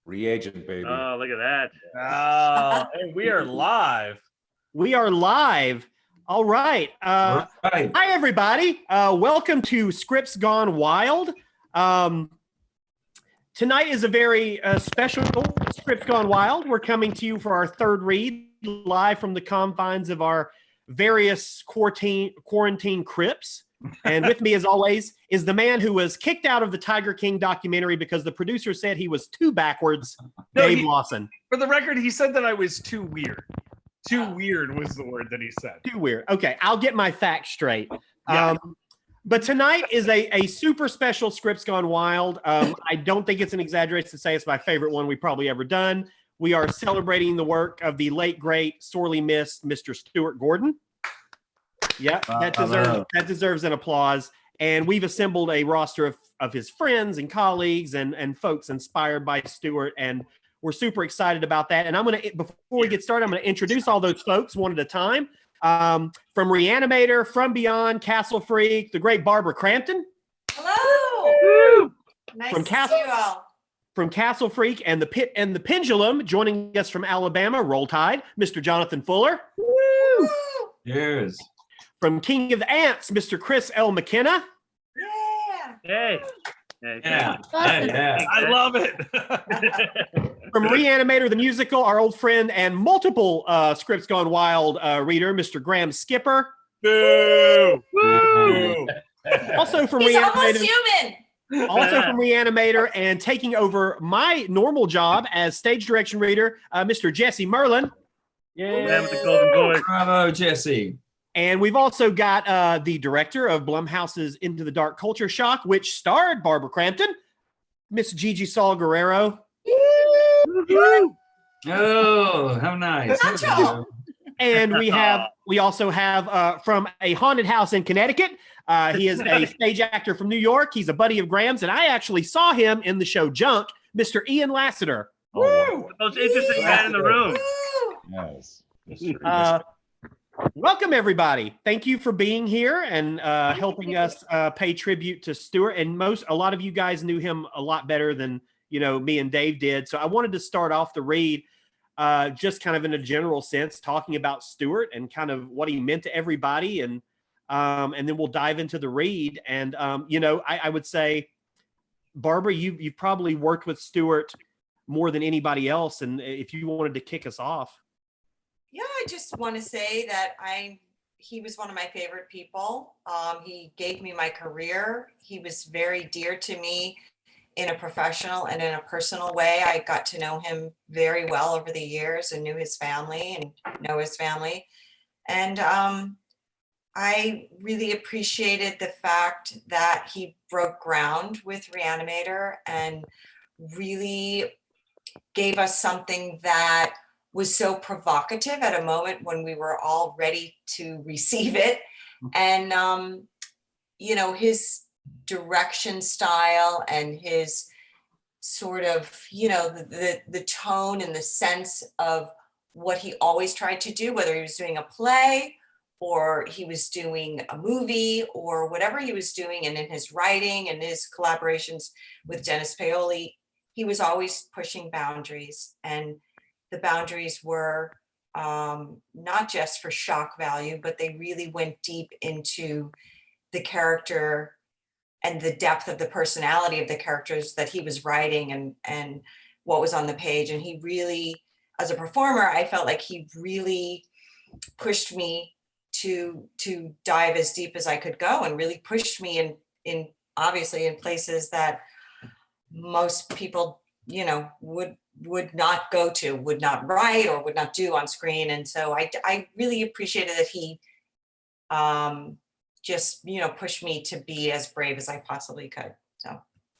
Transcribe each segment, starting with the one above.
Reagent, baby. Oh, look at that. Oh, hey, we are live. We are live. All right. Right. Hi, everybody. Welcome to Scripts Gone Wild. Tonight is a very special Scripts Gone Wild. We're coming to you for our third read, live from the confines of our various quarantine crypts. And with me, as always, is the man who was kicked out of the Tiger King documentary because the producer said he was too backwards, Dave Lawson. For the record, he said that I was too weird. Too weird was the word that he said. Too weird. Okay, I'll get my facts straight. Yeah. But tonight is a super special Scripts Gone Wild. I don't think it's an exaggeration to say it's my favorite one we've probably ever done. We are celebrating the work of the late, great, sorely missed Mr. Stuart Gordon. Yep, that deserves an applause. And we've assembled a roster of his friends and colleagues and folks inspired by Stuart, and we're super excited about that. And before we get started, I'm going to introduce all those folks one at a time. From Reanimator, From Beyond, Castle Freak, the great Barbara Crampton. Hello. Woo! Nice to see you all. From Castle Freak and the Pit and the Pendulum, joining us from Alabama, Roll Tide, Mr. Jonathan Fuller. Woo! Cheers. From King of the Ants, Mr. Chris L. McKenna. Yeah. Hey. Yeah. I love it. From Reanimator the Musical, our old friend and multiple Scripts Gone Wild reader, Mr. Graham Skipper. Boo! Woo! Also from He's Reanimator. almost human. Also from Reanimator and taking over my normal job as stage direction reader, Mr. Jesse Merlin. Yeah, with the golden voice. Bravo, Jesse. And we've also got the director of Blumhouse's Into the Dark Culture Shock, which starred Barbara Crampton, Miss Gigi Saul Guerrero. Oh, how nice. Nacho. And we also have from a haunted house in Connecticut. He is a stage actor from New York. He's a buddy of Graham's, and I actually saw him in the show Junk, Mr. Ian Lassiter. Oh, most interesting man in the room. Yes. Welcome, everybody. Thank you for being here and helping us pay tribute to Stuart. And a lot of you guys knew him a lot better than me and Dave did. So I wanted to start off the read just kind of in a general sense, talking about Stuart and kind of what he meant to everybody, and then we'll dive into the read. And I would say, Barbara, you've probably worked with Stuart more than anybody else, and if you wanted to kick us off. Yeah, I just want to say that he was one of my favorite people. He gave me my career. He was very dear to me in a professional and in a personal way. I got to know him very well over the years and knew his family and know his family. And I really appreciated the fact that he broke ground with Reanimator and really gave us something that was so provocative at a moment when we were all ready to receive it. And, his direction style and his sort of, the tone and the sense of what he always tried to do, whether he was doing a play or he was doing a movie or whatever he was doing, and in his writing and his collaborations with Dennis Paoli, he was always pushing boundaries. And the boundaries were not just for shock value, but they really went deep into the character and the depth of the personality of the characters that he was writing and what was on the page. And he really, as a performer, I felt like he really pushed me to dive as deep as I could go, and really pushed me in obviously in places that most people, would not go to, would not write, or would not do on screen. And so I really appreciated that he just, pushed me to be as brave as I possibly could. So.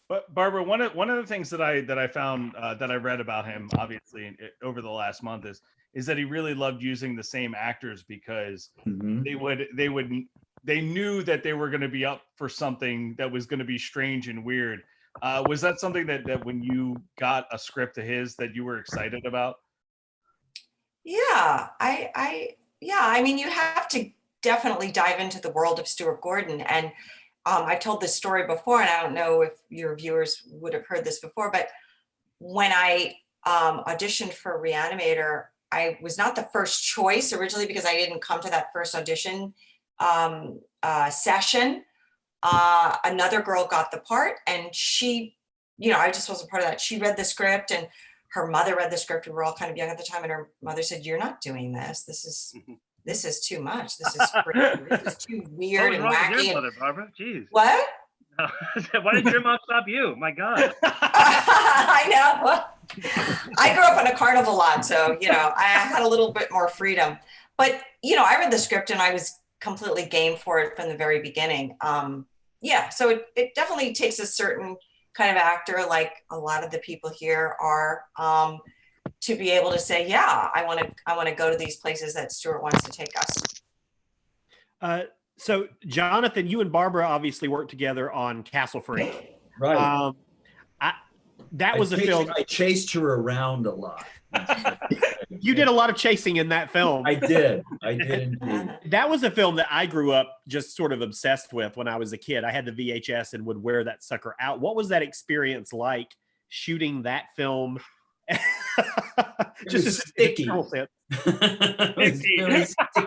But Barbara, one of the things that I found that I read about him, obviously over the last month, is that he really loved using the same actors because they knew that they were going to be up for something that was going to be strange and weird. Was that something that when you got a script of his that you were excited about? Yeah, I mean, you have to definitely dive into the world of Stuart Gordon. And I've told this story before, and I don't know if your viewers would have heard this before, but when I auditioned for Reanimator, I was not the first choice originally because I didn't come to that first audition session. Another girl got the part, and she, I just wasn't part of that. She read the script, and her mother read the script. We were all kind of young at the time, and her mother said, "You're not doing this. This is too much. This is crazy. This is too weird and What's wrong with wacky." your mother, Barbara? Jeez. What? Why did your mom stop you? My God. I know. I grew up on a carnival lot, so I had a little bit more freedom. But I read the script and I was completely game for it from the very beginning. So it definitely takes a certain kind of actor, like a lot of the people here are, to be able to say, yeah, I want to go to these places that Stuart wants to take us. So Jonathan, you and Barbara obviously worked together on Castle Freak. Right. That was a film. I chased her around a lot. You did a lot of chasing in that film. I did indeed. That was a film that I grew up just sort of obsessed with when I was a kid. I had the VHS and would wear that sucker out. What was that experience like shooting that film? Just sticky. Sense. It was very sticky.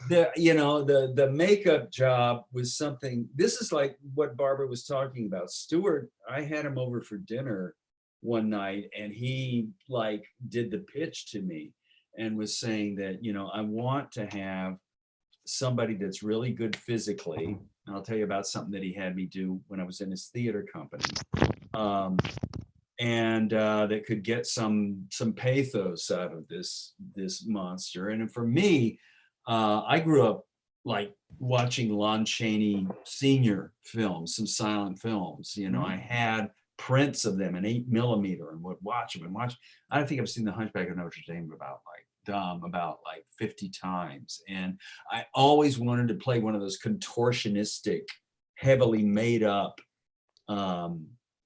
The makeup job was something. This is like what Barbara was talking about. Stuart, I had him over for dinner one night, and he did the pitch to me and was saying that, I want to have somebody that's really good physically. And I'll tell you about something that he had me do when I was in his theater company. And that could get some pathos out of this monster. And for me, I grew up watching Lon Chaney Sr. films, some silent films. I had prints of them in 8mm and would watch them and watch. I think I've seen The Hunchback of Notre Dame about 50 times. And I always wanted to play one of those contortionistic, heavily made up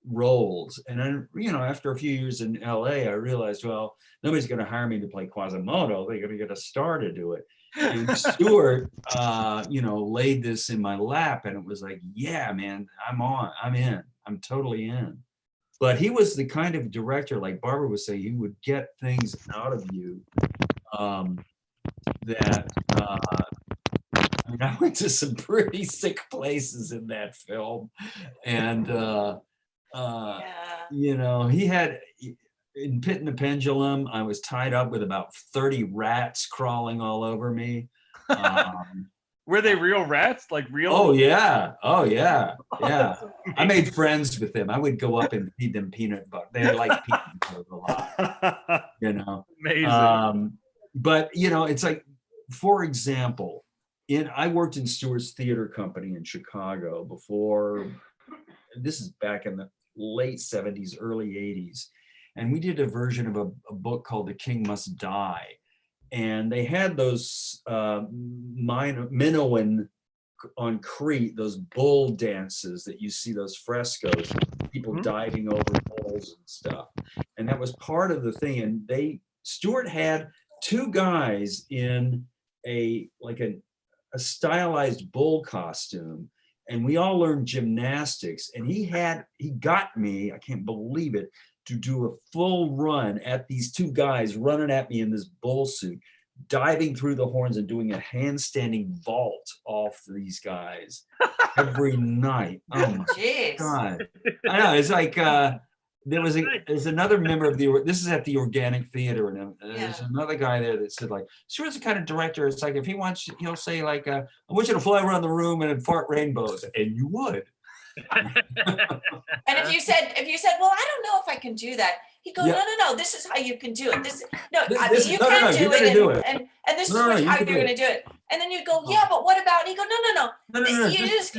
roles. And then, after a few years in LA, I realized, well, nobody's going to hire me to play Quasimodo. They're going to get a star to do it. And Stuart, laid this in my lap, and it was like, yeah, man, I'm in. I'm totally in. But he was the kind of director, like Barbara was saying, he would get things out of you that I went to some pretty sick places in that film. And, he had, in Pit and the Pendulum, I was tied up with about 30 rats crawling all over me. Were they real rats? Like real? Oh yeah. I made friends with them. I would go up and feed them peanut butter. They like peanut butter a lot. Amazing. But it's like, for example, I worked in Stuart's theater company in Chicago before. This is back in the late 70s, early 80s. And we did a version of a book called The King Must Die. And they had those Minoan on Crete, those bull dances that you see, those frescoes, people diving over bulls and stuff. And that was part of the thing. And Stuart had two guys in a stylized bull costume. And we all learned gymnastics. And he got me, I can't believe it, to do a full run at these two guys running at me in this bull suit, diving through the horns and doing a handstanding vault off these guys every night. Oh my God. I know, it's like, there's another member of this is at the Organic Theater, and there's another guy there that said, Stuart's the kind of director, it's like, if he wants, he'll say I want you to fly around the room and fart rainbows, and you would. And if you said, well, I don't know if I can do that, he'd go, no, this is how you can do it. You can do it, and this is how you're going to do it. And then you go, yeah, but what about? And you go, no. You just,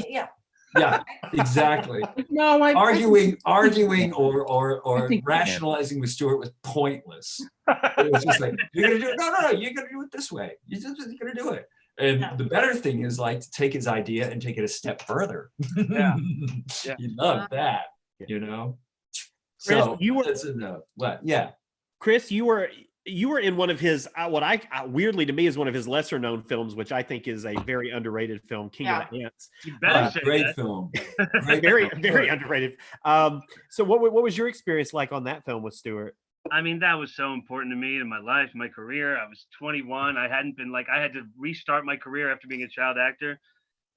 Yeah, exactly. No, arguing or rationalizing with Stuart was pointless. It was just like, you're gonna do it. No, you're gonna do it this way. You're gonna do it. And the better thing is to take his idea and take it a step further. Yeah. You love that, Chris, So you were that's enough. What? Yeah. Chris, you were You were in one of his what I weirdly to me is one of his lesser known films, which I think is a very underrated film, King of the Ants. You better say Great that. film. Great Very film. very underrated. So what was your experience like on that film with Stuart? I mean, that was so important to me in my life, my career. I was 21. I hadn't been I had to restart my career after being a child actor.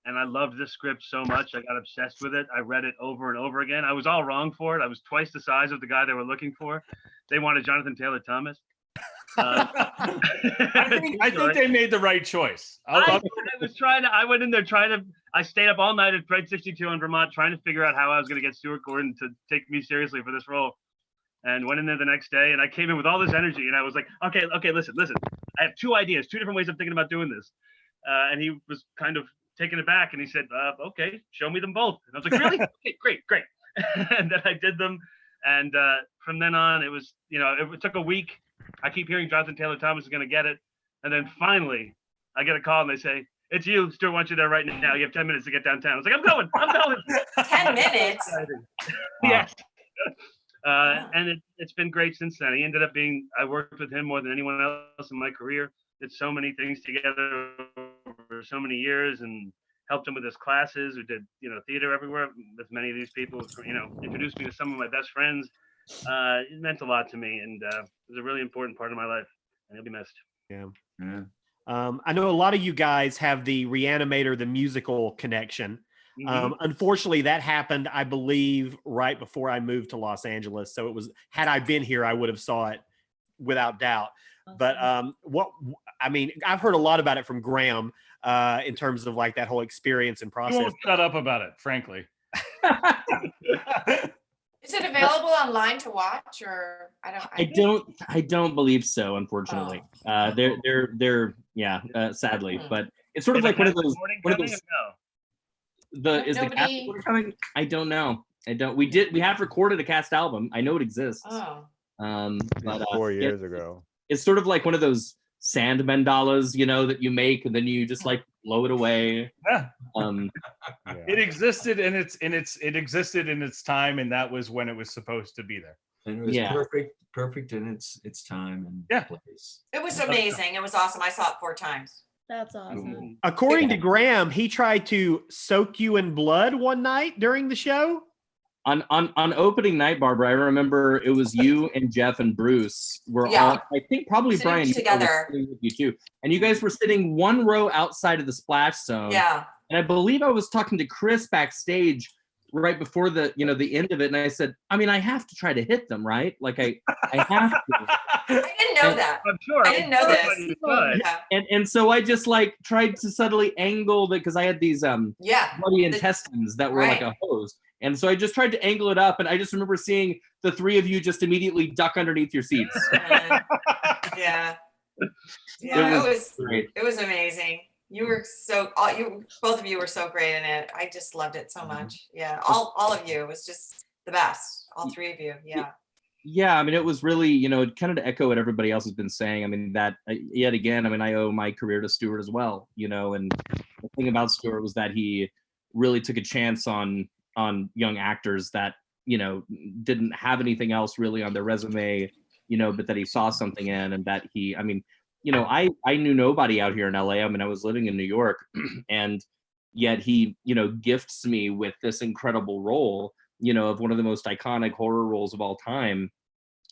And I loved this script so much. I got obsessed with it. I read it over and over again. I was all wrong for it. I was twice the size of the guy they were looking for. They wanted Jonathan Taylor Thomas. I think they made the right choice. I went in there I stayed up all night at Fred 62 in Vermont trying to figure out how I was going to get Stuart Gordon to take me seriously for this role. And went in there the next day, and I came in with all this energy, and I was like, okay, listen. I have two ideas, two different ways I'm thinking about doing this. And he was kind of taking it back, and he said, okay, show me them both. And I was like, really? Okay, great. And then I did them. And from then on, it was, it took a week. I keep hearing Jonathan Taylor Thomas is going to get it. And then finally, I get a call, and they say, it's you. Stuart wants you there right now. You have 10 minutes to get downtown. I was like, I'm going. 10 minutes? Yes. And it's been great since then. He ended up I worked with him more than anyone else in my career. Did so many things together over so many years and helped him with his classes. We did, theater everywhere with many of these people, introduced me to some of my best friends. It meant a lot to me, and it was a really important part of my life, and he'll be missed. Yeah. Yeah. I know a lot of you guys have the Reanimator, the musical connection. Mhm. Unfortunately, that happened, I believe, right before I moved to Los Angeles. So it was, had I been here, I would have saw it without doubt. But I've heard a lot about it from Graham in terms of like that whole experience and You process. won't shut up about it, frankly. Is it available online to watch, or I don't believe so, unfortunately. They're sadly, but it's sort of like one of those. No. Is the cast Nobody- recording coming? I don't know. We have recorded a cast album. I know it exists. Oh. But 4 years ago. it's sort of like one of those sand mandalas, that you make and then you just like blow it away. Yeah. Yeah. It existed and it existed in its time, and that was when it was supposed to be there. And it was Yeah. perfect in its time and Yeah. place. It was amazing. It was awesome. I saw it 4 times. That's awesome. According to Graham, he tried to soak you in blood one night during the show. On opening night, Barbara, I remember it was you and Jeff and Bruce were Yeah. all, I think probably Sitting Brian, you were together. sitting with you too. And you guys were sitting one row outside of the splash zone. Yeah. And I believe I was talking to Chris backstage right before the end of it. And I said, I have to try to hit them, right? Like I have to. I didn't know that. I'm sure. I didn't know this. You could. Yeah. And so I just like tried to subtly angle that because I had these Yeah. bloody intestines that were like a hose. And so I just tried to angle it up, and I just remember seeing the three of you just immediately duck underneath your seats. Yeah. Great. It was amazing. You were both of you were so great in it. I just loved it so much. Yeah. All of you. It was just the best. All 3 of you. Yeah. Yeah, it was really, kind of to echo what everybody else has been saying. That yet again, I owe my career to Stuart as well, and the thing about Stuart was that he really took a chance on young actors that, didn't have anything else really on their resume, but that he saw something in, and that he, I knew nobody out here in LA. I was living in New York, and yet he, gifts me with this incredible role, of one of the most iconic horror roles of all time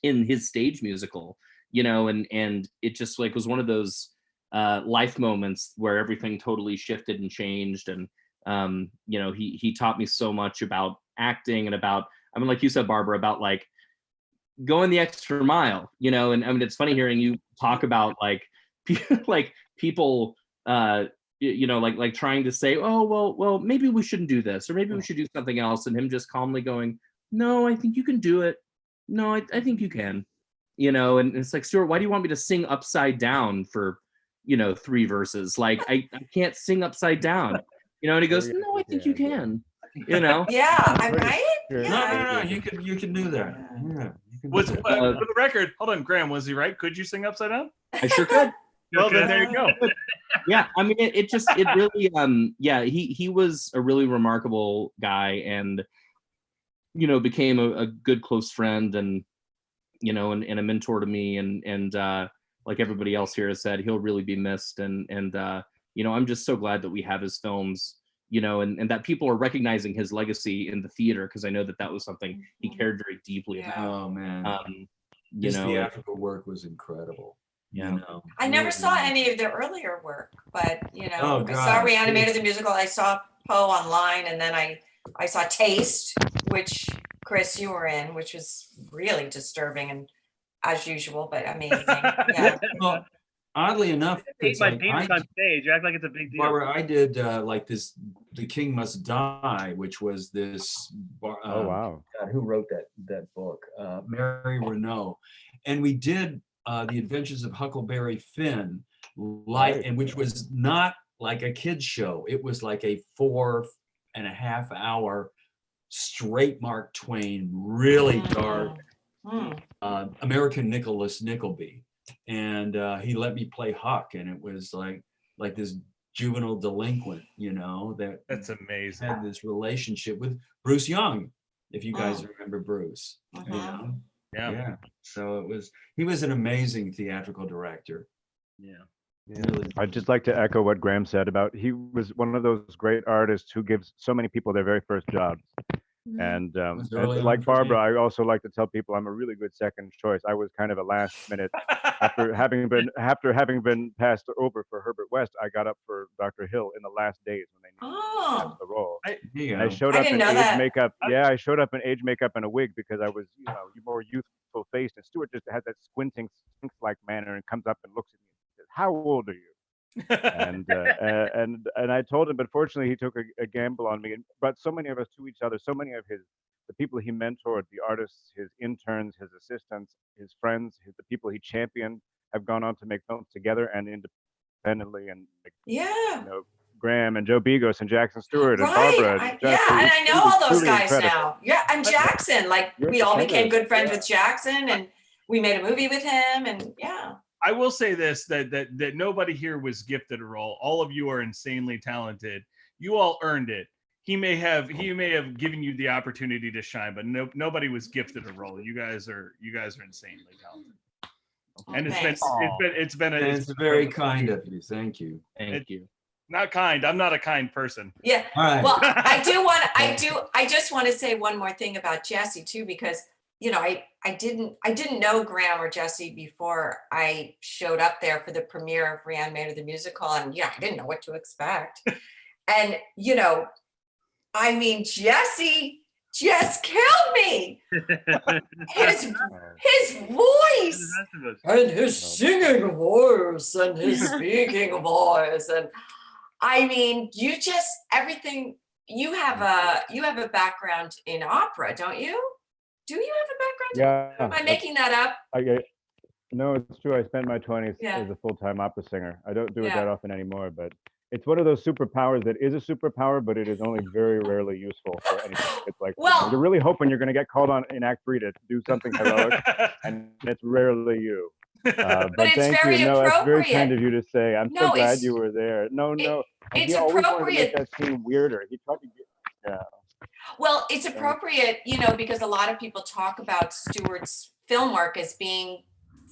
in his stage musical, and it just like was one of those life moments where everything totally shifted and changed. And, he taught me so much about acting and about, like you said, Barbara, about like going the extra mile, and it's funny hearing you talk about like, people, like trying to say, oh, well, maybe we shouldn't do this, or maybe we should do something else. And him just calmly going, no, I think you can do it. No, I think you can, and it's like, Stuart, why do you want me to sing upside down for, 3 verses? Like, I can't sing upside down, and he goes, no, I think you can, Yeah. I'm right. Sure. Yeah. No, you can do that. Yeah. For the record, hold on, Graham, was he right? Could you sing upside down? I sure could. Well, then there you go. Yeah, it really, he was a really remarkable guy, and became a good close friend, and you know, and a mentor to me, and like everybody else here has said, he'll really be missed. And you know, I'm just so glad that we have his films, you know, and that people are recognizing his legacy in the theater, because I know that that was something he cared very deeply Yeah. about. Oh man, You his know, theatrical work was incredible. Yeah. You know, I never really. saw any of their earlier work, but you know, Oh, I saw God. Reanimated the musical. I saw Poe online, and then I saw Taste, which Chris, you were in, which was really disturbing and as usual, but amazing. Yeah. Well, oddly enough, Ate it's my like penis on stage. You act like it's a big deal. Barbara, I did like this, The King Must Die, which was this. Oh wow. God, who wrote that book? Mary Renault, and we did The Adventures of Huckleberry Finn, Right. and which was not like a kids show. It was like a 4.5 hour straight Mark Twain, really dark Mm. American Nicholas Nickleby, and he let me play Huck, and it was like this juvenile delinquent, you know, that That's amazing. had this relationship with Bruce Young, if you guys remember Bruce. You Mhm. know? Yeah. So he was an amazing theatrical director. Yeah. Yeah. Really. I'd just like to echo what Graham said about he was one of those great artists who gives so many people their very first jobs. And, was early on like for me. Barbara, I also like to tell people I'm a really good second choice. I was kind of a last minute after having been passed over for Herbert West. I got up for Dr. Hill in the last days when they needed me to have Oh, the role. There you And I go. showed I up didn't in know age that. makeup. Yeah, I showed up in age makeup and a wig because I was, you know, more youthful faced. And Stuart just had that squinting, sphinx-like manner and comes up and looks at me and says, "How old are you?" And I told him, but fortunately he took a gamble on me and brought so many of us to each other. So many of the people he mentored, the artists, his interns, his assistants, his friends, the people he championed, have gone on to make films together and independently. And like, yeah. you know, Graham and Joe Begos and Jackson Stewart and Right. Barbara. And Yeah, Jesse. and It's I know truly, all those truly guys incredible. now. Yeah, and Jackson, like You're we all became defenders, good friends yeah. with Jackson, and we made a movie with him, and yeah. I will say this, that nobody here was gifted a role. All of you are insanely talented. You all earned it. He may have given you the opportunity to shine, but nobody was gifted a role. You guys are insanely talented. And it's been It's very kind of you. Thank you. Thank you. Not kind. I'm not a kind person. Yeah. All right. Well, I just want to say one more thing about Jesse too, because you know, I didn't know Graham or Jesse before I showed up there for the premiere of Reanimated the musical, and yeah, I didn't know what to expect. And you know, I mean, Jesse just killed me. His voice and his singing voice and his speaking voice, and I mean, everything. You have a background in opera, don't you? Do you have a background? Yeah. Am I making that up? No, it's true. I spent my 20s Yeah. as a full-time opera singer. I don't do it Yeah. that often anymore, but it's one of those superpowers that is a superpower, but it is only very rarely useful for anything. It's like, you know, Well- you're really hoping you're going to get called on in Act 3 to do something heroic, and it's rarely you. But it's thank very you. No, that's very appropriate. kind of you to say. I'm No, so glad it's- you were there. No. And it's he always wanted to appropriate. make that scene weirder. He tried to get, yeah. Well, it's appropriate, you know, because a lot of people talk about Stuart's film work as being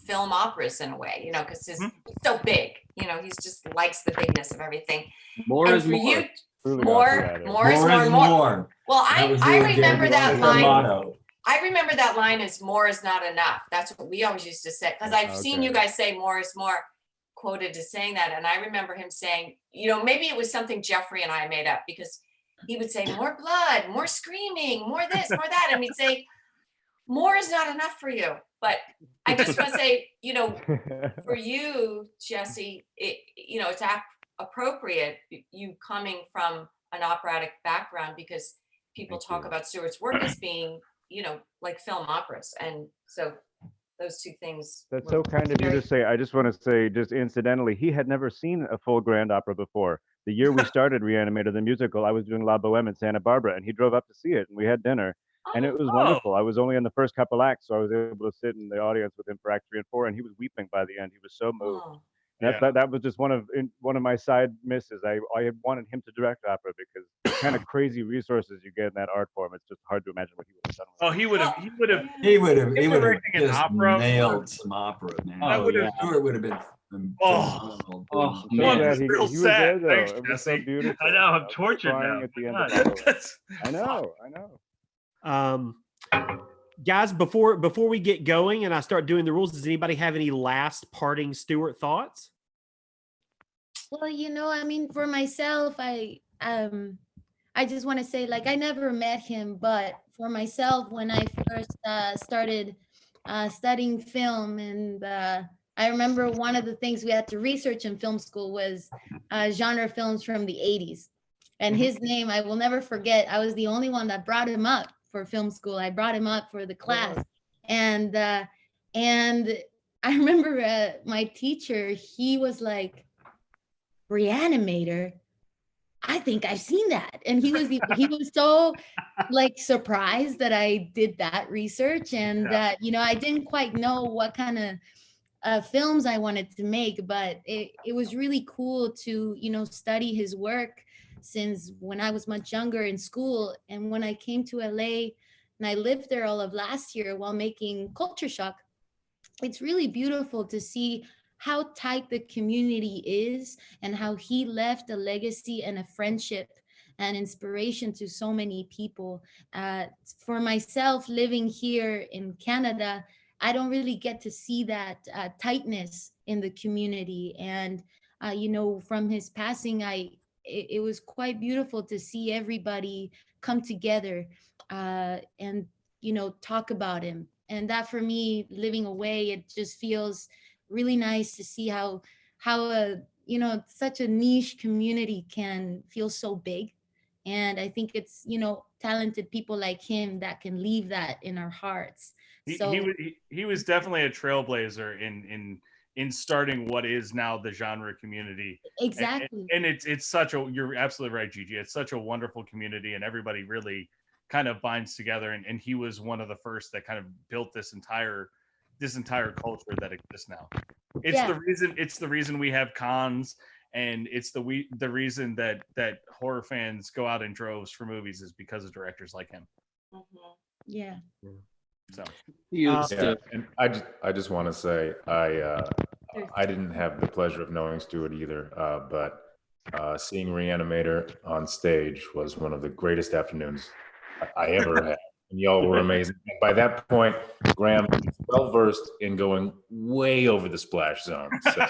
film operas in a way, you know, because he's so big, you know, he's just likes the bigness of everything. More And is for more. you, Truly more operatic. is more and more. Well, That was I the remember that the line. motto. I remember that line as more is not enough. That's what we always used to say. Because I've seen you Okay. guys say more is more, quoted as saying that. And I remember him saying, you know, maybe it was something Jeffrey and I made up, because he would say more blood, more screaming, more this, more that. And we'd say, more is not enough for you. But I just want to say, you know, for you, Jesse, you know, it's appropriate you coming from an operatic background, because people Thank talk you. about Stuart's work as being, you know, like film operas. And so those two things. That's were so kind of you very- to say. I just want to say, just incidentally, he had never seen a full grand opera before. The year we started Reanimated the musical, I was doing La Boheme in Santa Barbara, and he drove up to see it, and we had dinner, and it was wonderful. I was only in the first couple acts, so I was able to sit in the audience with him for Act 3 and 4, and he was weeping by the end. He was so moved. Oh, That was just one of my side misses. I had wanted him to direct opera because the kind of crazy resources you get in that art form, it's just hard to imagine what he would have done with Oh, it. he would have He would have directing an just opera. nailed some opera, man. Oh, yeah. Stuart would have been phenomenal. Oh, So man. glad he Real was sad. there, though. Thanks, It was so Jesse. beautiful. I know, I'm was tortured crying now. at the end God. of all of it. That's- I know. Guys, before we get going and I start doing the rules, does anybody have any last parting Stuart thoughts? Well, I mean, for myself, I just want to say, like, I never met him, but for myself, when I first started studying film, and I remember one of the things we had to research in film school was genre films from the 80s. And his name, I will never forget. I was the only one that brought him up for film school. I brought him up for the class. And I remember my teacher, he was like, Reanimator? I think I've seen that. And he was so like surprised that I did that research. And I didn't quite know what kind of films I wanted to make, but it was really cool to, study his work since when I was much younger in school. And when I came to LA and I lived there all of last year while making Culture Shock, it's really beautiful to see how tight the community is and how he left a legacy and a friendship and inspiration to so many people. For myself, living here in Canada, I don't really get to see that tightness in the community. And, from his passing, it was quite beautiful to see everybody come together and, talk about him. And that, for me, living away, it just feels really nice to see how such a niche community can feel so big. And I think it's, talented people like him that can leave that in our hearts. He was definitely a trailblazer in starting what is now the genre community. Exactly. And it's such a, you're absolutely right, Gigi. It's such a wonderful community, and everybody really kind of binds together. And he was one of the first that kind of built this entire culture that exists now. It's the reason we have cons, and it's the reason that horror fans go out in droves for movies is because of directors like him. Yeah. So and I just want to say I didn't have the pleasure of knowing Stuart either, but seeing Reanimator on stage was one of the greatest afternoons I ever had. And y'all were amazing. And by that point, Graham was well versed in going way over the splash zone. So.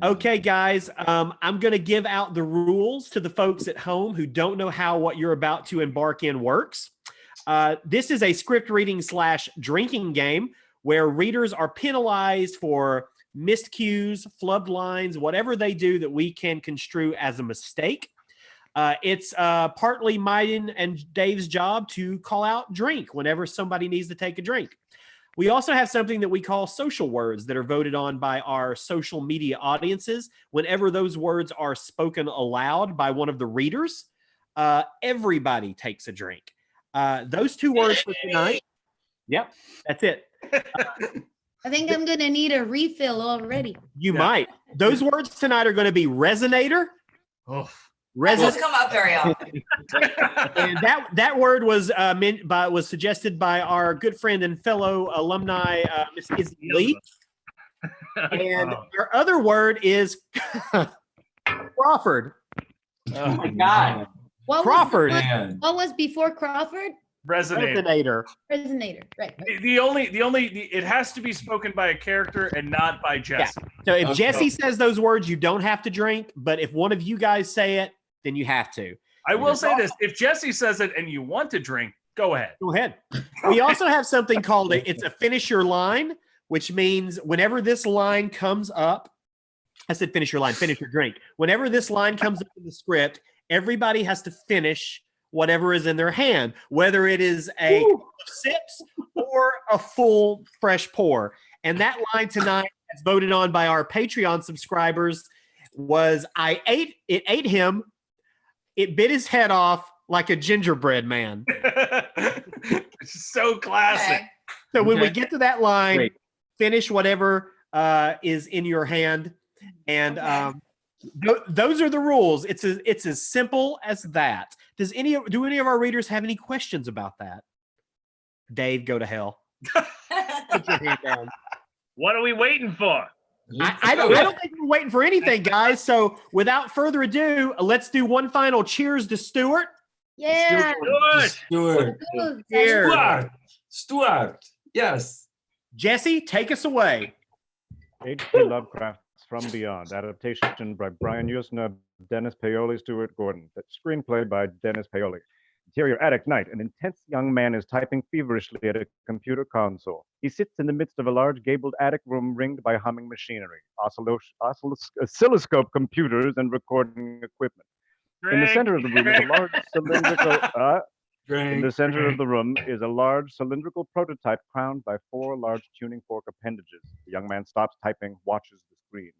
Okay, guys, I'm going to give out the rules to the folks at home who don't know how what you're about to embark in works. This is a script reading / drinking game where readers are penalized for missed cues, flubbed lines, whatever they do that we can construe as a mistake. It's partly mine and Dave's job to call out drink whenever somebody needs to take a drink. We also have something that we call social words that are voted on by our social media audiences. Whenever those words are spoken aloud by one of the readers, everybody takes a drink. Those 2 words for tonight. Yep, that's it. I think I'm going to need a refill already. You might. Those words tonight are going to be resonator. That doesn't come up very often. And that word was suggested by our good friend and fellow alumni, Miss Izzy Lee. And our other word is Crawford. Oh my God. Crawford. What was before Crawford? Resonator. Resonator, right. The only it has to be spoken by a character and not by Jesse. Yeah. So if Jesse says those words, you don't have to drink. But if one of you guys say it, then you have to. I will say this: if Jesse says it and you want to drink, go ahead. Go ahead. We also have something called it's a finish your line, which means whenever this line comes up, I said finish your line, finish your drink. Whenever this line comes up in the script, everybody has to finish whatever is in their hand, whether it is a couple of sips or a full fresh pour. And that line tonight, as voted on by our Patreon subscribers, was it ate him, it bit his head off like a gingerbread man. It's so classic. So when we Okay. get to that line, Great. finish whatever is in your hand, and Okay. those are the rules. It's as simple as that. Do any of our readers have any questions about that? Dave, go to hell. Put your hand down. What are we waiting for? I don't think we're waiting for anything, guys. So without further ado, let's do one final cheers to Stuart. Yeah. Stuart! Ooh, Cheers. Stuart. Yes. Jesse, take us away. H.P. Lovecraft's From Beyond, adaptation by Brian Yusna, Dennis Paoli, Stuart Gordon. That screenplay by Dennis Paoli. Interior attic night. An intense young man is typing feverishly at a computer console. He sits in the midst of a large gabled attic room ringed by humming machinery, oscilloscope computers, and recording equipment. In the center of the room is a large cylindrical. In the center of the room is a large cylindrical prototype crowned by 4 large tuning fork appendages. The young man stops typing, watches the screen.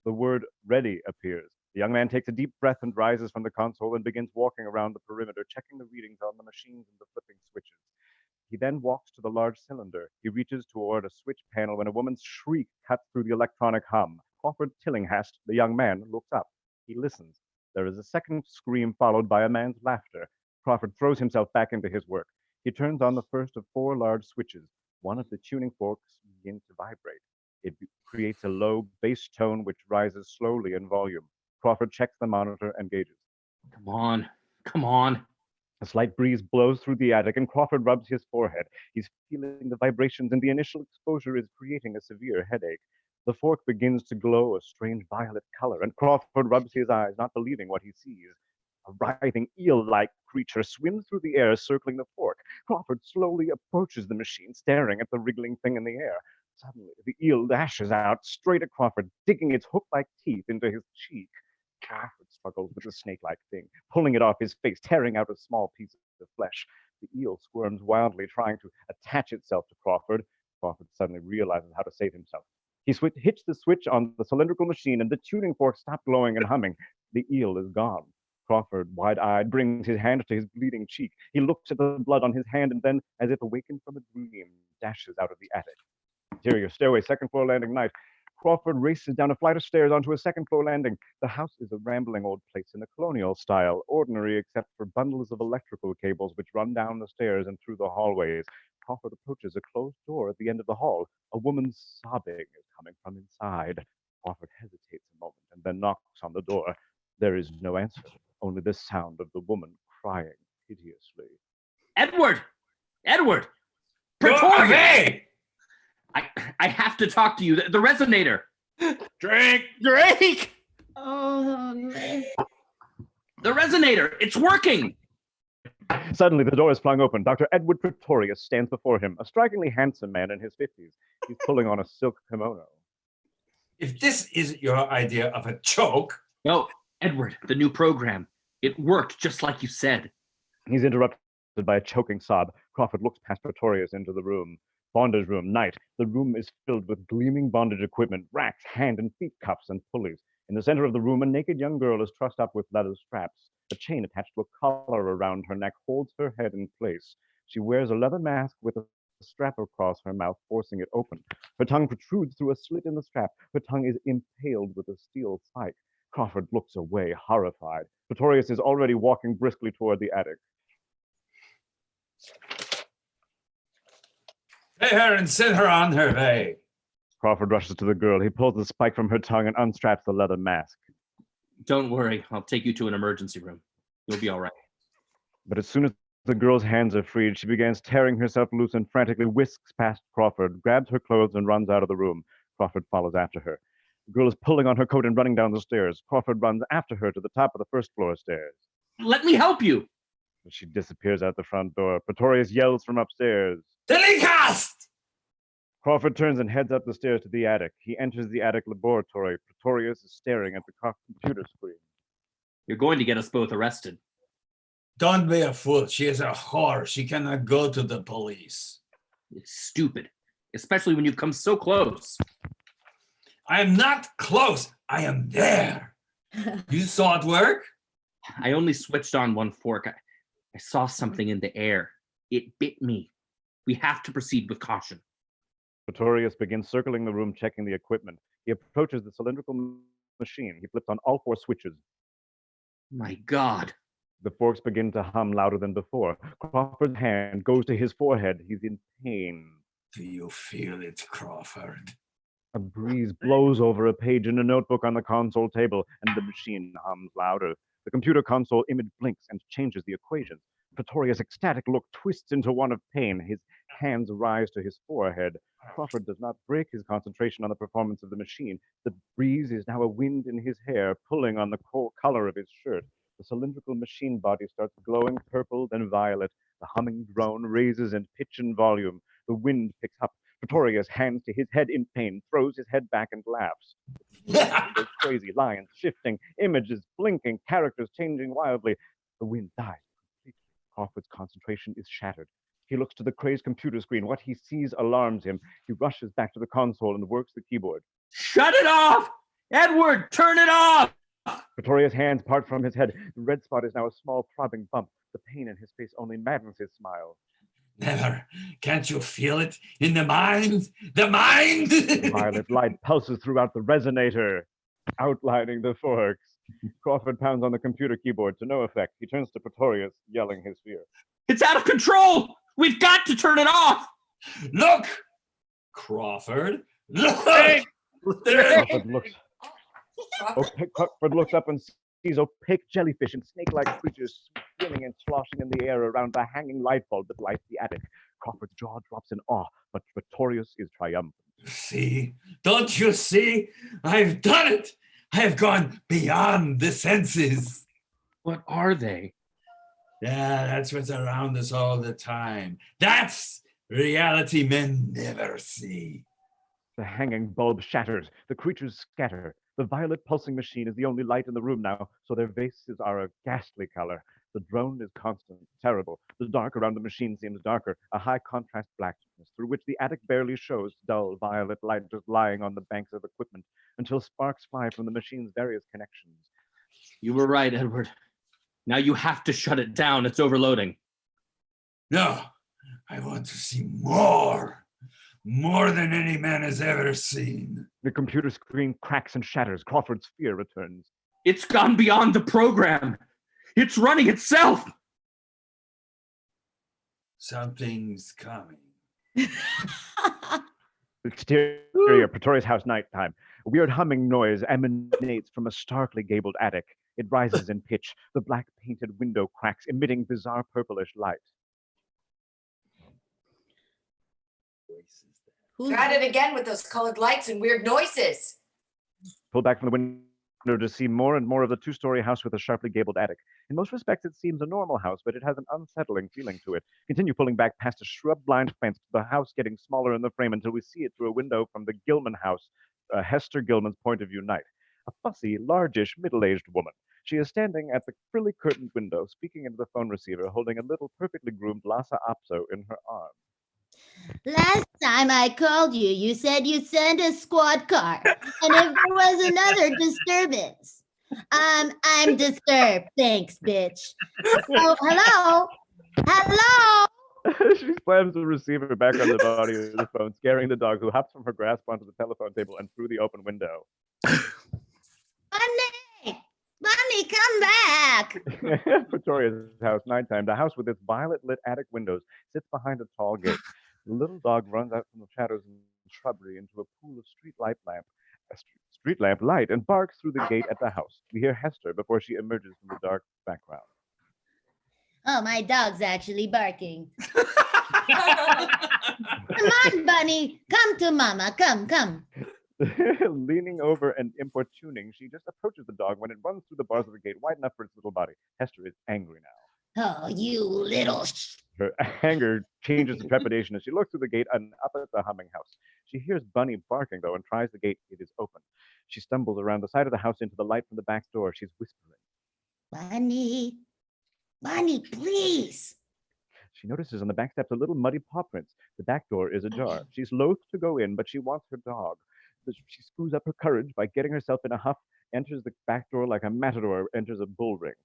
The word ready appears. The young man takes a deep breath and rises from the console and begins walking around the perimeter, checking the readings on the machines and the flipping switches. He then walks to the large cylinder. He reaches toward a switch panel when a woman's shriek cuts through the electronic hum. Crawford Tillinghast, the young man, looks up. He listens. There is a second scream followed by a man's laughter. Crawford throws himself back into his work. He turns on the first of 4 large switches. One of the tuning forks begins to vibrate. It creates a low bass tone which rises slowly in volume. Crawford checks the monitor and gauges. Come on. Come on. A slight breeze blows through the attic, and Crawford rubs his forehead. He's feeling the vibrations, and the initial exposure is creating a severe headache. The fork begins to glow a strange violet color, and Crawford rubs his eyes, not believing what he sees. A writhing eel-like creature swims through the air, circling the fork. Crawford slowly approaches the machine, staring at the wriggling thing in the air. Suddenly, the eel lashes out straight at Crawford, digging its hook-like teeth into his cheek. Crawford struggles with the snake-like thing, pulling it off his face, tearing out a small piece of flesh. The eel squirms wildly, trying to attach itself to Crawford. Crawford suddenly realizes how to save himself. He hits the switch on the cylindrical machine, and the tuning fork stops glowing and humming. The eel is gone. Crawford, wide-eyed, brings his hand to his bleeding cheek. He looks at the blood on his hand and then, as if awakened from a dream, dashes out of the attic. Interior stairway, second floor landing night. Crawford races down a flight of stairs onto a second-floor landing. The house is a rambling old place in the colonial style, ordinary except for bundles of electrical cables which run down the stairs and through the hallways. Crawford approaches a closed door at the end of the hall. A woman's sobbing is coming from inside. Crawford hesitates a moment and then knocks on the door. There is no answer, only the sound of the woman crying piteously. Edward! Edward! Go Pretorius! away! I have to talk to you. The resonator. Drake! Oh, man. The resonator. It's working. Suddenly, the door is flung open. Dr. Edward Pretorius stands before him, a strikingly handsome man in his 50s. He's pulling on a silk kimono. If this isn't your idea of a choke. No, Edward, the new program. It worked just like you said. He's interrupted by a choking sob. Crawford looks past Pretorius into the room. Bondage room, night. The room is filled with gleaming bondage equipment, racks, hand and feet cuffs, and pulleys. In the center of the room, a naked young girl is trussed up with leather straps. A chain attached to a collar around her neck holds her head in place. She wears a leather mask with a strap across her mouth, forcing it open. Her tongue protrudes through a slit in the strap. Her tongue is impaled with a steel spike. Crawford looks away, horrified. Pretorius is already walking briskly toward the attic. Take her and send her on her way. Crawford rushes to the girl. He pulls the spike from her tongue and unstraps the leather mask. Don't worry. I'll take you to an emergency room. You'll be all right. But as soon as the girl's hands are freed, she begins tearing herself loose and frantically whisks past Crawford, grabs her clothes, and runs out of the room. Crawford follows after her. The girl is pulling on her coat and running down the stairs. Crawford runs after her to the top of the first floor stairs. Let me help you. She disappears out the front door. Pretorius yells from upstairs. Telecast! Crawford turns and heads up the stairs to the attic. He enters the attic laboratory. Pretorius is staring at the computer screen. You're going to get us both arrested. Don't be a fool. She is a whore. She cannot go to the police. It's stupid, especially when you've come so close. I am not close. I am there. You saw it work? I only switched on one fork. I saw something in the air. It bit me. We have to proceed with caution. Pretorius begins circling the room, checking the equipment. He approaches the cylindrical machine. He flips on all 4 switches. My God. The forks begin to hum louder than before. Crawford's hand goes to his forehead. He's in pain. Do you feel it, Crawford? A breeze blows over a page in a notebook on the console table, and the machine hums louder. The computer console image blinks and changes the equations. Pretorius' ecstatic look twists into one of pain. His hands rise to his forehead. Crawford does not break his concentration on the performance of the machine. The breeze is now a wind in his hair, pulling on the color of his shirt. The cylindrical machine body starts glowing purple, then violet. The humming drone raises in pitch and volume. The wind picks up. Pretorius hands to his head in pain, throws his head back and laughs. It goes crazy, lines shifting, images blinking, characters changing wildly. The wind dies completely. Crawford's concentration is shattered. He looks to the crazed computer screen. What he sees alarms him. He rushes back to the console and works the keyboard. Shut it off! Edward, turn it off! Pretorius' hands part from his head. The red spot is now a small throbbing bump. The pain in his face only maddens his smile. Never. Can't you feel it in the mind? The mind! Violet light pulses throughout the resonator, outlining the forks. Crawford pounds on the computer keyboard to no effect. He turns to Pretorius, yelling his fear. It's out of control! We've got to turn it off! Look! Crawford, look! Hey! Crawford looks up and sees opaque jellyfish and snake-like creatures swimming and sloshing in the air around the hanging light bulb that lights the attic. Crawford's jaw drops in awe, but Pretorius is triumphant. See? Don't you see? I've done it! I have gone beyond the senses. What are they? Yeah, that's what's around us all the time. That's reality men never see. The hanging bulb shatters. The creatures scatter. The violet pulsing machine is the only light in the room now, so their faces are a ghastly color. The drone is constant, terrible. The dark around the machine seems darker, a high contrast blackness through which the attic barely shows dull violet light just lying on the banks of equipment until sparks fly from the machine's various connections. You were right, Edward. Now you have to shut it down. It's overloading. No, I want to see more. More than any man has ever seen. The computer screen cracks and shatters. Crawford's fear returns. It's gone beyond the program. It's running itself. Something's coming. Exterior, Pretorius House, nighttime. A weird humming noise emanates from a starkly gabled attic. It rises in pitch. The black painted window cracks, emitting bizarre purplish light. You're at it again with those colored lights and weird noises. Pull back from the window to see more and more of the 2-story house with a sharply gabled attic. In most respects, it seems a normal house, but it has an unsettling feeling to it. Continue pulling back past a shrub-blind fence, the house getting smaller in the frame until we see it through a window from the Gilman house, Hester Gilman's point of view night. A fussy, largish, middle-aged woman. She is standing at the frilly curtained window, speaking into the phone receiver, holding a little perfectly groomed Lhasa Apso in her arms. Last time I called you, you said you'd send a squad car. And if there was another disturbance, I'm disturbed. Thanks, bitch. Oh, hello? Hello? She slams the receiver back on the body of the phone, scaring the dog, who hops from her grasp onto the telephone table and through the open window. Bunny! Bunny, come back! Pretorius' house, nighttime. The house with its violet-lit attic windows sits behind a tall gate. The little dog runs out from the shadows and shrubbery into a pool of street lamp light and barks through the gate at the house. We hear Hester before she emerges from the dark background. Oh, my dog's actually barking. Come on, Bunny. Come to Mama. Come. Leaning over and importuning, she just approaches the dog when it runs through the bars of the gate wide enough for its little body. Hester is angry now. Oh, you little Her anger changes to trepidation as she looks through the gate and up at the humming house. She hears Bunny barking, though, and tries the gate. It is open. She stumbles around the side of the house into the light from the back door. She's whispering. Bunny, please. She notices on the back steps a little muddy paw prints. The back door is ajar. She's loath to go in, but she wants her dog. She screws up her courage by getting herself in a huff, enters the back door like a matador enters a bull ring.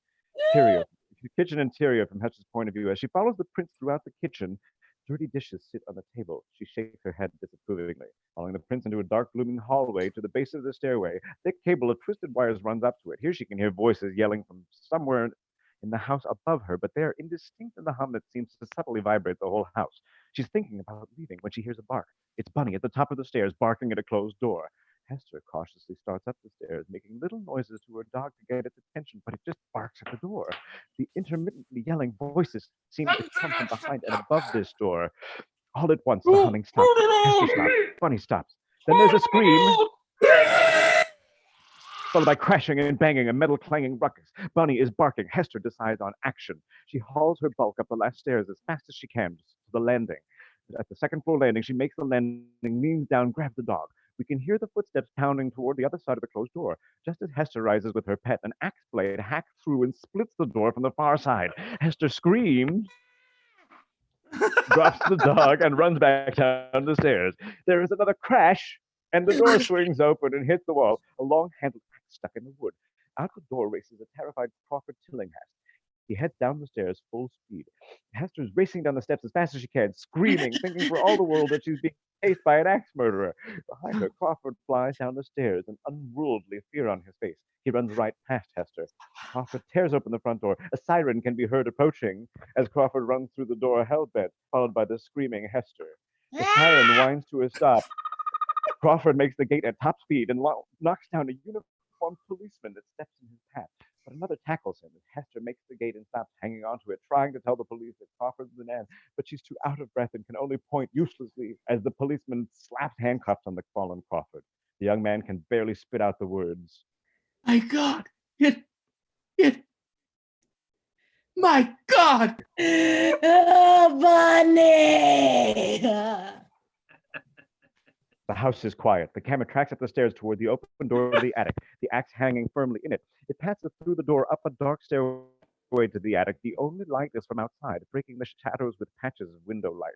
Interior, the kitchen interior from Hester's point of view. As she follows the prints throughout the kitchen, Dirty dishes sit on the table. She shakes her head disapprovingly. Following the prince into a dark, glooming hallway to the base of the stairway, a thick cable of twisted wires runs up to it. Here she can hear voices yelling from somewhere in the house above her, but they are indistinct in the hum that seems to subtly vibrate the whole house. She's thinking about leaving when she hears a bark. It's Bunny at the top of the stairs, barking at a closed door. Hester cautiously starts up the stairs, making little noises to her dog to get its attention, but it just barks at the door. The intermittently yelling voices seem to come from behind and above this door. All at once, the humming stops. Hester stops. Bunny stops. Then there's a scream, followed by crashing and banging, a metal clanging ruckus. Bunny is barking. Hester decides on action. She hauls her bulk up the last stairs as fast as she can to the landing. At the second floor landing, she makes the landing, leans down, grabs the dog. We can hear the footsteps pounding toward the other side of the closed door. Just as Hester rises with her pet, an axe blade hacks through and splits the door from the far side. Hester screams, drops the dog, and runs back down the stairs. There is another crash, and the door swings open and hits the wall. A long-handled axe stuck in the wood. Out the door races a terrified Crawford Tillinghast. He heads down the stairs full speed. Hester's racing down the steps as fast as she can, screaming, thinking for all the world that she's being chased by an axe murderer. Behind her, Crawford flies down the stairs, an unworldly fear on his face. He runs right past Hester. Crawford tears open the front door. A siren can be heard approaching as Crawford runs through the door hell-bent, followed by the screaming Hester. The siren winds to a stop. Crawford makes the gate at top speed and knocks down a uniformed policeman that steps in his path. But another tackles him as Hester makes the gate and stops hanging onto it, trying to tell the police that Crawford's the man. But she's too out of breath and can only point uselessly as the policeman slaps handcuffs on the fallen Crawford. The young man can barely spit out the words. My God! My God! Oh, Bunny! The house is quiet. The camera tracks up the stairs toward the open door of the attic, the axe hanging firmly in it. It passes through the door up a dark stairway to the attic. The only light is from outside, breaking the shadows with patches of window light.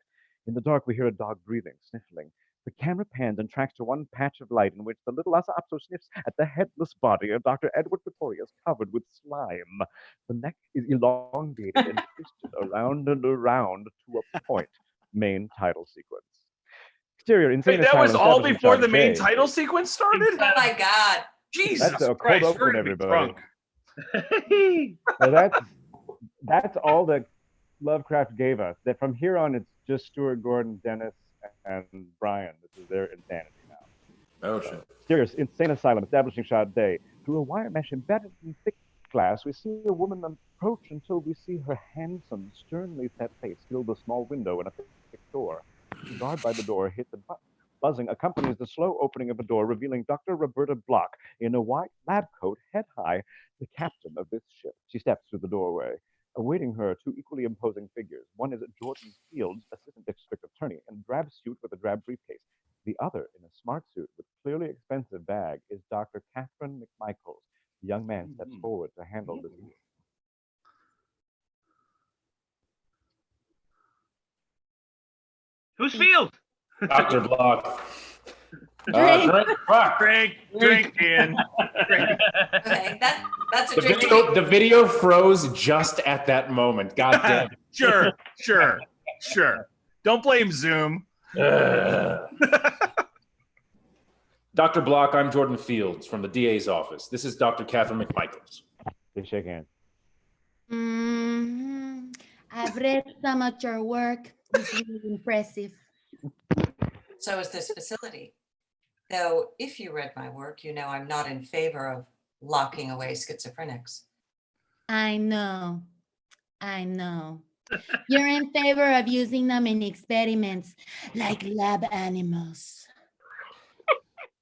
In the dark, we hear a dog breathing, sniffling. The camera pans and tracks to one patch of light in which the little Lhasa Apso sniffs at the headless body of Dr. Edward Pretorius, covered with slime. The neck is elongated and twisted around and around to a point. Main title sequence. Exterior, insane Wait, that was asylum, all establishing before shot the main J. title sequence started? Oh my God. Jesus That's a cold Christ, open, we're gonna be everybody. drunk. So that's all that Lovecraft gave us. That from here on, it's just Stuart, Gordon, Dennis, and Brian. This is their insanity now. Oh shit. Exterior, insane asylum, establishing shot day. Through a wire mesh embedded in thick glass, we see a woman approach until we see her handsome, sternly set face fill the small window in a thick door. The guard by the door hits a button. Buzzing accompanies the slow opening of a door, revealing Dr. Roberta Block in a white lab coat, head high, the captain of this ship. She steps through the doorway. Awaiting her are two equally imposing figures. One is Jordan Fields, assistant district attorney, in a drab suit with a drab briefcase. The other, in a smart suit with clearly expensive bag, is Dr. Catherine McMichaels. The young man steps forward to handle the deal. Who's Field? Dr. Block. Drink, Ian. Okay, that's a drink. The video froze just at that moment. God damn it. Sure. Don't blame Zoom. Dr. Block, I'm Jordan Fields from the DA's office. This is Dr. Catherine McMichaels. They shake hands. I've read some of your work. It's really impressive. So is this facility. Though, if you read my work, you know I'm not in favor of locking away schizophrenics. I know. You're in favor of using them in experiments like lab animals.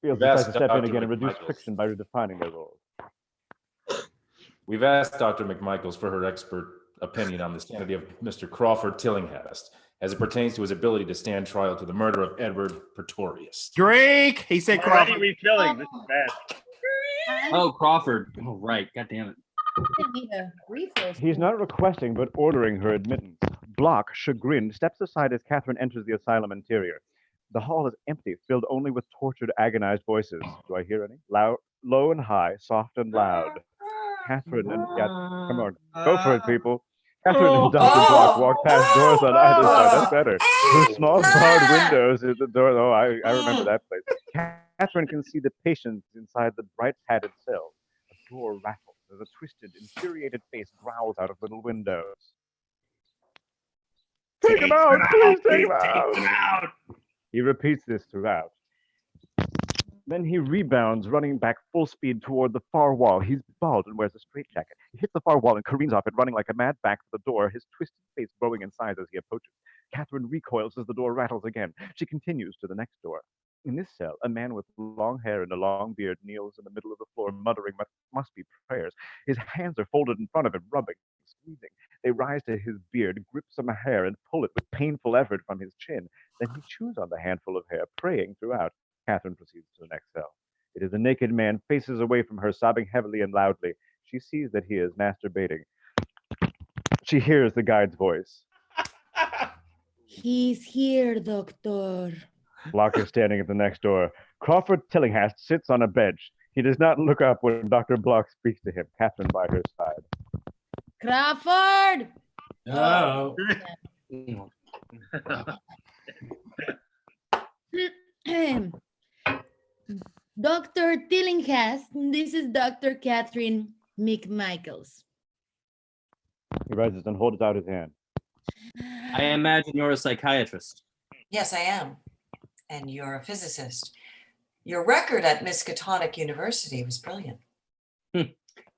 Fields We've tries asked to step in Dr. again and reduce McMichaels. friction by redefining their roles. We've asked Dr. McMichaels for her expert opinion on the sanity of Mr. Crawford Tillinghast as it pertains to his ability to stand trial to the murder of Edward Pretorius. Drink. He said Already Crawford. refilling. This is bad. Oh, Crawford. Oh, right. God damn it. I need a refill. He's not requesting, but ordering her admittance. Block, chagrined, steps aside as Catherine enters the asylum interior. The hall is empty, filled only with tortured, agonized voices. Do I hear any? Low and high, soft and loud. Catherine and come on, go for it, people. Catherine and Dr. Block walk past doors on either side. That's better. Through small barred windows at the door. Oh, I remember that place. Catherine can see the patients inside the bright padded cell. A door rattles as a twisted, infuriated face growls out of little windows. Take him out! Please take him out! He repeats this throughout. Then he rebounds, running back full speed toward the far wall. He's bald and wears a straitjacket. He hits the far wall and careens off it, running like a mad back to the door, his twisted face growing in size as he approaches. Catherine recoils as the door rattles again. She continues to the next door. In this cell, a man with long hair and a long beard kneels in the middle of the floor, muttering what must be prayers. His hands are folded in front of him, rubbing, squeezing. They rise to his beard, grip some hair, and pull it with painful effort from his chin. Then he chews on the handful of hair, praying throughout. Catherine proceeds to the next cell. It is a naked man, faces away from her, sobbing heavily and loudly. She sees that he is masturbating. She hears the guide's voice. He's here, doctor. Block is standing at the next door. Crawford Tillinghast sits on a bench. He does not look up when Dr. Block speaks to him. Catherine by her side. Crawford! Oh. Dr. Tillinghast, this is Dr. Catherine McMichaels. He rises and holds out his hand. I imagine you're a psychiatrist. Yes, I am. And you're a physicist. Your record at Miskatonic University was brilliant.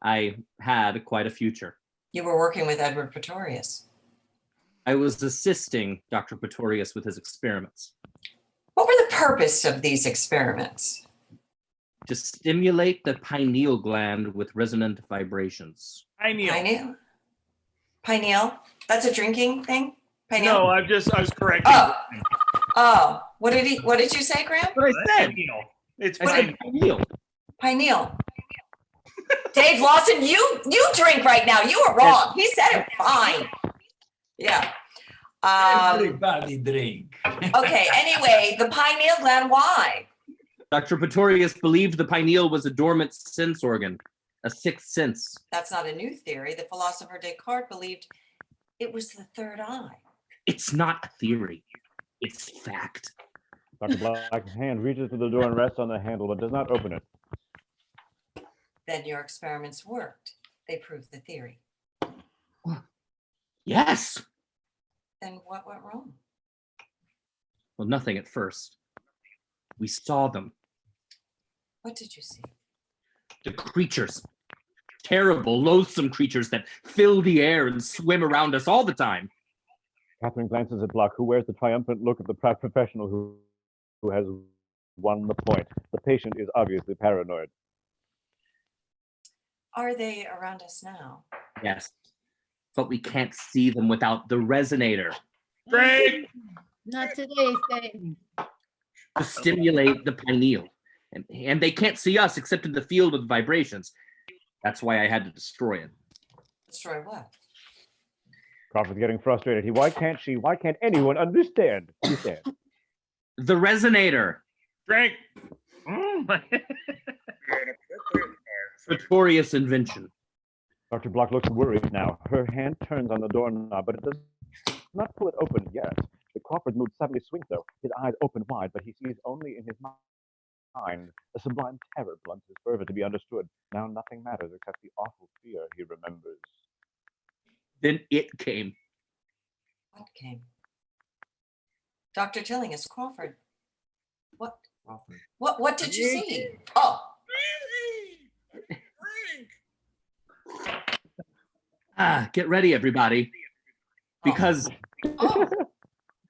I had quite a future. You were working with Edward Pretorius. I was assisting Dr. Pretorius with his experiments. What were the purpose of these experiments? To stimulate the pineal gland with resonant vibrations. Pineal? Pineal? That's a drinking thing? Pineal? No, I was correcting. Oh, what did you say, Graham? What I said. It's Pineal. Pineal. Dave Lawson, you drink right now. You were wrong. He said it fine. Yeah. Everybody drink. Okay, anyway, the pineal gland, why? Dr. Pretorius believed the pineal was a dormant sense organ, a sixth sense. That's not a new theory. The philosopher Descartes believed it was the third eye. It's not a theory. It's fact. Dr. Black's hand reaches to the door and rests on the handle, but does not open it. Then your experiments worked. They proved the theory. Yes. Then what went wrong? Well, nothing at first. We saw them. What did you see? The creatures. Terrible, loathsome creatures that fill the air and swim around us all the time. Catherine glances at Block, who wears the triumphant look of the proud professional who has won the point. The patient is obviously paranoid. Are they around us now? Yes. But we can't see them without the resonator. Frank! Not today, Steve. To stimulate the pineal. And they can't see us except in the field of vibrations. That's why I had to destroy it. Destroy what? Crawford's getting frustrated. Why can't anyone understand? The resonator. Frank! Pretorius invention. Dr. Block looks worried now. Her hand turns on the doorknob, but it does not pull it open yet. The Crawford's mood suddenly swings, though. His eyes open wide, but he sees only in his mind a sublime terror blunts his fervor to be understood. Now nothing matters except the awful fear he remembers. Then it came. What came? Dr. Tillinghast, Crawford. What? Crawford. What did you see? Oh. Get ready, everybody. Because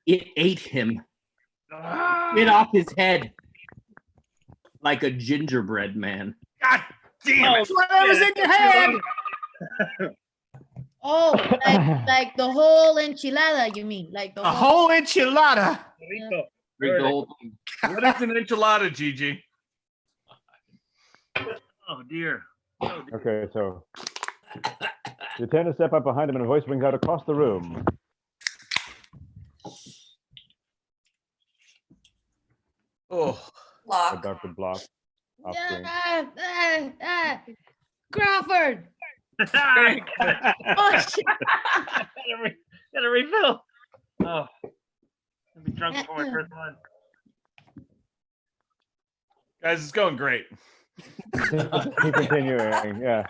it ate him. Get off his head. Like a gingerbread man. God damn it! Whatever's in your head. Oh, like the whole enchilada, you mean? Like the A whole enchilada. Drink the whole thing. What is an enchilada, Gigi? Oh dear. Okay, so the attendants step up behind him and a voice rings out across the room. Oh. Lock. Dr. Block. Off screen. Crawford. Oh, shit. Gotta refill. Oh, I'll be drunk before my first one. Guys, it's going great. Keep continuing. Yeah.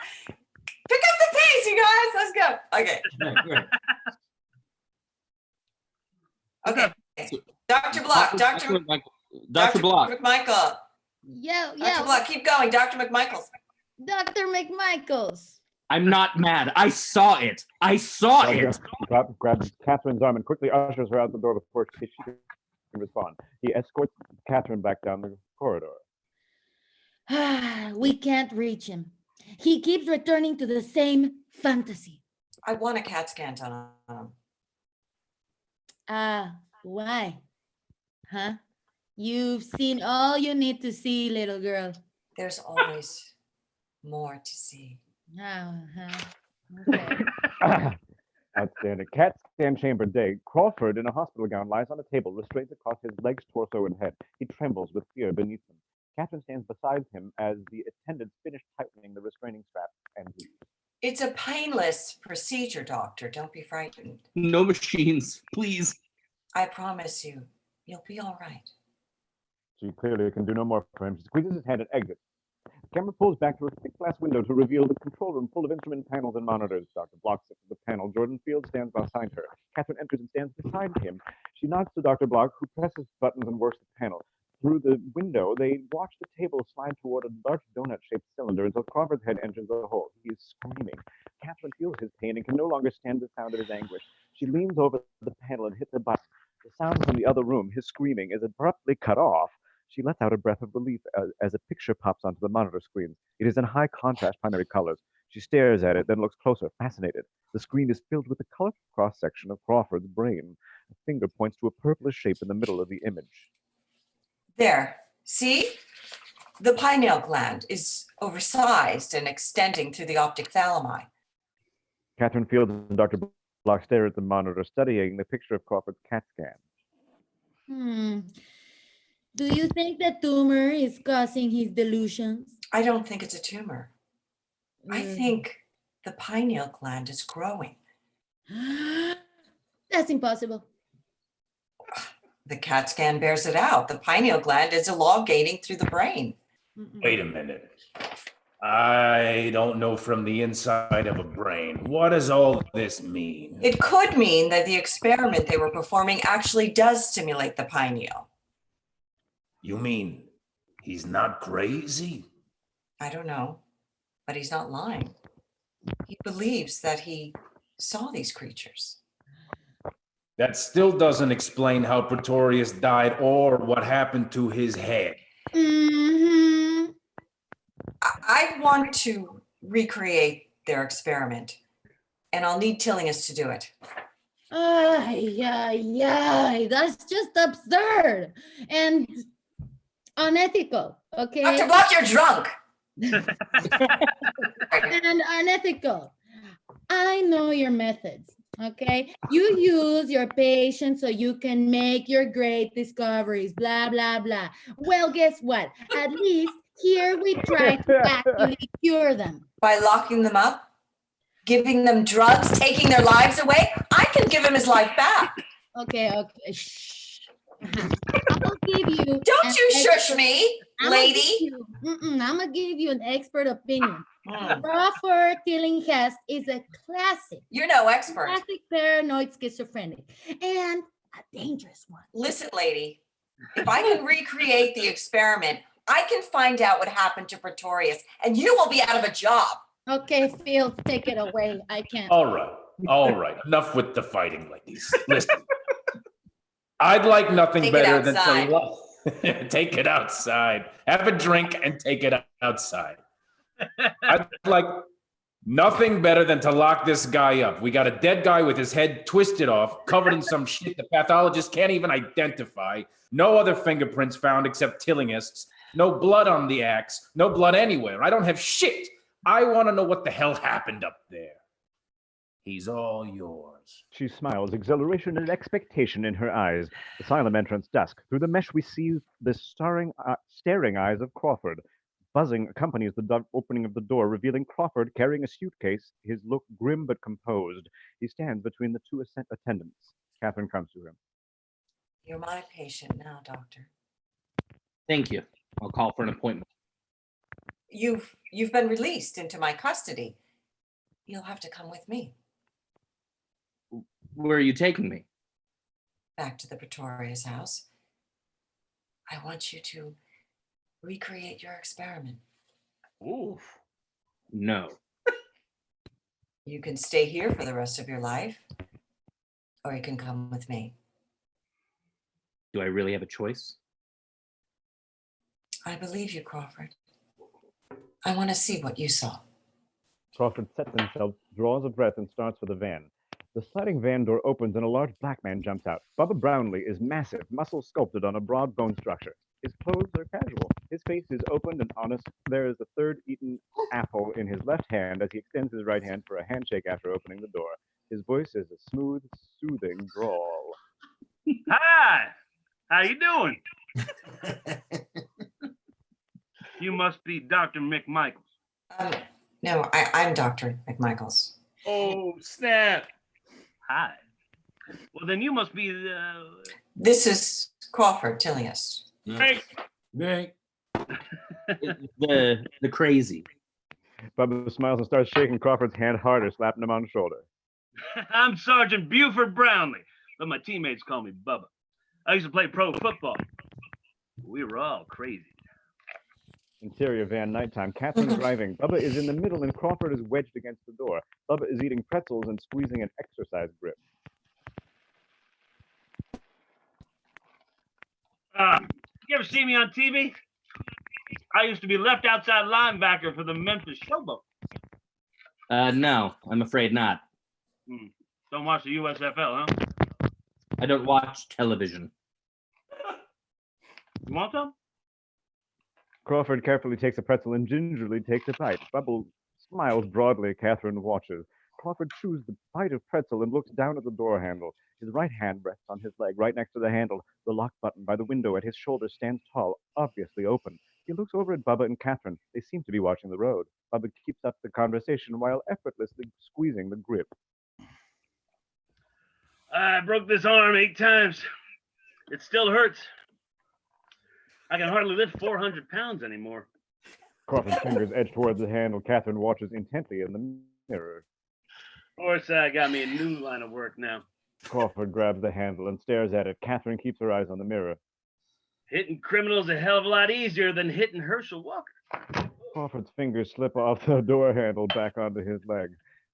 Pick up the pace, you guys. Let's go. Okay. Right. Okay. Dr. Block. Dr. Dr. Block. McMichael. Yeah, Dr. yeah. Block, keep going. Dr. McMichaels. Dr. McMichaels. I'm not mad. I saw it. I saw it. Grabs Catherine's arm and quickly ushers her out the door before she can respond. He escorts Catherine back down the corridor. We can't reach him. He keeps returning to the same fantasy. I want a CAT scan done on him. Why? Huh? You've seen all you need to see, little girl. There's always more to see. Okay. Outstanding. CAT scan chamber day. Crawford, in a hospital gown, lies on a table, restrained across his legs, torso, and head. He trembles with fear beneath him. Catherine stands beside him as the attendants finish tightening the restraining strap and leave. It's a painless procedure, doctor. Don't be frightened. No machines, please. I promise you, you'll be all right. She clearly can do no more for him. She squeezes his hand and exits. The camera pulls back to a thick glass window to reveal the control room full of instrument panels and monitors. Dr. Block sits at the panel. Jordan Field stands beside her. Catherine enters and stands beside him. She nods to Dr. Block, who presses buttons and works the panel. Through the window, they watch the table slide toward a large donut-shaped cylinder until Crawford's head enters the hole. He is screaming. Catherine feels his pain and can no longer stand the sound of his anguish. She leans over the panel and hits a button. The sound from the other room, his screaming, is abruptly cut off. She lets out a breath of relief as a picture pops onto the monitor screen. It is in high contrast primary colors. She stares at it, then looks closer, fascinated. The screen is filled with a colorful cross-section of Crawford's brain. A finger points to a purplish shape in the middle of the image. There. See? The pineal gland is oversized and extending through the optic thalami. Catherine Fields and Dr. Block stare at the monitor, studying the picture of Crawford's CAT scan. Do you think the tumor is causing his delusions? I don't think it's a tumor. I think the pineal gland is growing. That's impossible. The CAT scan bears it out. The pineal gland is elongating through the brain. Wait a minute. I don't know from the inside of a brain. What does all this mean? It could mean that the experiment they were performing actually does stimulate the pineal. You mean he's not crazy? I don't know, but he's not lying. He believes that he saw these creatures. That still doesn't explain how Pretorius died or what happened to his head. I want to recreate their experiment, and I'll need Tillinghast to do it. That's just absurd and unethical, okay? Dr. Block, you're drunk. And unethical. I know your methods, okay? You use your patients so you can make your great discoveries, blah, blah, blah. Well, guess what? At least here we try to actually cure them. By locking them up, giving them drugs, taking their lives away, I can give him his life back. Okay, shh. I'm gonna give you. Don't you shush me, lady. I'm gonna give you an expert opinion. Crawford Tillinghast is a classic. You're no expert. Classic paranoid schizophrenic and a dangerous one. Listen, lady, if I can recreate the experiment, I can find out what happened to Pretorius, and you will be out of a job. Okay, Phil, take it away. I can't. All right. Enough with the fighting, ladies. Listen, I'd like nothing Take it better than outside. to take it outside. Have a drink and take it outside. I'd like nothing better than to lock this guy up. We got a dead guy with his head twisted off, covered in some shit the pathologist can't even identify. No other fingerprints found except Tillinghast's. No blood on the axe. No blood anywhere. I don't have shit. I want to know what the hell happened up there. He's all yours. She smiles, exhilaration and expectation in her eyes. Asylum entrance dusk. Through the mesh we see the staring eyes of Crawford. buzzing accompanies the opening of the door, revealing Crawford carrying a suitcase, his look grim but composed. He stands between the two attendants. Catherine comes to him. You're my patient now, doctor. Thank you. I'll call for an appointment. You've been released into my custody. You'll have to come with me Where are you taking me? back to the Pretorius house. I want you to recreate your experiment. Ooh. No. You can stay here for the rest of your life, or you can come with me. Do I really have a choice? I believe you, Crawford. I want to see what you saw. Crawford sets himself, draws a breath, and starts for the van. The sliding van door opens and a large black man jumps out. Bubba Brownlee is massive, muscle sculpted on a broad bone structure. His clothes are casual. His face is open and honest. There is a third eaten apple in his left hand as he extends his right hand for a handshake after opening the door. His voice is a smooth, soothing drawl. Hi, how you doing? You must be Dr. McMichaels. No, I'm Dr. McMichaels. Oh, snap. Hi. Well, then you must be This is Crawford Tillius. Hey, Right. The crazy. Bubba smiles and starts shaking Crawford's hand harder, slapping him on the shoulder. I'm Sergeant Buford Brownlee, but my teammates call me Bubba. I used to play pro football. We were all crazy. Interior van, nighttime. Catherine driving. Bubba is in the middle and Crawford is wedged against the door. Bubba is eating pretzels and squeezing an exercise grip. You ever see me on TV? I used to be left outside linebacker for the Memphis Showboat. No, I'm afraid not. Don't watch the USFL, huh? I don't watch television. You want some? Crawford carefully takes a pretzel and gingerly takes a bite. Bubba smiles broadly. Catherine watches. Crawford chews the bite of pretzel and looks down at the door handle. His right hand rests on his leg, right next to the handle. The lock button by the window at his shoulder stands tall, obviously open. He looks over at Bubba and Catherine. They seem to be watching the road. Bubba keeps up the conversation while effortlessly squeezing the grip. I broke this arm 8 times. It still hurts. I can hardly lift 400 pounds anymore. Crawford's fingers edge towards the handle. Catherine watches intently in the mirror. Of course, I got me a new line of work now. Crawford grabs the handle and stares at it. Catherine keeps her eyes on the mirror. Hitting criminals a hell of a lot easier than hitting Herschel Walker. Crawford's fingers slip off the door handle back onto his leg.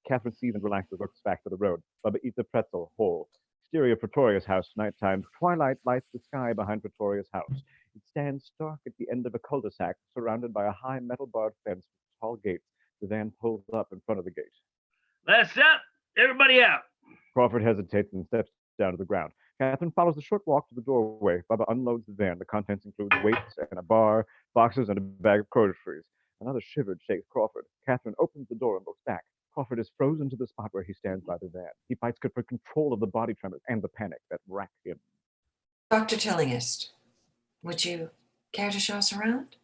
Catherine sees and relaxes, looks back to the road. Bubba eats a pretzel whole. Exterior Pretorius house, nighttime. Twilight lights the sky behind Pretorius house. It stands stark at the end of a cul-de-sac, surrounded by a high metal barred fence with tall gates. The van pulls up in front of the gate. Last up, everybody out. Crawford hesitates and steps down to the ground. Catherine follows the short walk to the doorway. Bubba unloads the van. The contents include weights and a bar, boxes, and a bag of groceries. Another shiver shakes Crawford. Catherine opens the door and looks back. Crawford is frozen to the spot where he stands by the van. He fights for control of the body tremors and the panic that rack him. Dr. Tillius, would you care to show us around?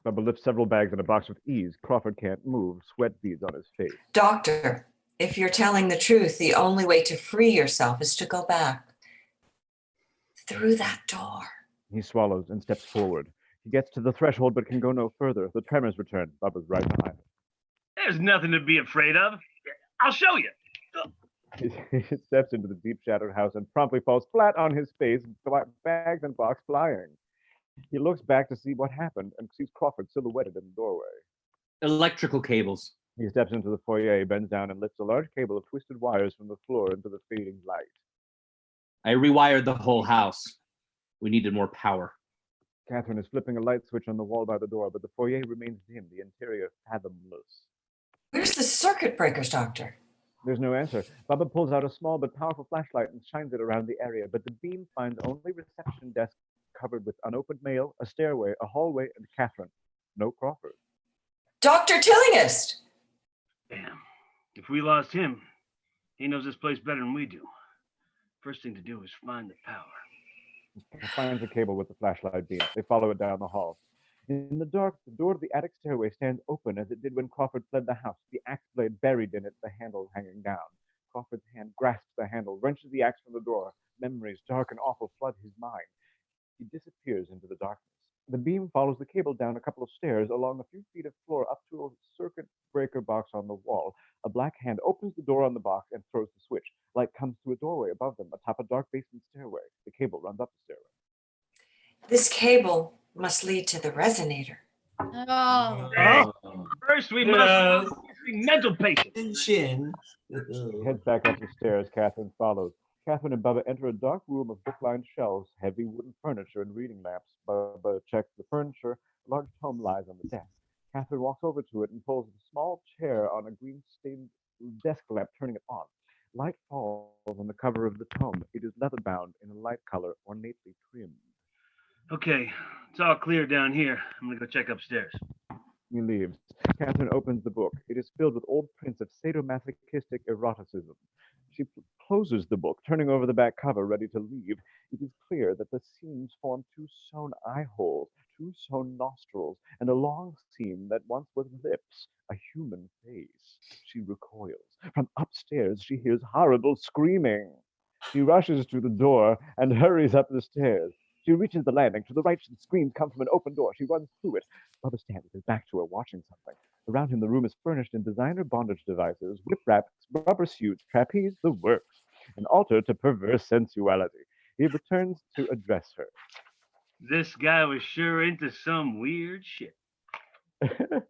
Bubba lifts several bags and a box with ease. Crawford can't move, sweat beads on his face. Doctor, if you're telling the truth, the only way to free yourself is to go back through that door. He swallows and steps forward. He gets to the threshold but can go no further. The tremors return. Bubba's right behind him. There's nothing to be afraid of. I'll show you. He steps into the deep shadowed house and promptly falls flat on his face, bags and box flying. He looks back to see what happened and sees Crawford silhouetted in the doorway. Electrical cables. He steps into the foyer, bends down, and lifts a large cable of twisted wires from the floor into the fading light. I rewired the whole house. We needed more power. Catherine is flipping a light switch on the wall by the door, but the foyer remains dim, the interior fathomless. Where's the circuit breakers, Doctor? There's no answer. Bubba pulls out a small but powerful flashlight and shines it around the area, but the beam finds only reception desk covered with unopened mail, a stairway, a hallway, and Catherine. No Crawford. Dr. Tillius! Damn. If we lost him, he knows this place better than we do. First thing to do is find the power. He finds a cable with the flashlight beam. They follow it down the hall. In the dark, the door to the attic stairway stands open as it did when Crawford fled the house, the axe blade buried in it, the handle hanging down. Crawford's hand grasps the handle, wrenches the axe from the drawer. Memories, dark and awful, flood his mind. He disappears into the darkness. The beam follows the cable down a couple of stairs, along a few feet of floor, up to a circuit breaker box on the wall. A black hand opens the door on the box and throws the switch. Light comes through a doorway above them, atop a dark basement stairway. The cable runs up the stairway. This cable must lead to the resonator. Oh, First, we Yes. must mental patient. Chin. He heads back up the stairs. Catherine follows. Catherine and Bubba enter a dark room of book-lined shelves, heavy wooden furniture, and reading lamps. Bubba checks the furniture. A large tome lies on the desk. Catherine walks over to it and pulls a small chair on a green-stained desk lamp, turning it on. Light falls on the cover of the tome. It is leather-bound in a light color, ornately trimmed. Okay, it's all clear down here. I'm gonna go check upstairs. He leaves. Catherine opens the book. It is filled with old prints of sadomasochistic eroticism. She closes the book, turning over the back cover, ready to leave. It is clear that the seams form two sewn eye holes, two sewn nostrils, and a long seam that once was lips, a human face. She recoils. From upstairs, she hears horrible screaming. She rushes to the door and hurries up the stairs. She reaches the landing. To the right, the screams come from an open door. She runs through it. Bubba stands with his back to her, watching something. Around him, the room is furnished in designer bondage devices, whip wraps, rubber suits, trapeze, the works, an altar to perverse sensuality. He returns to address her. This guy was sure into some weird shit. I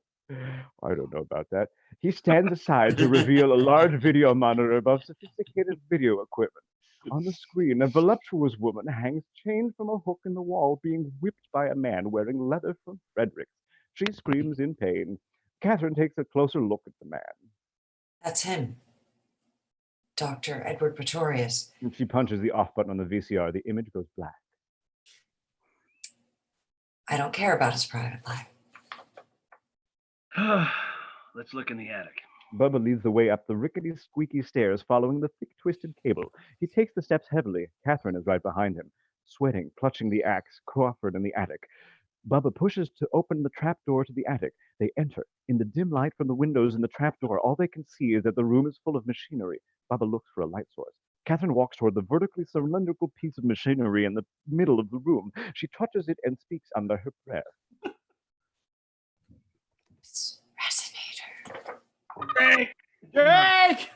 don't know about that. He stands aside to reveal a large video monitor above sophisticated video equipment. On the screen, a voluptuous woman hangs chained from a hook in the wall, being whipped by a man wearing leather from Fredericks. She screams in pain. Catherine takes a closer look at the man. That's him. Dr. Edward Pretorius. She punches the off button on the VCR. The image goes black. I don't care about his private life. Let's look in the attic. Bubba leads the way up the rickety, squeaky stairs, following the thick, twisted cable. He takes the steps heavily. Catherine is right behind him, sweating, clutching the axe. Crawford in the attic. Bubba pushes to open the trap door to the attic. They enter. In the dim light from the windows in the trap door, all they can see is that the room is full of machinery. Bubba looks for a light source. Catherine walks toward the vertically cylindrical piece of machinery in the middle of the room. She touches it and speaks under her breath. Resonator. Drake!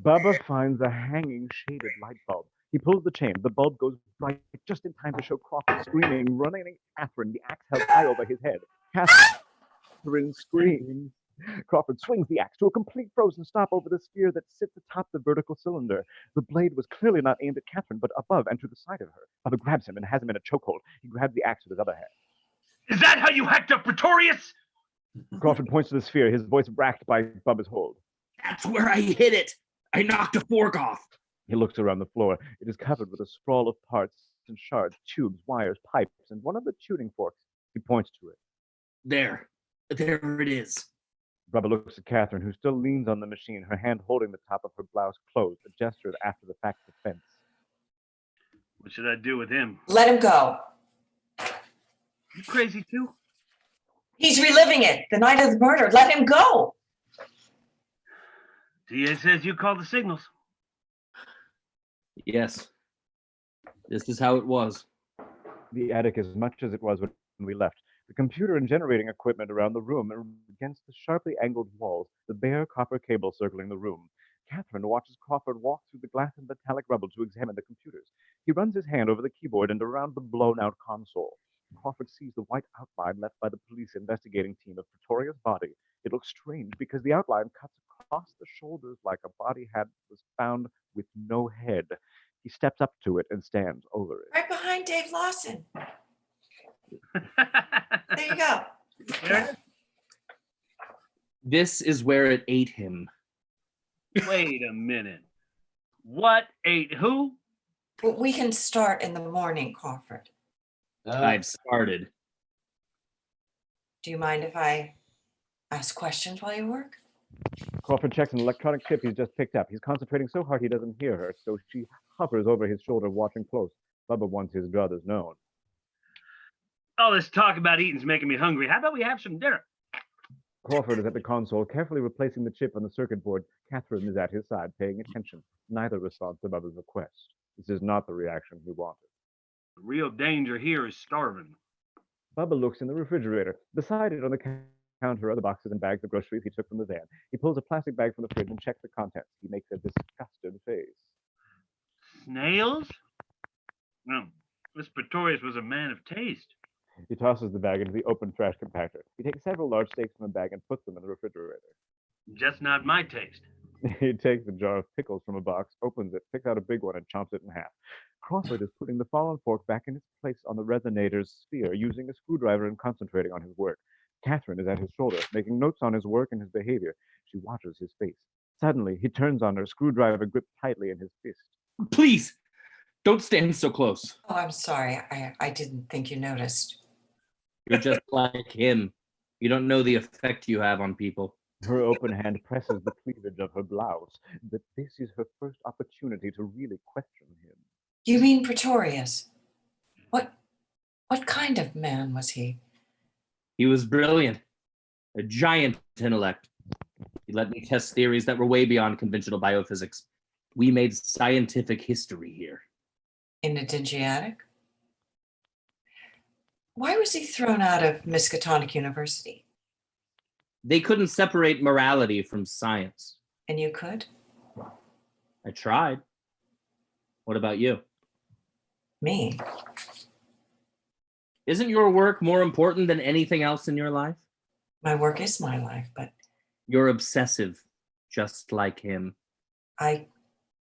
Bubba finds a hanging shaded light bulb. He pulls the chain. The bulb goes bright just in time to show Crawford screaming, running at Catherine, the axe held high over his head. Catherine screams. Crawford swings the axe to a complete frozen stop over the sphere that sits atop the vertical cylinder. The blade was clearly not aimed at Catherine, but above and to the side of her. Bubba grabs him and has him in a chokehold. He grabs the axe with his other hand. Is that how you hacked up Pretorius? Crawford points to the sphere, his voice racked by Bubba's hold. That's where I hit it. I knocked a fork off. He looks around the floor. It is covered with a sprawl of parts and shards, tubes, wires, pipes, and one of the tuning forks. He points to it. There it is. Bubba looks at Catherine, who still leans on the machine, her hand holding the top of her blouse closed, a gesture of after-the-fact defense. What should I do with him? Let him go. You crazy too? He's reliving it. The night of the murder. Let him go. DA says you called the signals. Yes. This is how it was. The attic as much as it was when we left. The computer and generating equipment around the room, and against the sharply angled walls, the bare copper cable circling the room. Catherine watches Crawford walk through the glass and metallic rubble to examine the computers. He runs his hand over the keyboard and around the blown-out console. Crawford sees the white outline left by the police investigating team of Pretorius' body. It looks strange because the outline cuts across the shoulders like a body was found with no head. He steps up to it and stands over it. Right behind Dave Lawson. There you go. There? This is where it ate him. Wait a minute. What ate who? But we can start in the morning, Crawford. I've started. Do you mind if I ask questions while you work? Crawford checks an electronic chip he's just picked up. He's concentrating so hard he doesn't hear her, so she hovers over his shoulder, watching close. Bubba wants his brothers known. All this talk about eating's making me hungry. How about we have some dinner? Crawford is at the console, carefully replacing the chip on the circuit board. Catherine is at his side, paying attention. Neither responds to Bubba's request. This is not the reaction he wanted. The real danger here is starving. Bubba looks in the refrigerator. Beside it on the counter are the boxes and bags of groceries he took from the van. He pulls a plastic bag from the fridge and checks the contents. He makes a disgusted face. Snails? No, this Pretorius was a man of taste. He tosses the bag into the open trash compactor. He takes several large steaks from the bag and puts them in the refrigerator. Just not my taste. He takes a jar of pickles from a box, opens it, picks out a big one, and chomps it in half. Crawford is putting the fallen fork back in its place on the resonator's sphere, using a screwdriver and concentrating on his work. Catherine is at his shoulder, making notes on his work and his behavior. She watches his face. Suddenly, he turns on her, screwdriver gripped tightly in his fist. Please, don't stand so close. Oh, I'm sorry. I didn't think you noticed. You're just like him. You don't know the effect you have on people. Her open hand presses the cleavage of her blouse. But this is her first opportunity to really question him. You mean Pretorius? What kind of man was he? He was brilliant, a giant intellect. He let me test theories that were way beyond conventional biophysics. We made scientific history here. In a dingy attic? Why was he thrown out of Miskatonic University? They couldn't separate morality from science. And you could? I tried. What about you? Me? Isn't your work more important than anything else in your life? My work is my life, but You're obsessive, just like him. I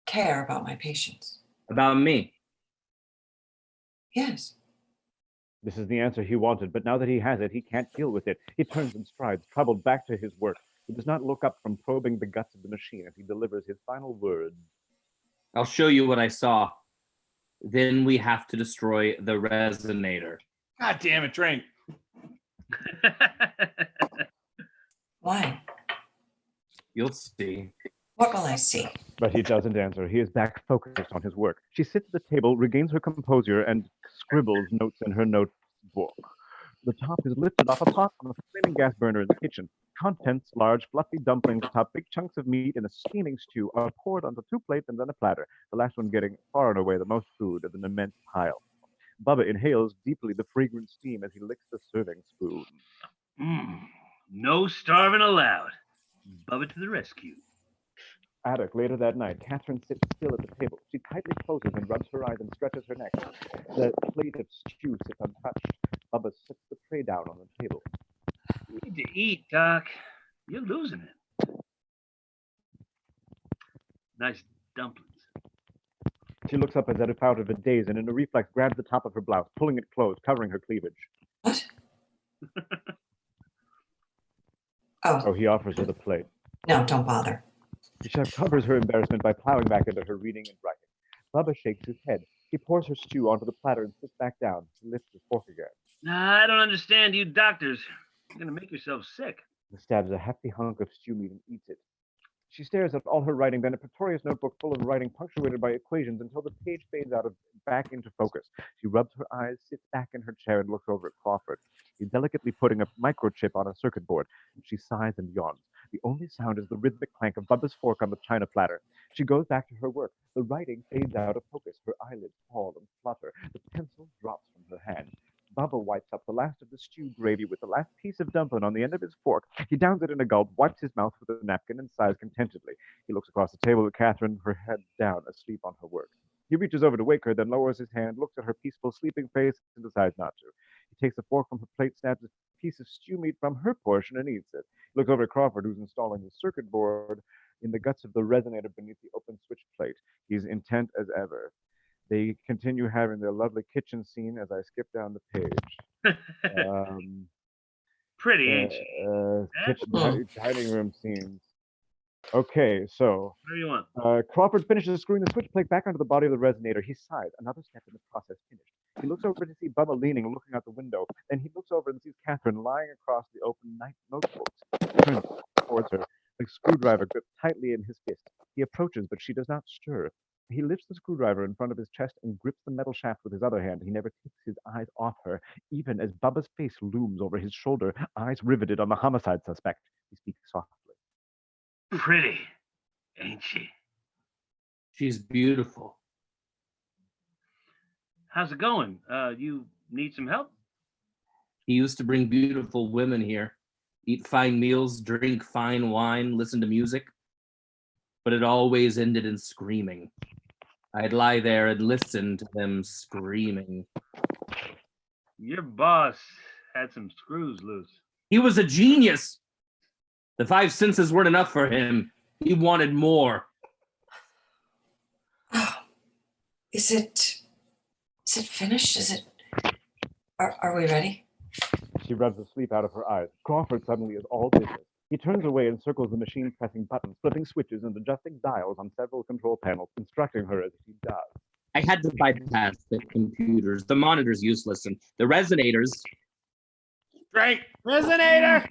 care about my patients. About me. Yes. This is the answer he wanted, but now that he has it, he can't deal with it. He turns and strides, troubled, back to his work. He does not look up from probing the guts of the machine as he delivers his final words. I'll show you what I saw. Then we have to destroy the resonator. God damn it, drink. Why? You'll see. What will I see? But he doesn't answer. He is back focused on his work. She sits at the table, regains her composure, and scribbles notes in her notebook. The top is lifted off a pot on a flaming gas burner in the kitchen. Contents, large, fluffy dumplings atop big chunks of meat in a steaming stew, are poured onto 2 plates and then a platter, the last one getting far and away the most food of an immense pile. Bubba inhales deeply the fragrant steam as he licks the serving spoon. No starving allowed. Bubba to the rescue. Attic, later that night, Catherine sits still at the table. She tightly closes and rubs her eyes and stretches her neck. The plate of stew sits untouched. Bubba sets the tray down on the table. You need to eat, Doc. You're losing it. Nice dumplings. She looks up as if out of a daze and in a reflex grabs the top of her blouse, pulling it closed, covering her cleavage. What? Oh, He offers her the plate. no, don't bother. She covers her embarrassment by plowing back into her reading and writing. Bubba shakes his head. He pours her stew onto the platter and sits back down. He lifts his fork again. Nah, I don't understand you doctors. You're gonna make yourself sick. He stabs a hefty hunk of stew meat and eats it. She stares at all her writing, then a Pretorius notebook full of writing punctuated by equations until the page fades out of back into focus. She rubs her eyes, sits back in her chair, and looks over at Crawford. He's delicately putting a microchip on a circuit board. She sighs and yawns. The only sound is the rhythmic clank of Bubba's fork on the china platter. She goes back to her work. The writing fades out of focus. Her eyelids fall and flutter. The pencil drops from her hand. Bubba wipes up the last of the stew gravy with the last piece of dumpling on the end of his fork. He downs it in a gulp, wipes his mouth with a napkin, and sighs contentedly. He looks across the table at Catherine, her head down, asleep on her work. He reaches over to wake her, then lowers his hand, looks at her peaceful, sleeping face, and decides not to. He takes a fork from her plate, snaps a piece of stew meat from her portion, and eats it. He looks over at Crawford, who's installing the circuit board in the guts of the resonator beneath the open switch plate. He's intent as ever. They continue having their lovely kitchen scene as I skip down the page. Pretty, ain't she? Kitchen, dining room scenes. Okay, so What do you want? Crawford finishes screwing the switch plate back onto the body of the resonator. He sighs. Another step in the process finished. He looks over to see Bubba leaning, looking out the window. Then he looks over and sees Catherine lying across the open night notebooks. He turns towards her, the screwdriver gripped tightly in his fist. He approaches, but she does not stir. He lifts the screwdriver in front of his chest and grips the metal shaft with his other hand. He never takes his eyes off her, even as Bubba's face looms over his shoulder, eyes riveted on the homicide suspect. He speaks softly. Pretty, ain't she? She's beautiful. How's it going? You need some help? He used to bring beautiful women here, eat fine meals, drink fine wine, listen to music. But it always ended in screaming. I'd lie there and listen to them screaming. Your boss had some screws loose. He was a genius. The 5 senses weren't enough for him. He wanted more. Oh, is it finished? Are we ready? She rubs the sleep out of her eyes. Crawford suddenly is all business. He turns away and circles the machine, pressing buttons, flipping switches, and adjusting dials on several control panels, instructing her as he does. I had to bypass the computers. The monitor's useless, and the resonators. Right. Resonator.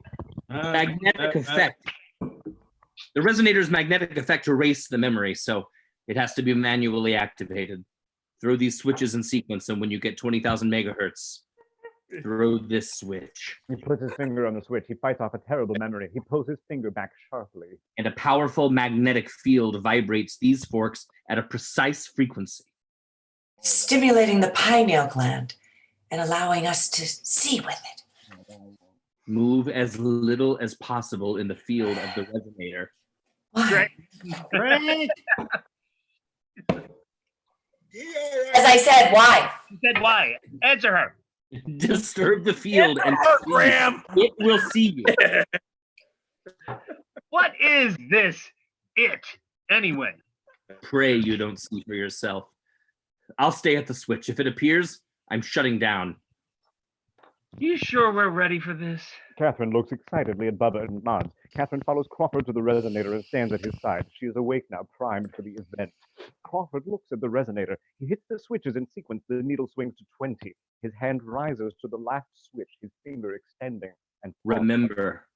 Magnetic effect. The resonator's magnetic effect erased the memory, so it has to be manually activated. Throw these switches in sequence, and when you get 20,000 megahertz, throw this switch. He puts his finger on the switch. He fights off a terrible memory. He pulls his finger back sharply. And a powerful magnetic field vibrates these forks at a precise frequency. Stimulating the pineal gland and allowing us to see with it. Move as little as possible in the field of the resonator. Why? Great. As I said, why? You said why? Answer her. Disturb the field and Graham. it will see you. What is this it anyway? Pray you don't see for yourself. I'll stay at the switch. If it appears, I'm shutting down. You sure we're ready for this? Catherine looks excitedly at Bubba and nods. Catherine follows Crawford to the resonator and stands at his side. She is awake now, primed for the event. Crawford looks at the resonator. He hits the switches in sequence. The needle swings to 20. His hand rises to the last switch, his finger extending. And Remember,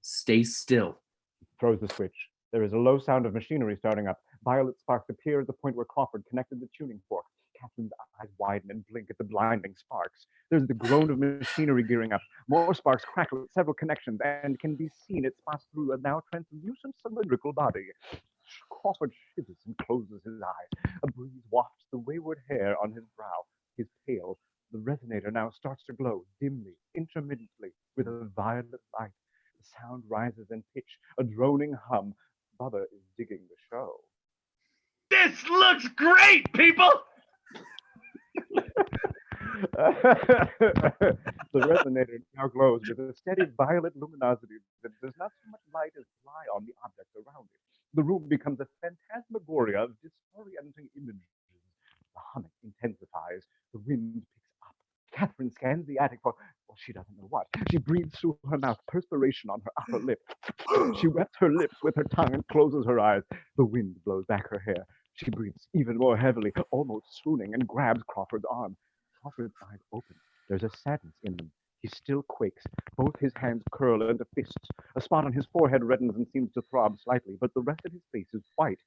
stay still. He throws the switch. There is a low sound of machinery starting up. Violet sparks appear at the point where Crawford connected the tuning fork. Catherine's eyes widen and blink at the blinding sparks. There's the groan of machinery gearing up. More sparks crackle at several connections and can be seen it spots through a now translucent cylindrical body. Crawford shivers and closes his eyes. A breeze wafts the wayward hair on his brow. He is pale. The resonator now starts to glow dimly, intermittently, with a violet light. The sound rises in pitch, a droning hum. Bubba is digging the show. This looks great, people! The resonator now glows with a steady violet luminosity that does not so much light as fly on the objects around it. The room becomes a phantasmagoria of disorienting images. The humming intensifies. The wind picks up. Catherine scans the attic for, well, she doesn't know what. She breathes through her mouth, perspiration on her upper lip. She wets her lips with her tongue and closes her eyes. The wind blows back her hair. She breathes even more heavily, almost swooning, and grabs Crawford's arm. Crawford's eyes open. There's a sadness in them. He still quakes. Both his hands curl into fists. A spot on his forehead reddens and seems to throb slightly, but the rest of his face is white.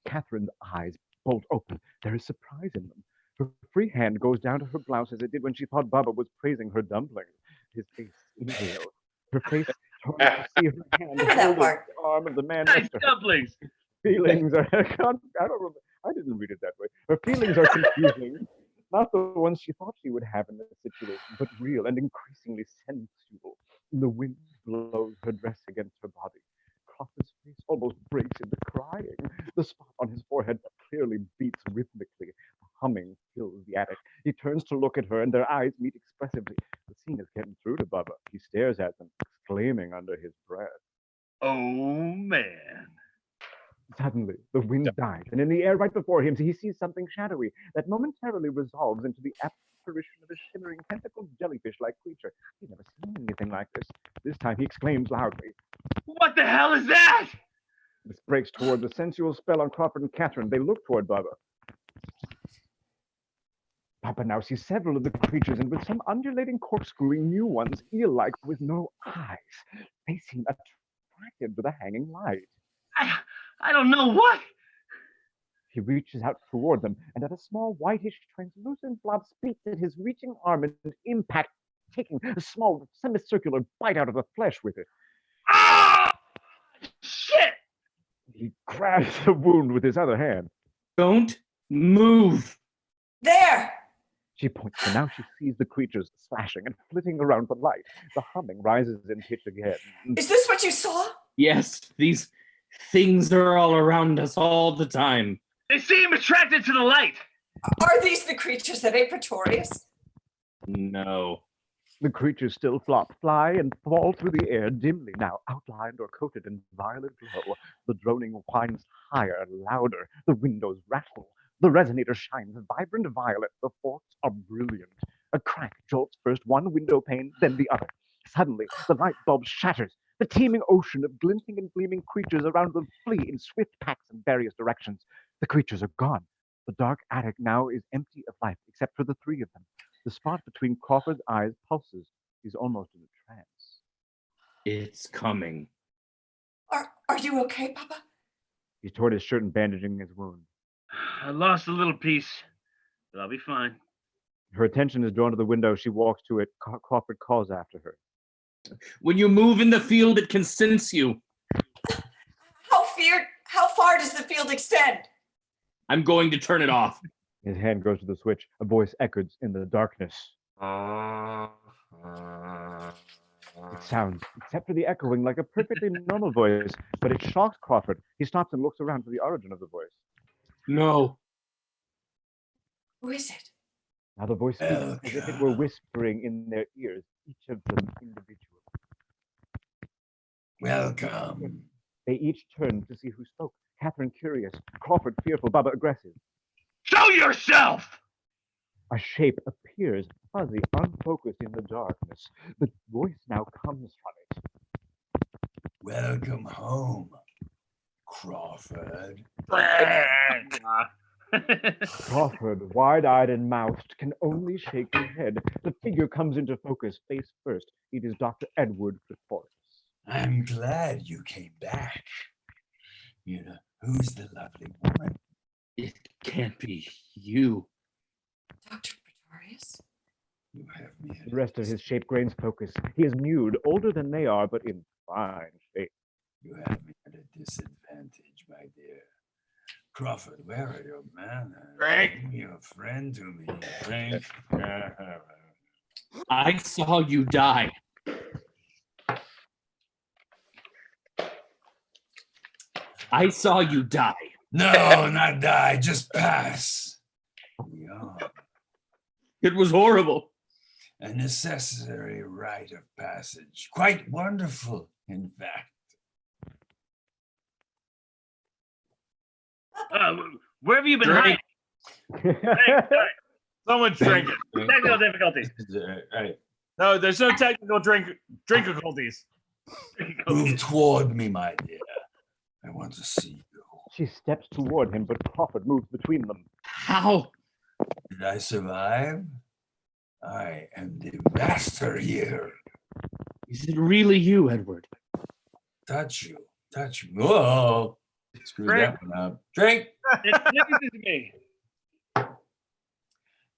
Catherine's eyes bolt open. There is surprise in them. Her free hand goes down to her blouse as it did when she thought Bubba was praising her dumplings. His face inhales. Her face turns to see her hand hold the arm of the man Nice next to her. dumplings. Feelings are, I don't remember, I didn't read it that way. Her feelings are confusing. Not the ones she thought she would have in this situation, but real and increasingly sensual. The wind blows her dress against her body. Crawford's face almost breaks into crying. The spot on his forehead clearly beats rhythmically. The humming fills the attic. He turns to look at her, and their eyes meet expressively. The scene is getting through to Bubba. He stares at them, exclaiming under his breath. Oh, man. Suddenly, the wind dies, and in the air right before him, he sees something shadowy that momentarily resolves into the apparition of a shimmering tentacled jellyfish-like creature. He's never seen anything like this. This time he exclaims loudly. What the hell is that? This breaks toward the sensual spell on Crawford and Catherine. They look toward Bubba. Bubba now sees several of the creatures, and with some undulating corkscrewing new ones, eel-like with no eyes. They seem attracted to the hanging light. I don't know what. He He reaches out toward them, and at a small whitish translucent blob speeds at his reaching arm and impact, taking a small semicircular bite out of the flesh with it. Ah! Shit! He grabs the wound with his other hand. Don't move. There! She points, and now she sees the creatures slashing and flitting around the light. The humming rises in pitch again. Is this what you saw? Yes, these things are all around us all the time. They seem attracted to the light. Are these the creatures that ate Pretorius? No. The creatures still flop, fly, and fall through the air, dimly now outlined or coated in violet glow. The droning whines higher and louder. The windows rattle. The resonator shines vibrant violet. The forks are brilliant. A crack jolts first one window pane, then the other. Suddenly, the light bulb shatters. The teeming ocean of glinting and gleaming creatures around them flee in swift packs in various directions. The creatures are gone. The dark attic now is empty of life, except for the three of them. The spot between Crawford's eyes pulses. He's almost in a trance. It's coming. Are you okay, Papa? He tore his shirt and bandaging his wound. I lost a little piece, but I'll be fine. Her attention is drawn to the window. She walks to it. Crawford calls after her. When you move in the field, it can sense you. How far does the field extend? I'm going to turn it off. His hand goes to the switch. A voice echoes in the darkness. It sounds, except for the echoing, like a perfectly normal voice, but it shocks Crawford. He stops and looks around for the origin of the voice. No. Who is it? Now the voice speaks as if it were whispering in their ears, each of them individually. Welcome. They each turned to see who spoke. Catherine curious, Crawford fearful, Baba aggressive. Show yourself! A shape appears, fuzzy, unfocused in the darkness. The voice now comes from it. Welcome home, Crawford. Crawford, wide-eyed and mouthed, can only shake his head. The figure comes into focus, face first. It is Dr. Edward Pretorius. I'm glad you came back. You know, who's the lovely woman? It can't be you. Dr. Pretorius? You have me. The rest of his shape gains focus. He is nude, older than they are, but in fine shape. You have me at a disadvantage, my dear. Crawford, where are your manners? Drink. Bring your friend to me. Drink. I saw you die. I saw you die. No, not die, just pass. Yeah. It was horrible. A necessary rite of passage. Quite wonderful, in fact. Where have you been Drink. hiding? Someone's drinking. Technical difficulties. Right. No, there's no technical difficulties. Move toward me, my dear. I want to see you. She steps toward him, but Crawford moves between them. How? Did I survive? I am the master here. Is it really you, Edward? Touch you. Touch me. Whoa. Screw that one up. Drink. This is me.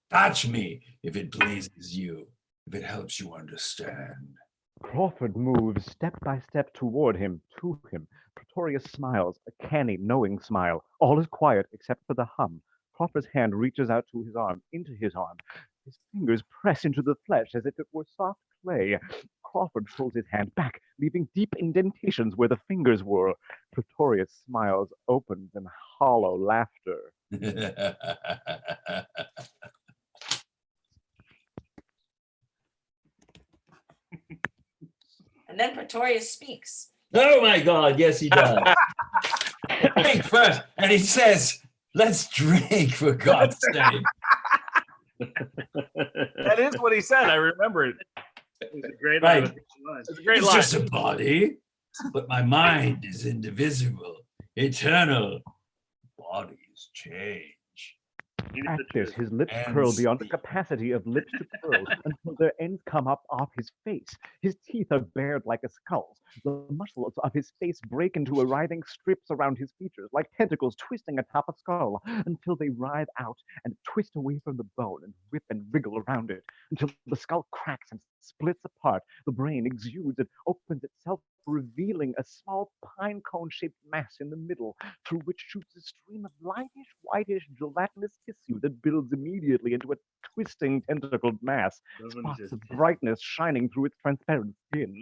Touch me if it pleases you, if it helps you understand. Crawford moves step by step toward him, to him. Pretorius smiles, a canny, knowing smile. All is quiet except for the hum. Crawford's hand reaches out to his arm, into his arm. His fingers press into the flesh as if it were soft clay. Crawford pulls his hand back, leaving deep indentations where the fingers were. Pretorius smiles, opens in hollow laughter. And then Pretorius speaks. Oh my God, yes he does. Drink first. And he says, let's drink for God's sake. That is what he said. I remember it. It was a great Right. line. It's a great It's line. just a body, but my mind is indivisible, eternal. Bodies change. At the this, truth. his lips And curl beyond the speak. capacity of lips to curl until their ends come up off his face. His teeth are bared like a skull's. The muscles of his face break into writhing strips around his features, like tentacles twisting atop a skull, until they writhe out and twist away from the bone and whip and wriggle around it, until the skull cracks and splits apart. The brain exudes and opens itself, revealing a small pine cone shaped mass in the middle, through which shoots a stream of lightish, whitish, gelatinous tissue that builds immediately into a twisting, tentacled mass, spots of brightness shining through its transparent skin.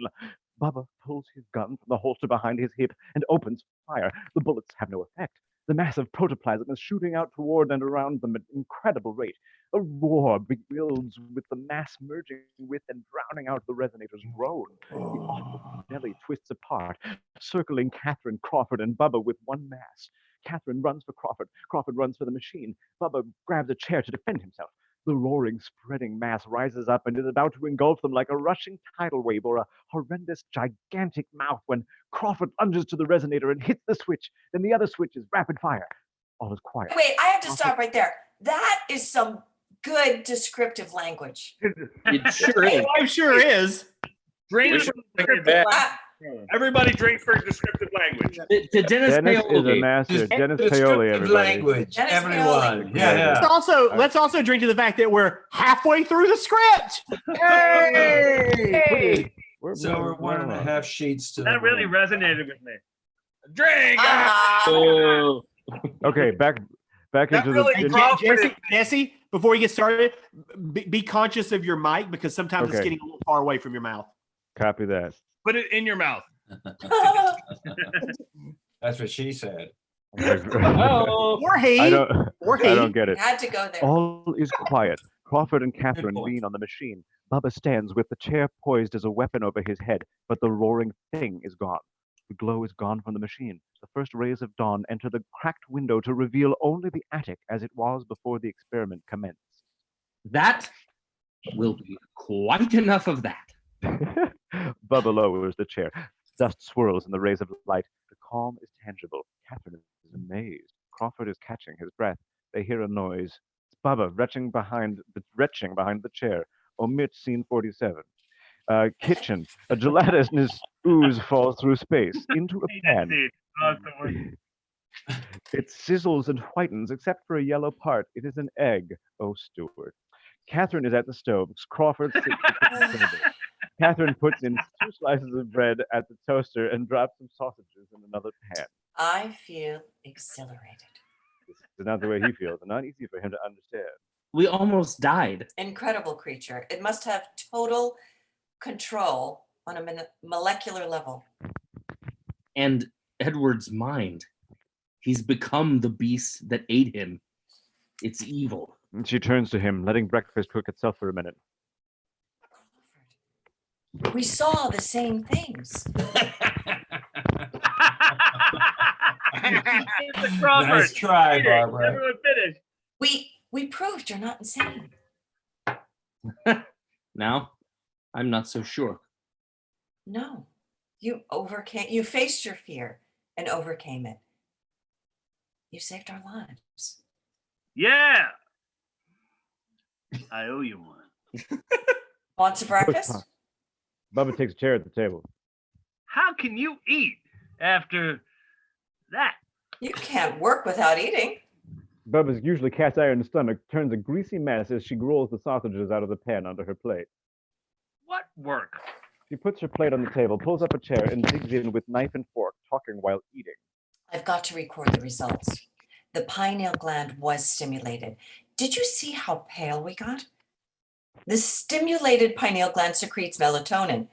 Bubba pulls his gun from the holster behind his hip and opens fire. The bullets have no effect. The mass of protoplasm is shooting out toward and around them at incredible rate. A roar builds with the mass merging with and drowning out the resonator's groan. The awful belly twists apart, circling Catherine, Crawford, and Bubba with one mass. Catherine runs for Crawford. Crawford runs for the machine. Bubba grabs a chair to defend himself. The roaring, spreading mass rises up and is about to engulf them like a rushing tidal wave or a horrendous, gigantic mouth when Crawford lunges to the resonator and hits the switch. Then the other switch is rapid fire. All is quiet. Wait, I have to stop right there. That is some good descriptive language. It sure is. I'm sure is. Drink. Ah, Everybody drink for descriptive language. To Dennis Dennis is a Paoli. master. Dennis Paoli, Descriptive everybody. language, Dennis everyone. Paoli. Yeah, Let's also drink to the fact that we're halfway through the script. Hey! We're So we're moving one and a along. half sheets to That the really right. resonated with me. Drink. ah. Oh. Okay, back That into really the. brought- Jesse, before you get started, be conscious of your mic because sometimes it's Okay. getting a little far away from your mouth. Copy that. Put it in your mouth. That's what she said. Oh. Or he. I don't. Or I he. don't get it. Had to go there. All is quiet. Crawford and Catherine point. lean on the machine. Bubba stands with the chair poised as a weapon over his head, but the roaring thing is gone. The glow is gone from the machine. The first rays of dawn enter the cracked window to reveal only the attic as it was before the experiment commenced. That will be quite enough of that. Bubba lowers the chair. Dust swirls in the rays of light. The calm is tangible. Catherine is amazed. Crawford is catching his breath. They hear a noise. It's Bubba retching behind the chair. Omit scene 47. Kitchen. A gelatinous ooze falls through space into a Hate that pan. scene. Oh, it's the worst. It sizzles and whitens, except for a yellow part. It is an egg. Oh, Stuart. Catherine is at the stove. Crawford sits at the table. Catherine puts in 2 slices of bread at the toaster and drops some sausages in another pan. I feel exhilarated. This is not the way he feels, and not easy for him to understand. We almost died. Incredible creature. It must have total control on a molecular level. And Edward's mind. He's become the beast that ate him. It's evil. And she turns to him, letting breakfast cook itself for a minute. We saw the same things. Crawford. Nice try, Finish. Barbara. Everyone finish. We proved you're not insane. Now, I'm not so sure. No. You faced your fear and overcame it. You saved our lives. Yeah. I owe you one. Want some breakfast? Bubba takes a chair at the table. How can you eat after that? You can't work without eating. Bubba's usually cast iron stomach turns a greasy mess as she rolls the sausages out of the pan onto her plate. What work? She puts her plate on the table, pulls up a chair, and digs in with knife and fork, talking while eating. I've got to record the results. The pineal gland was stimulated. Did you see how pale we got? The stimulated pineal gland secretes melatonin,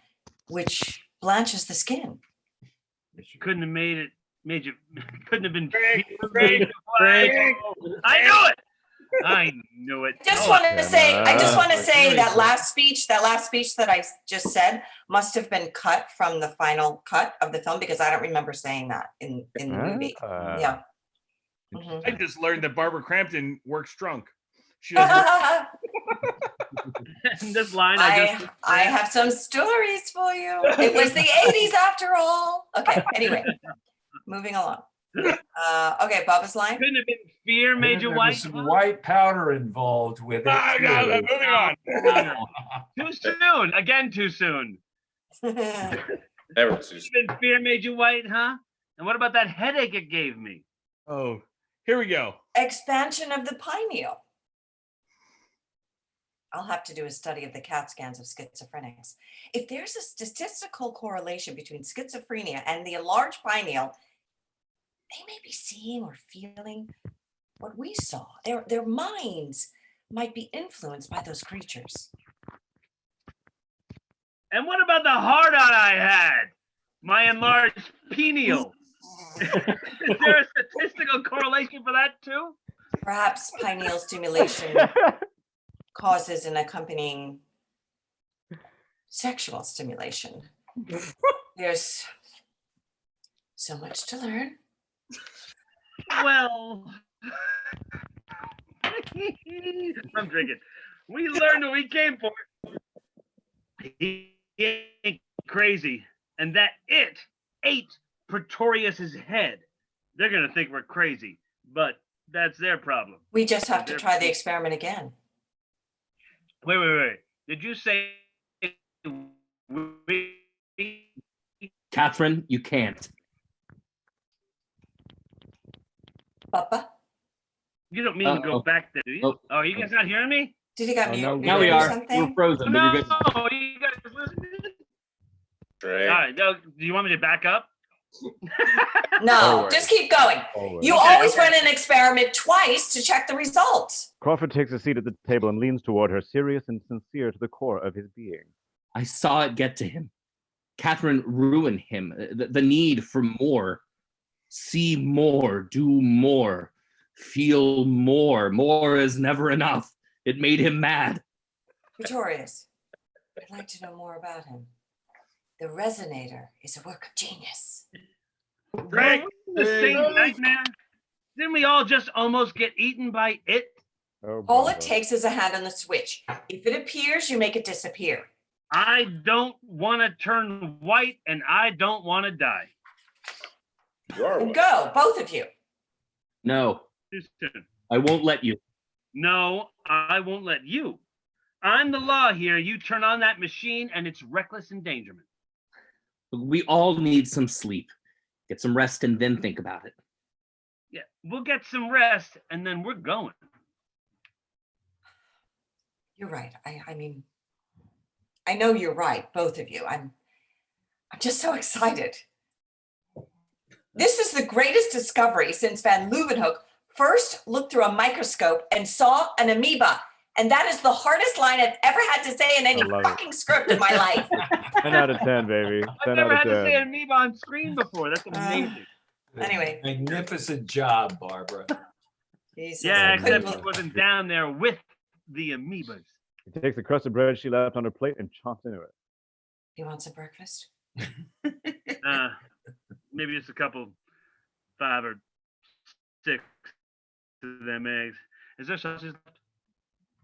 which blanches the skin. You couldn't have made you couldn't have been Drink. I knew it. I knew it. Just Oh, want to say, I just want to say really that good. last speech that I just said must have been cut from the final cut of the film because I don't remember saying that in the movie. Yeah. Mhm. I just learned that Barbara Crampton works drunk. She doesn't. this line I have some stories for you. It was the 80s after all. Okay, anyway, moving along. Okay, Bubba's line. Couldn't have been fear made you There was white. some white powder involved with it. Ah, God, too. moving on. Too soon. Again, too soon. Never too Couldn't soon. have been fear made you white, huh? And what about that headache it gave me? Oh, here we go. Expansion of the pineal. I'll have to do a study of the CAT scans of schizophrenics. If there's a statistical correlation between schizophrenia and the enlarged pineal, they may be seeing or feeling what we saw. Their minds might be influenced by those creatures. And what about the hard on I had? My enlarged pineal. Is there a statistical correlation for that too? Perhaps pineal stimulation causes an accompanying sexual stimulation. There's so much to learn. Well, I'm drinking. We learned what we came for. He ain't crazy, and that it ate Pretorius's head. They're gonna think we're crazy, but that's their problem. We just have to try the experiment again. Wait. Did you say we? Catherine, you can't. Bubba, You don't mean to go back there, do you? Oh. Oh, are you guys not hearing me? did he got Oh, mute? no, Now we or are. We're something? frozen, but you're good. No, you guys listening? Great. All right, do you want me to back up? No, Always. just keep going. Always. You Okay, always okay. run an experiment twice to check the results. Crawford takes a seat at the table and leans toward her, serious and sincere to the core of his being. I saw it get to him. Catherine ruined him. The need for more. See more, do more, feel more. More is never enough. It made him mad. Pretorius, I'd like to know more about him. The resonator is a work of genius. Right? The same nightmare. Didn't we all just almost get eaten by it? Oh, All it Bubba. takes is a hand on the switch. If it appears, you make it disappear. I don't want to turn white and I don't want to die. You are And one. go, both of you. No, Too soon. I won't let you. No, I won't let you. I'm the law here. You turn on that machine and it's reckless endangerment. We all need some sleep. Get some rest and then think about it. Yeah, we'll get some rest and then we're going. You're right. I mean, I know you're right, both of you. I'm just so excited. This is the greatest discovery since Van Leeuwenhoek first looked through a microscope and saw an amoeba. And that is the hardest line I've ever had to say in any I love it. fucking script in my life. 10 out of 10, baby. 10 I've never out had of to say 10. amoeba on screen before. That's amazing. Anyway. Magnificent job, Barbara. Jesus, Yeah, I couldn't except he believe- wasn't down there with the amoebas. He takes the crust of bread she left on her plate and chomps into it. You want some breakfast? Maybe just a couple, 5 or 6 of them eggs. Is there sausage left?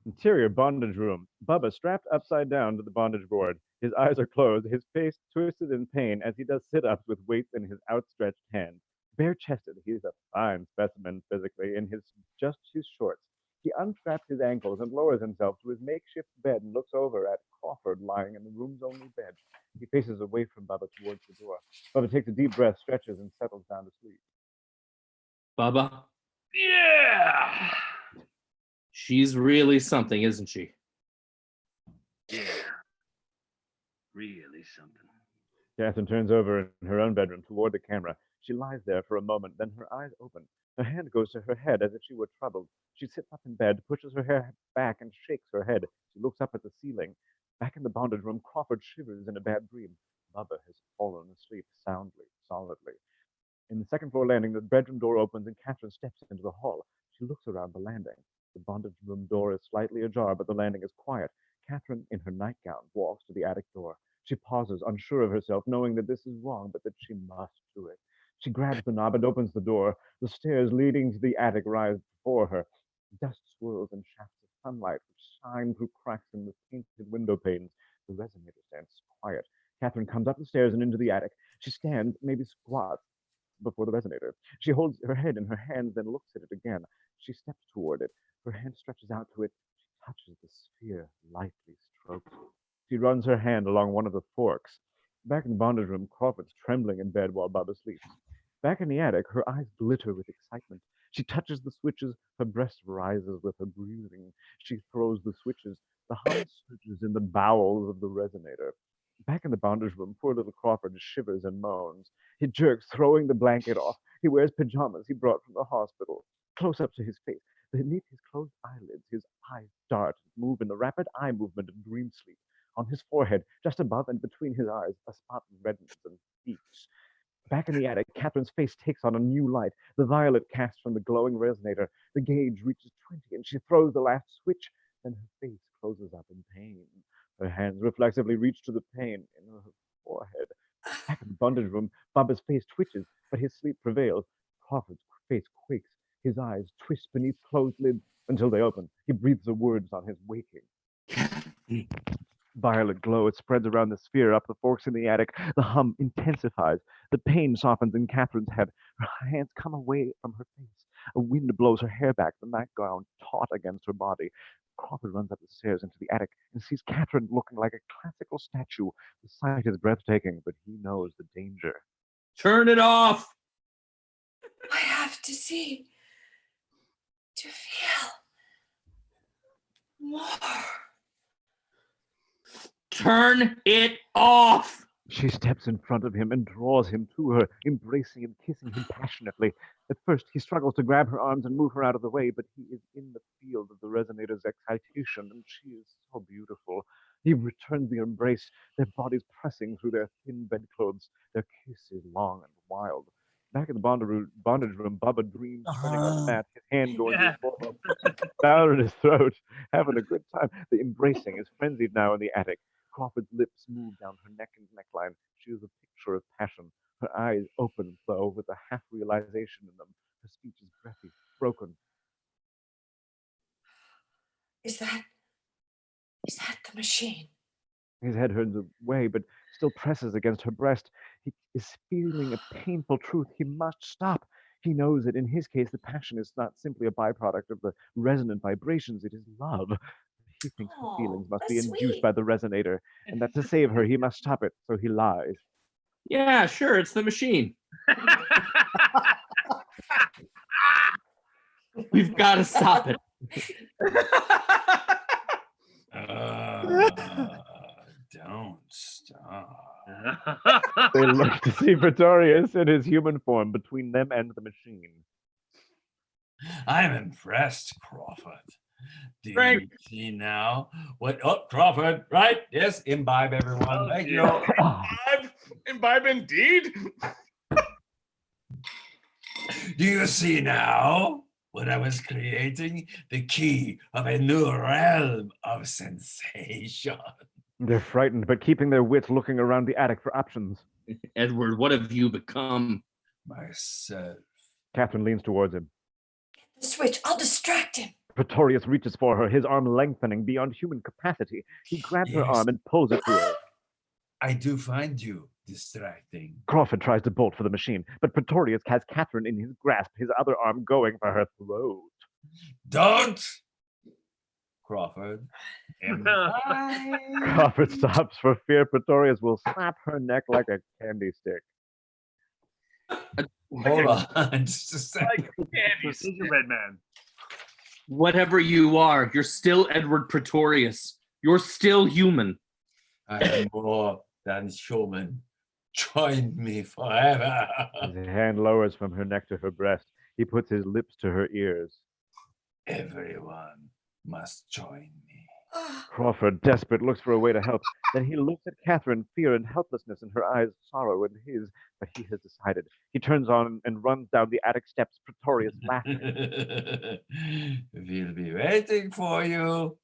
Interior bondage room. Bubba strapped upside down to the bondage board. His eyes are closed, his face twisted in pain as he does sit-ups with weights in his outstretched hand. Bare-chested, he is a fine specimen physically in his just his shorts. He unstraps his ankles and lowers himself to his makeshift bed and looks over at Crawford lying in the room's only bed. He faces away from Bubba towards the door. Bubba takes a deep breath, stretches, and settles down to sleep. Bubba, Yeah. she's really something, isn't she? Yeah. Really something. Catherine turns over in her own bedroom toward the camera. She lies there for a moment, then her eyes open. Her hand goes to her head as if she were troubled. She sits up in bed, pushes her hair back, and shakes her head. She looks up at the ceiling. Back in the bondage room, Crawford shivers in a bad dream. Bubba has fallen asleep soundly, solidly. In the second floor landing, the bedroom door opens and Catherine steps into the hall. She looks around the landing. The bondage room door is slightly ajar, but the landing is quiet. Catherine, in her nightgown, walks to the attic door. She pauses, unsure of herself, knowing that this is wrong, but that she must do it. She grabs the knob and opens the door. The stairs leading to the attic rise before her. Dust swirls in shafts of sunlight which shine through cracks in the painted window panes. The resonator stands quiet. Catherine comes up the stairs and into the attic. She stands, maybe squats. before the resonator. She holds her head in her hands, then looks at it again. She steps toward it. Her hand stretches out to it. She touches the sphere, lightly strokes it. She runs her hand along one of the forks. Back in the bondage room, Crawford's trembling in bed while Bubba sleeps. Back in the attic, her eyes glitter with excitement. She touches the switches. Her breast rises with her breathing. She throws the switches. The hum surges in the bowels of the resonator. Back in the bondage room, poor little Crawford shivers and moans. He jerks, throwing the blanket off. He wears pajamas he brought from the hospital. Close up to his face, beneath his closed eyelids, his eyes dart and move in the rapid eye movement of dream sleep. On his forehead, just above and between his eyes, a spot reddens and peaks. Back in the attic, Catherine's face takes on a new light. The violet casts from the glowing resonator. The gauge reaches 20, and she throws the last switch. Then her face closes up in pain. Her hands reflexively reach to the pain in her forehead. Back in the bondage room, Bubba's face twitches, but his sleep prevails. Crawford's face quakes. His eyes twist beneath closed lids until they open. He breathes the words on his waking. Violet glow, it spreads around the sphere, up the forks in the attic. The hum intensifies. The pain softens in Catherine's head. Her hands come away from her face. A wind blows her hair back, the nightgown taut against her body. Crawford runs up the stairs into the attic and sees Catherine looking like a classical statue. The sight is breathtaking, but he knows the danger. Turn it off. I have to see, to feel more. Turn it off. She steps in front of him and draws him to her, embracing and kissing him passionately. At first, he struggles to grab her arms and move her out of the way, but he is in the field of the resonator's excitation, and she is so beautiful. He returns the embrace, their bodies pressing through their thin bedclothes. Their kiss is long and wild. Back in the bondage room, Bubba dreams turning on the mat, his hand going to his forehead, down in his throat, having a good time. The embracing is frenzied now in the attic. Crawford's lips move down her neck and neckline. She is a picture of passion. Her eyes open, though, with a half-realization in them. Her speech is breathy, broken. Is that the machine? His head turns away, but still presses against her breast. He is feeling a painful truth. He must stop. He knows that in his case, the passion is not simply a byproduct of the resonant vibrations. It is love. He thinks her feelings must be that's induced sweet. by the resonator, and that to save her, he must stop it. So he lies. Yeah, sure. It's the machine. We've got to stop it. Don't stop. They look to see Pretorius in his human form between them and the machine. I'm impressed, Crawford. Do Frank. you see now what? Oh, Crawford, right? Yes, imbibe, everyone. Thank you. Imbibe indeed. Do you see now what I was creating? The key of a new realm of sensation. They're frightened, but keeping their wits, looking around the attic for options. Edward, what have you become? Myself. Catherine leans towards him. The switch, I'll distract him. Pretorius reaches for her, his arm lengthening beyond human capacity. He grabs her Yes. arm and pulls it to her. I do find you distracting. Crawford tries to bolt for the machine, but Pretorius has Catherine in his grasp, his other arm going for her throat. Don't, Crawford. Crawford stops for fear Pretorius will slap her neck like a candy stick. Hold on, just a second. Gingerbread man. Whatever you are, you're still Edward Pretorius. You're still human. I am more than human. Join me forever. His hand lowers from her neck to her breast. He puts his lips to her ears. Everyone must join me. Crawford, desperate, looks for a way to help. Then he looks at Catherine, fear and helplessness in her eyes, sorrow in his, but he has decided. He turns on and runs down the attic steps, Pretorius laughing. We'll be waiting for you,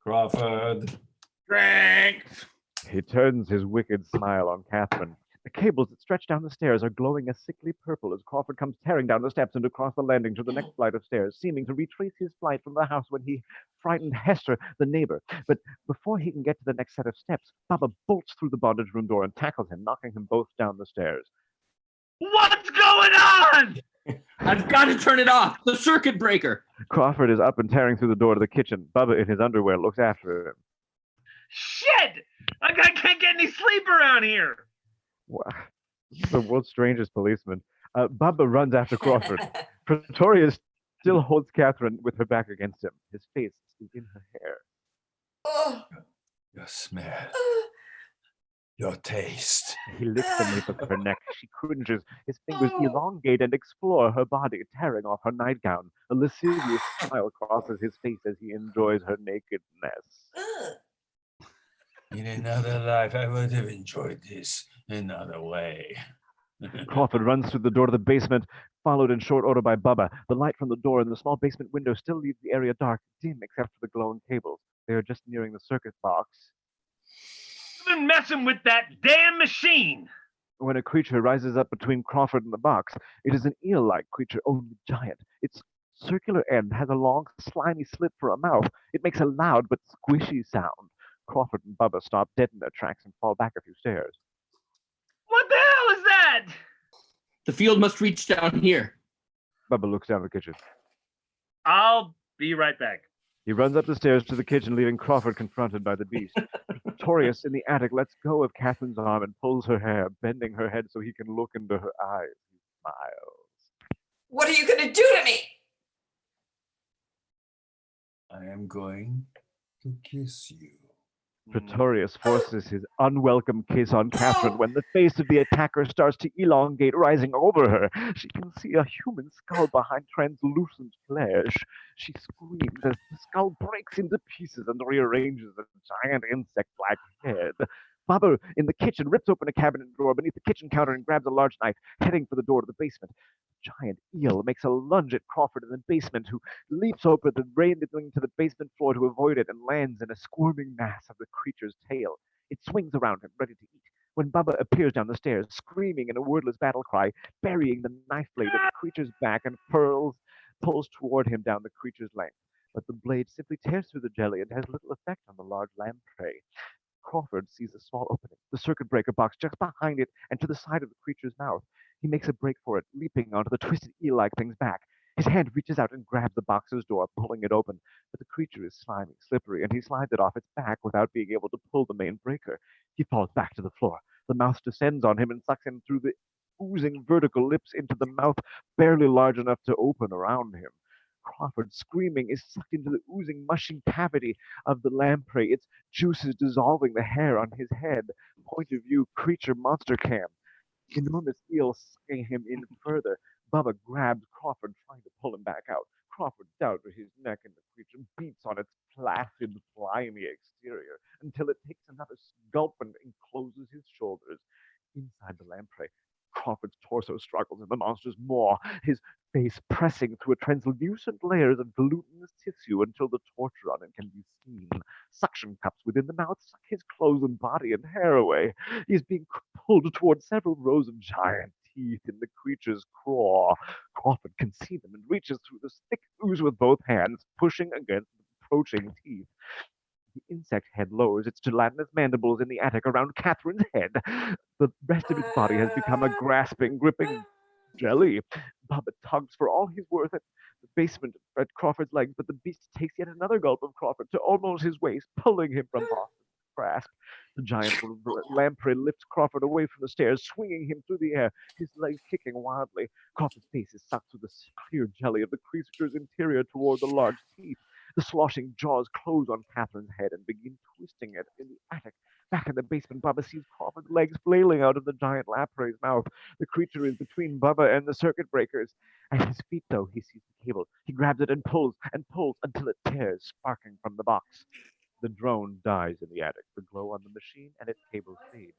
Crawford. Drink. He turns his wicked smile on Catherine. The cables that stretch down the stairs are glowing a sickly purple as Crawford comes tearing down the steps and across the landing to the next flight of stairs, seeming to retrace his flight from the house when he frightened Hester, the neighbor. But before he can get to the next set of steps, Bubba bolts through the bondage room door and tackles him, knocking them both down the stairs. What's going on? I've got to turn it off. The circuit breaker. Crawford is up and tearing through the door to the kitchen. Bubba, in his underwear, looks after him. Shit! I can't get any sleep around here. Wow. The world's strangest policeman. Bubba runs after Crawford. Pretorius still holds Catherine with her back against him. His face is in her hair. Oh, Your smell, your taste. He lifts the nape of her neck. She cringes. His fingers elongate and explore her body, tearing off her nightgown. A lascivious smile crosses his face as he enjoys her nakedness. In another life, I would have enjoyed this another way. Crawford runs through the door to the basement, followed in short order by Bubba. The light from the door in the small basement window still leaves the area dark, dim except for the glowing cables. They are just nearing the circuit box You've been messing with that damn machine. when a creature rises up between Crawford and the box. It is an eel-like creature, only giant. Its circular end has a long, slimy slit for a mouth. It makes a loud but squishy sound. Crawford and Bubba stop dead in their tracks and fall back a few stairs. What the hell is that? The field must reach down here. Bubba looks down the kitchen. I'll be right back. He runs up the stairs to the kitchen, leaving Crawford confronted by the beast. Pretorius in the attic lets go of Catherine's arm and pulls her hair, bending her head so he can look into her eyes. He smiles. what are you going to do to me? I am going to kiss you. Pretorius forces his unwelcome kiss on Catherine when the face of the attacker starts to elongate, rising over her. She can see a human skull behind translucent flesh. She screams as the skull breaks into pieces and rearranges a giant insect-like head. Bubba in the kitchen rips open a cabinet drawer beneath the kitchen counter and grabs a large knife, heading for the door to the basement. The giant eel makes a lunge at Crawford in the basement, who leaps over the railing to the basement floor to avoid it and lands in a squirming mass of the creature's tail. It swings around him, ready to eat, when Bubba appears down the stairs, screaming in a wordless battle cry, burying the knife blade at the creature's back and pulls toward him down the creature's length. But the blade simply tears through the jelly and has little effect on the large lamprey. Crawford sees a small opening, the circuit breaker box just behind it and to the side of the creature's mouth. He makes a break for it, leaping onto the twisted eel-like thing's back. His hand reaches out and grabs the box's door, pulling it open. But the creature is slimy, slippery, and he slides it off its back without being able to pull the main breaker. He falls back to the floor. The mouse descends on him and sucks him through the oozing vertical lips into the mouth barely large enough to open around him. Crawford, screaming, is sucked into the oozing, mushy cavity of the lamprey, its juices dissolving the hair on his head. Point of view, creature monster cam. Enormous eel sucking him in further. Bubba grabs Crawford, trying to pull him back out. Crawford down to his neck, and the creature beats on its placid, slimy exterior until it takes another gulp and encloses his shoulders. Inside the lamprey, Crawford's torso struggles in the monster's maw, his face pressing through translucent layers of glutinous tissue until the torture on it can be seen. Suction cups within the mouth suck his clothes and body and hair away. He is being pulled towards several rows of giant teeth in the creature's craw. Crawford can see them and reaches through the thick ooze with both hands, pushing against the approaching teeth. The insect head lowers its gelatinous mandibles in the attic around Catherine's head. The rest of its body has become a grasping, gripping jelly. Bubba tugs for all he's worth at the basement at Crawford's legs, but the beast takes yet another gulp of Crawford to almost his waist, pulling him from Boston's grasp. The giant lamprey lifts Crawford away from the stairs, swinging him through the air, his legs kicking wildly. Crawford's face is sucked through the clear jelly of the creature's interior toward the large teeth. The sloshing jaws close on Catherine's head and begin twisting it in the attic. Back in the basement, Bubba sees Crawford's legs flailing out of the giant lamprey's mouth. The creature is between Bubba and the circuit breakers. At his feet, though, he sees the cable. He grabs it and pulls until it tears, sparking from the box. The drone dies in the attic. The glow on the machine and its cables fade.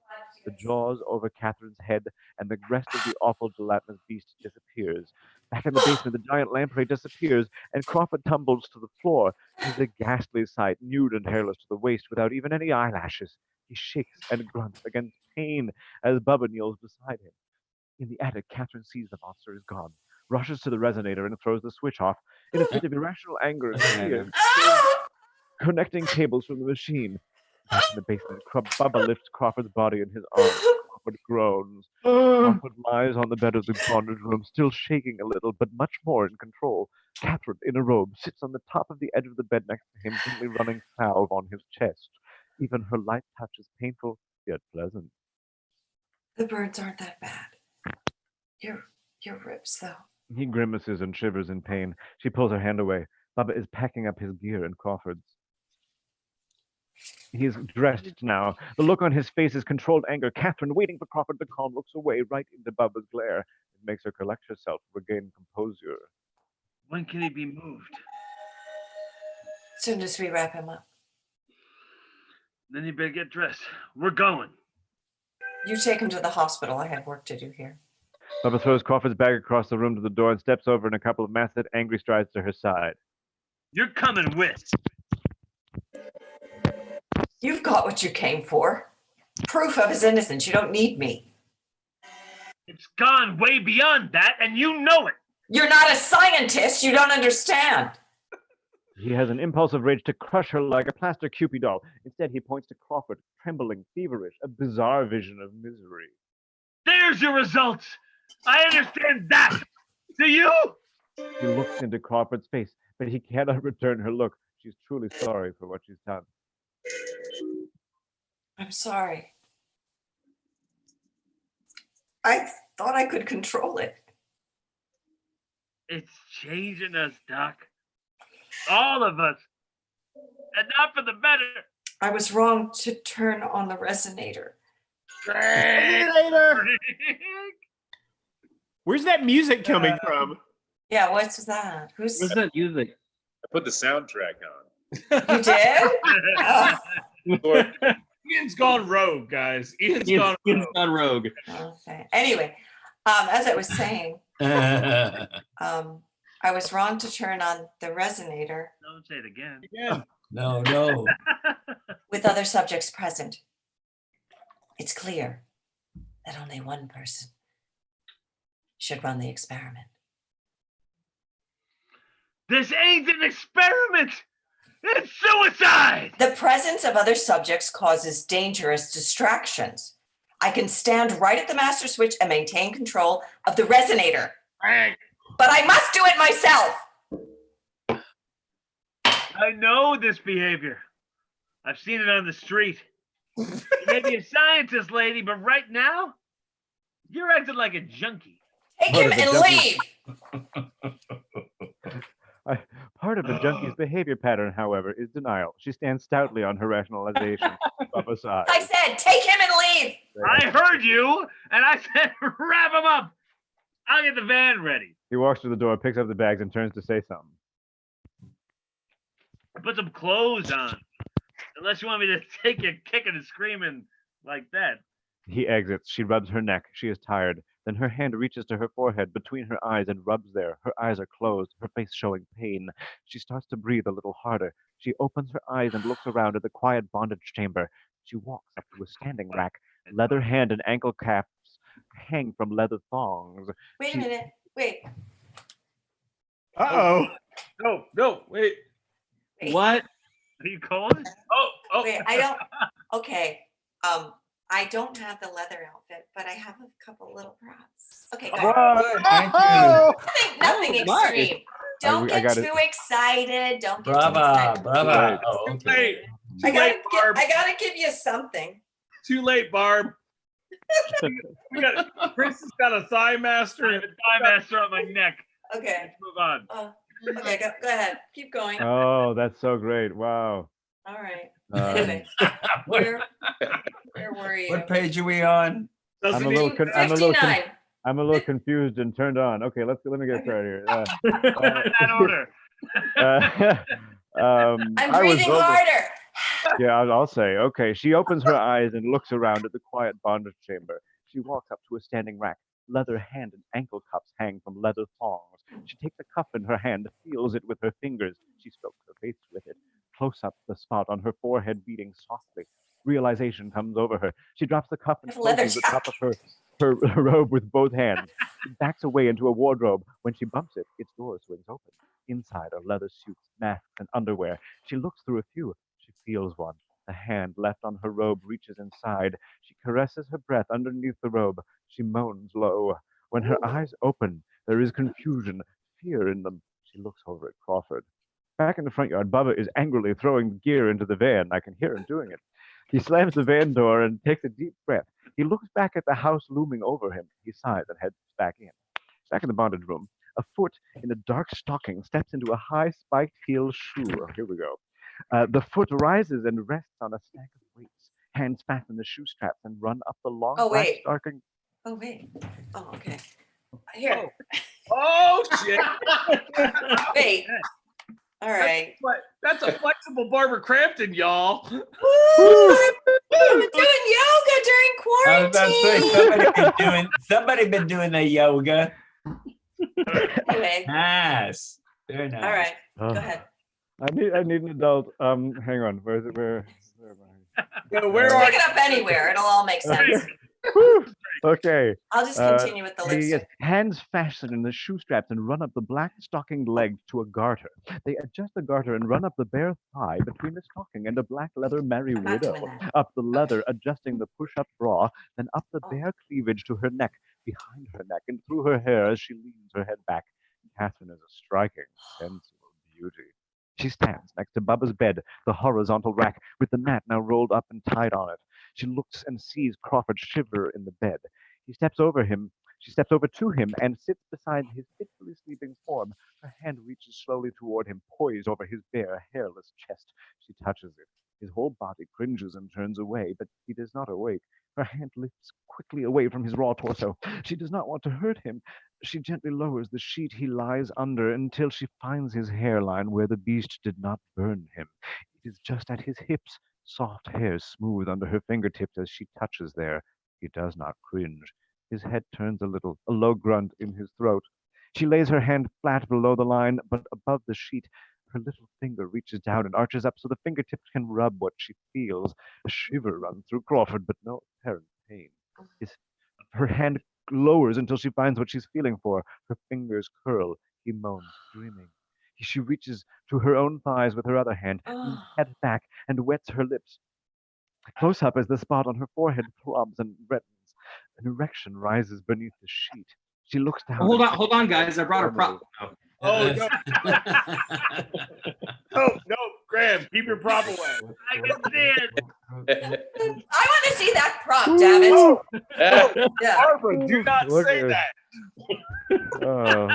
The jaws over Catherine's head and the rest of the awful gelatinous beast disappears. Back in the basement, the giant lamprey disappears, and Crawford tumbles to the floor. He's a ghastly sight, nude and hairless to the waist, without even any eyelashes. He shakes and grunts against pain as Bubba kneels beside him. In the attic, Catherine sees the monster is gone, rushes to the resonator and throws the switch off. In a fit of irrational anger and fear, connecting cables from the machine. Back in the basement, Bubba lifts Crawford's body in his arms. Crawford groans. Crawford lies on the bed of the bondage room, still shaking a little, but much more in control. Catherine, in a robe, sits on the top of the edge of the bed next to him, gently running salve on his chest. Even her light touch is painful, yet pleasant. The burns aren't that bad. Your ribs, though. He grimaces and shivers in pain. She pulls her hand away. Bubba is packing up his gear in Crawford's. He is dressed now. The look on his face is controlled anger. Catherine, waiting for Crawford to calm, looks away right into Bubba's glare. It makes her collect herself, regain composure. When can he be moved? As soon as we wrap him up. Then you better get dressed. We're going. You take him to the hospital. I have work to do here. Bubba throws Crawford's bag across the room to the door and steps over in a couple of massive, angry strides to her side. You're coming with. You've got what you came for. Proof of his innocence. You don't need me. It's gone way beyond that, and you know it. You're not a scientist. You don't understand. He has an impulse of rage to crush her like a plaster Cupid doll. Instead, he points to Crawford, trembling, feverish, a bizarre vision of misery. There's your results. I understand that. Do you? He looks into Crawford's face, but he cannot return her look. She's truly sorry for what she's done. I'm sorry. I thought I could control it. It's changing us, Doc. All of us. And not for the better. I was wrong to turn on the resonator. Where's that music coming from? Yeah, what's that? What's that music? I put the soundtrack on. You did? Oh, Ian's gone rogue, guys. Ian's gone rogue. gone rogue. okay. Anyway, as I was saying, I was wrong to turn on the resonator Don't say it again. No. with other subjects present. It's clear that only one person should run the experiment. This ain't an experiment. It's suicide. The presence of other subjects causes dangerous distractions. I can stand right at the master switch and maintain control of the resonator. But I must do it myself. I know this behavior. I've seen it on the street. You may be a scientist, lady, but right now, you're acting like a junkie. Take him and leave. Part of the junkie's behavior pattern, however, is denial. She stands stoutly on her rationalization. Bubba sighs. I said, take him and leave. I heard you, and I said, wrap him up. I'll get the van ready. He walks to the door, picks up the bags, and turns to say something. Put some clothes on. Unless you want me to take you kicking and screaming like that. He exits. She rubs her neck. She is tired. Then her hand reaches to her forehead, between her eyes, and rubs there. Her eyes are closed, her face showing pain. She starts to breathe a little harder. She opens her eyes and looks around at the quiet bondage chamber. She walks up to a standing rack. Leather hand and ankle caps hang from leather thongs. Wait a minute. Wait. Uh-oh. No, wait. What? Are you cold? Oh. Wait, I don't. Okay. I don't have the leather outfit, but I have a couple little props. Okay, go ahead. Thank you. Nothing my. extreme. Don't I get got it. too excited. Don't get too Brava, excited. brava. Oh, Too okay. late. I Too late, Barb. gotta give you something. Too late, Barb. Chris has got a thigh I master. have a thigh master on my neck. Okay. Let's move on. Okay, go ahead. Keep going. Oh, that's so great. Wow. All right. Um, Anyway, where were you? What page are we on? I'm a Doesn't little, he? con- I'm a little, con- 59. I'm a little confused and turned on. Okay, let me get started here. In that order. I'm I was breathing over- harder. Yeah, I'll say. Okay, she opens her eyes and looks around at the quiet bondage chamber. She walks up to a standing rack. Leather hand and ankle cuffs hang from leather thongs. She takes a cuff in her hand, feels it with her fingers. She strokes her face with it. Close up the spot on her forehead beating softly. Realization comes over her. She drops the cuff and Leather closes the top of her robe with both hands. She backs away into a wardrobe. When she bumps it, its door swings open. Inside are leather suits, masks, and underwear. She looks through a few. She feels one. The hand left on her robe reaches inside. She caresses her breath underneath the robe. She moans low. When her eyes open, there is confusion, fear in them. She looks over at Crawford. Back in the front yard, Bubba is angrily throwing gear into the van. I can hear him doing it. He slams the van door and takes a deep breath. He looks back at the house looming over him. He sighs and heads back in. Back in the bondage room, a foot in a dark stocking steps into a high spiked heel shoe. Oh, here we go. The foot rises and rests on a stack of weights. Hands fasten the shoe straps and run up the long Oh, black wait. stocking. Oh, wait. Oh, okay. Here. Oh shit! Wait. All right. What? That's a flexible Barbara Crampton, y'all. Woo! I've been doing yoga during I was about to say, quarantine. somebody been doing the yoga. Anyway, Nice. Very nice. all right. Oh, Go ahead. I need an adult. Hang on. Where is it? Where am I? Yeah, where are Pick it up anywhere. It'll all make sense. Whew. Okay. I'll just continue with the lip Yes, sync. hands fasten in the shoe straps and run up the black stockinged legs to a garter. They adjust the garter and run up the bare thigh between the stocking and a black leather Merry I'm not Widow. doing that. Up the leather, adjusting the push-up bra, then up the Oh. bare cleavage to her neck, behind her neck, and through her hair as she leans her head back. Catherine is a striking, sensual beauty. She stands next to Bubba's bed, the horizontal rack, with the mat now rolled up and tied on it. She looks and sees Crawford shiver in the bed. She steps over to him and sits beside his fitfully sleeping form. Her hand reaches slowly toward him, poised over his bare, hairless chest. She touches it. His whole body cringes and turns away, but he does not awake. Her hand lifts quickly away from his raw torso. She does not want to hurt him. She gently lowers the sheet he lies under until she finds his hairline where the beast did not burn him. It is just at his hips, soft hair smooth under her fingertips as she touches there. He does not cringe. His head turns a little, a low grunt in his throat. She lays her hand flat below the line, but above the sheet. Her little finger reaches down and arches up so the fingertips can rub what she feels. A shiver runs through Crawford, but no apparent pain. Her hand lowers until she finds what she's feeling for. Her fingers curl. He moans, dreaming. She reaches to her own thighs with her other hand, leans head back, and wets her lips. Close up as the spot on her forehead throbs and reddens. An erection rises beneath the sheet. She looks down. Hold on, guys. I brought a prop. Oh no! No, Graham, keep your prop away. I can see it. I want to see that prop, damn it. Yeah. Barbara, do not Look say at- that. Oh,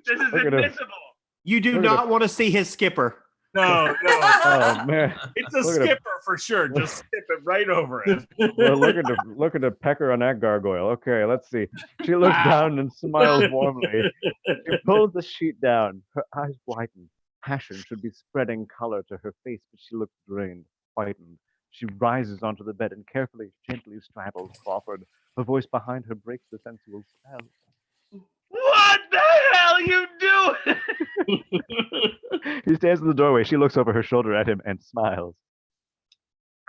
This is Look at him. invisible. You do Look at not want to see his skipper. No, oh man. it's a Look at him. skipper for sure. Just skip it right over it. Well, look at the pecker on that gargoyle. Okay, let's see. She looks down and smiles warmly. She pulls the sheet down. Her eyes widen. Passion should be spreading color to her face, but she looks drained, whitened. She rises onto the bed and carefully, gently straddles Crawford. Her voice behind her breaks the sensual spell. What the hell you doing? He stands in the doorway. She looks over her shoulder at him and smiles.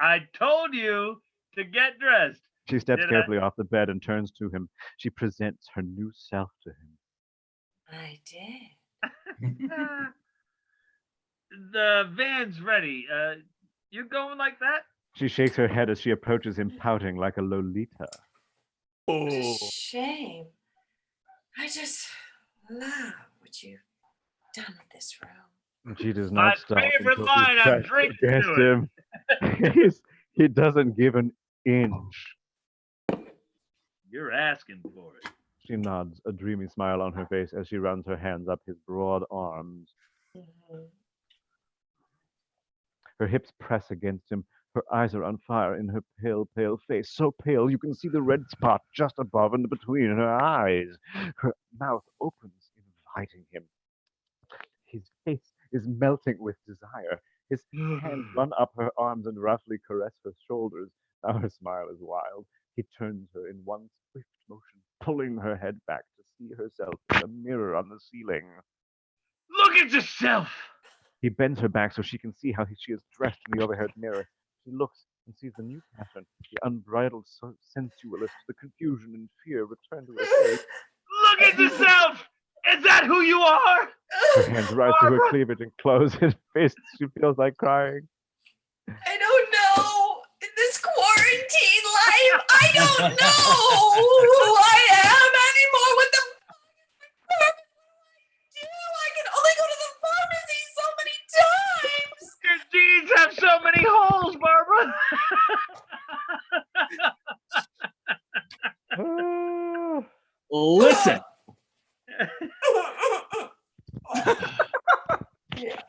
I told you to get dressed. She steps Did I? carefully off the bed and turns to him. She presents her new self to him. I did. The van's ready. You going like that? She shakes her head as she approaches him, pouting like a Lolita. Oh, It's a shame. I just love what you've done with this room. She does My not stop. favorite until she line, I'm pressed drinking against to it. him. He doesn't give an inch. You're asking for it. She nods, a dreamy smile on her face as she runs her hands up his broad arms. Mhm. Her hips press against him. Her eyes are on fire in her pale, pale face. So pale you can see the red spot just above and between her eyes. Her mouth opens, inviting him. His face is melting with desire. His hands run up her arms and roughly caress her shoulders. Now her smile is wild. He turns her in one swift motion, pulling her head back to see herself in the mirror on the ceiling. Look at yourself. He bends her back so she can see how she is dressed in the overhead mirror. She looks and sees the new Catherine, the unbridled sensualist, the confusion and fear return to her face. Look at yourself. Is that who you are? Her hands rise to her cleavage and close his fists. She feels like crying. I don't know. In this quarantine life, I don't know who I am anymore. What the fuck do? I can only go to the pharmacy so many times. Your jeans have so many holes, Barbara. Listen. Yeah.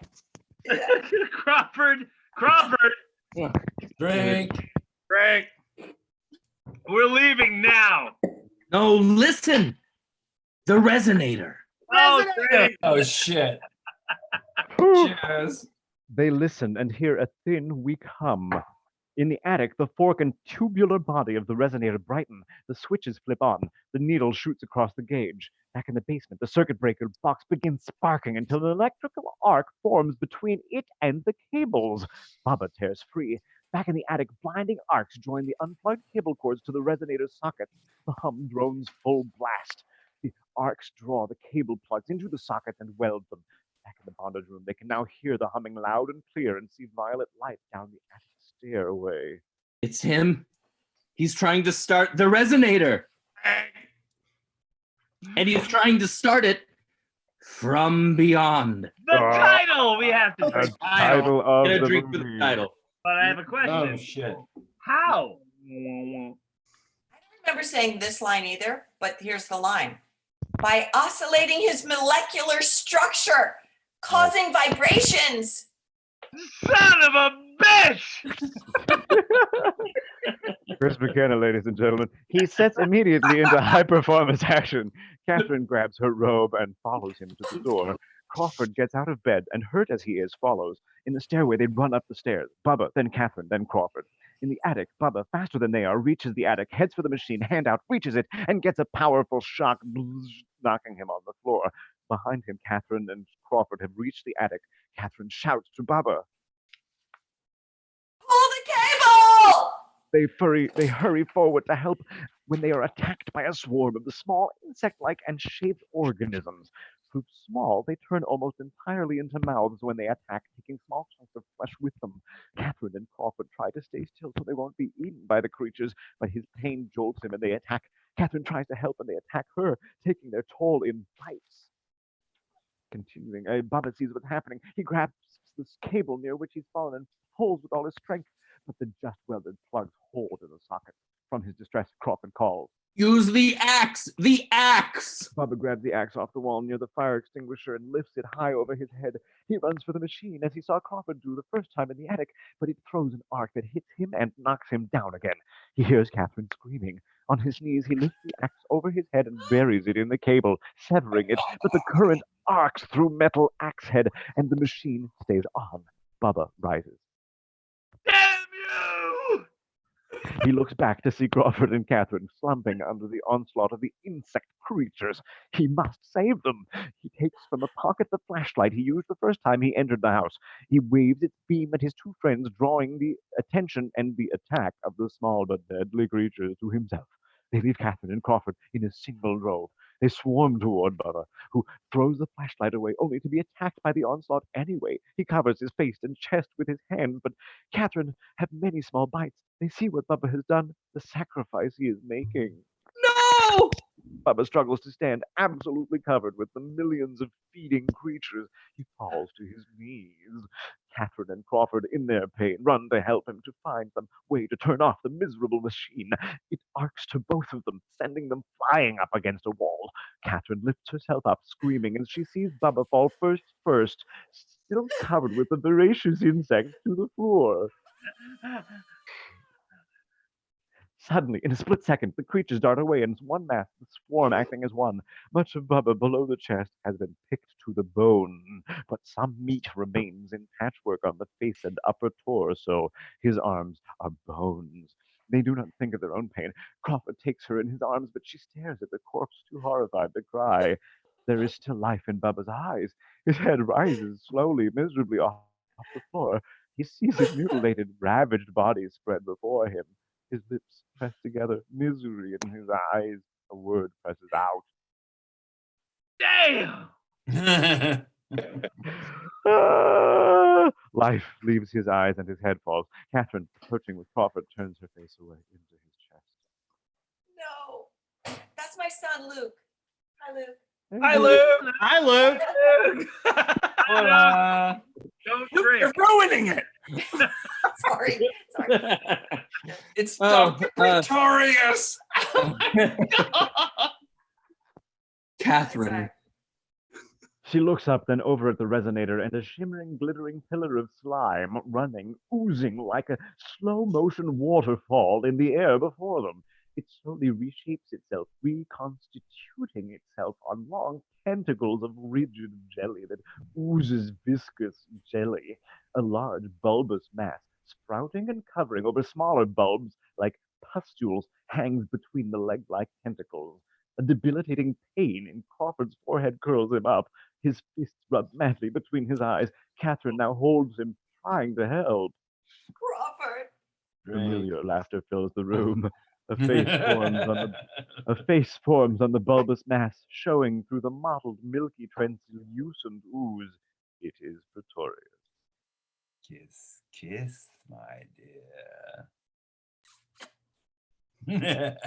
Crawford, Drink. Frank, we're leaving now. No, listen. The resonator. Oh, great. Oh shit. Whew. Cheers. They listen and hear a thin, weak hum. In the attic, the fork and tubular body of the resonator brighten. The switches flip on. The needle shoots across the gauge. Back in the basement, the circuit breaker box begins sparking until an electrical arc forms between it and the cables. Baba tears free. Back in the attic, blinding arcs join the unplugged cable cords to the resonator sockets. The hum drones full blast. The arcs draw the cable plugs into the sockets and weld them. Back in the bondage room, they can now hear the humming loud and clear and see violet light down the attic stairway. It's him. He's trying to start the resonator. And he's trying to start it from beyond. The title we have to The drink. title of Get a the drink for the movie. title. But I have a question. Oh shit. How? I don't remember saying this line either, but here's the line. By oscillating his molecular structure, causing vibrations. Son of a bitch! Chris McKenna, ladies and gentlemen. He sets immediately into high performance action. Catherine grabs her robe and follows him to the door. Crawford gets out of bed and, hurt as he is, follows. In the stairway, they run up the stairs. Bubba, then Catherine, then Crawford. In the attic, Bubba, faster than they are, reaches the attic, heads for the machine, hand out, reaches it, and gets a powerful shock, knocking him on the floor. Behind him, Catherine and Crawford have reached the attic. Catherine shouts to Bubba. Pull the cable! They hurry forward to help when they are attacked by a swarm of the small insect-like and shaped organisms. Proved small, they turn almost entirely into mouths when they attack, taking small chunks of flesh with them. Catherine and Crawford try to stay still so they won't be eaten by the creatures, but his pain jolts him and they attack. Catherine tries to help and they attack her, taking their toll in bites. Continuing, Bubba sees what's happening. He grabs this cable near which he's fallen and pulls with all his strength, but the just welded plugs hold in the socket. From his distress, Crawford calls. Use the axe! The axe! Bubba grabs the axe off the wall near the fire extinguisher and lifts it high over his head. He runs for the machine as he saw Crawford do the first time in the attic, but it throws an arc that hits him and knocks him down again. He hears Catherine screaming. On his knees, he lifts the axe over his head and buries it in the cable, severing it, but the current arcs through metal axe head, and the machine stays on. Bubba rises. Damn you! He looks back to see Crawford and Catherine slumping under the onslaught of the insect creatures. He must save them. He takes from a pocket the flashlight he used the first time he entered the house. He waves its beam at his two friends, drawing the attention and the attack of the small but deadly creatures to himself. They leave Catherine and Crawford in a single drove. They swarm toward Bubba, who throws the flashlight away, only to be attacked by the onslaught anyway. He covers his face and chest with his hands, but Catherine have many small bites. They see what Bubba has done, the sacrifice he is making. No! Bubba struggles to stand, absolutely covered with the millions of feeding creatures. He falls to his knees. Catherine and Crawford, in their pain, run to help him to find some way to turn off the miserable machine. It arcs to both of them, sending them flying up against a wall. Catherine lifts herself up, screaming, as she sees Bubba fall first, still covered with the voracious insects, to the floor. Suddenly, in a split second, the creatures dart away, and as one mass, the swarm acting as one. Much of Bubba below the chest has been picked to the bone, but some meat remains in patchwork on the face and upper torso. His arms are bones. They do not think of their own pain. Crawford takes her in his arms, but she stares at the corpse, too horrified to cry. There is still life in Bubba's eyes. His head rises slowly, miserably off the floor. He sees his mutilated, ravaged body spread before him. His lips pressed together, misery in his eyes. A word presses out. Damn! Life leaves his eyes and his head falls. Catherine, approaching with Crawford, turns her face away into his chest. No, that's my son, Luke. Hi, Luke. Hi, Luke. Hi, Luke. Hola. Don't drink. You're ruining it. Sorry. It's Dr. Pretorius. Catherine. She looks up, then over at the resonator, and a shimmering, glittering pillar of slime running, oozing like a slow-motion waterfall in the air before them. It slowly reshapes itself, reconstituting itself on long tentacles of rigid jelly that oozes viscous jelly, a large bulbous mass, sprouting and covering over smaller bulbs like pustules, hangs between the leg-like tentacles. A debilitating pain in Crawford's forehead curls him up. His fists rub madly between his eyes. Catherine now holds him, trying to help. Crawford. Familiar laughter fills the room. A face forms on the bulbous mass, showing through the mottled, milky, translucent ooze. It is Pretorius. Kiss, kiss, my dear.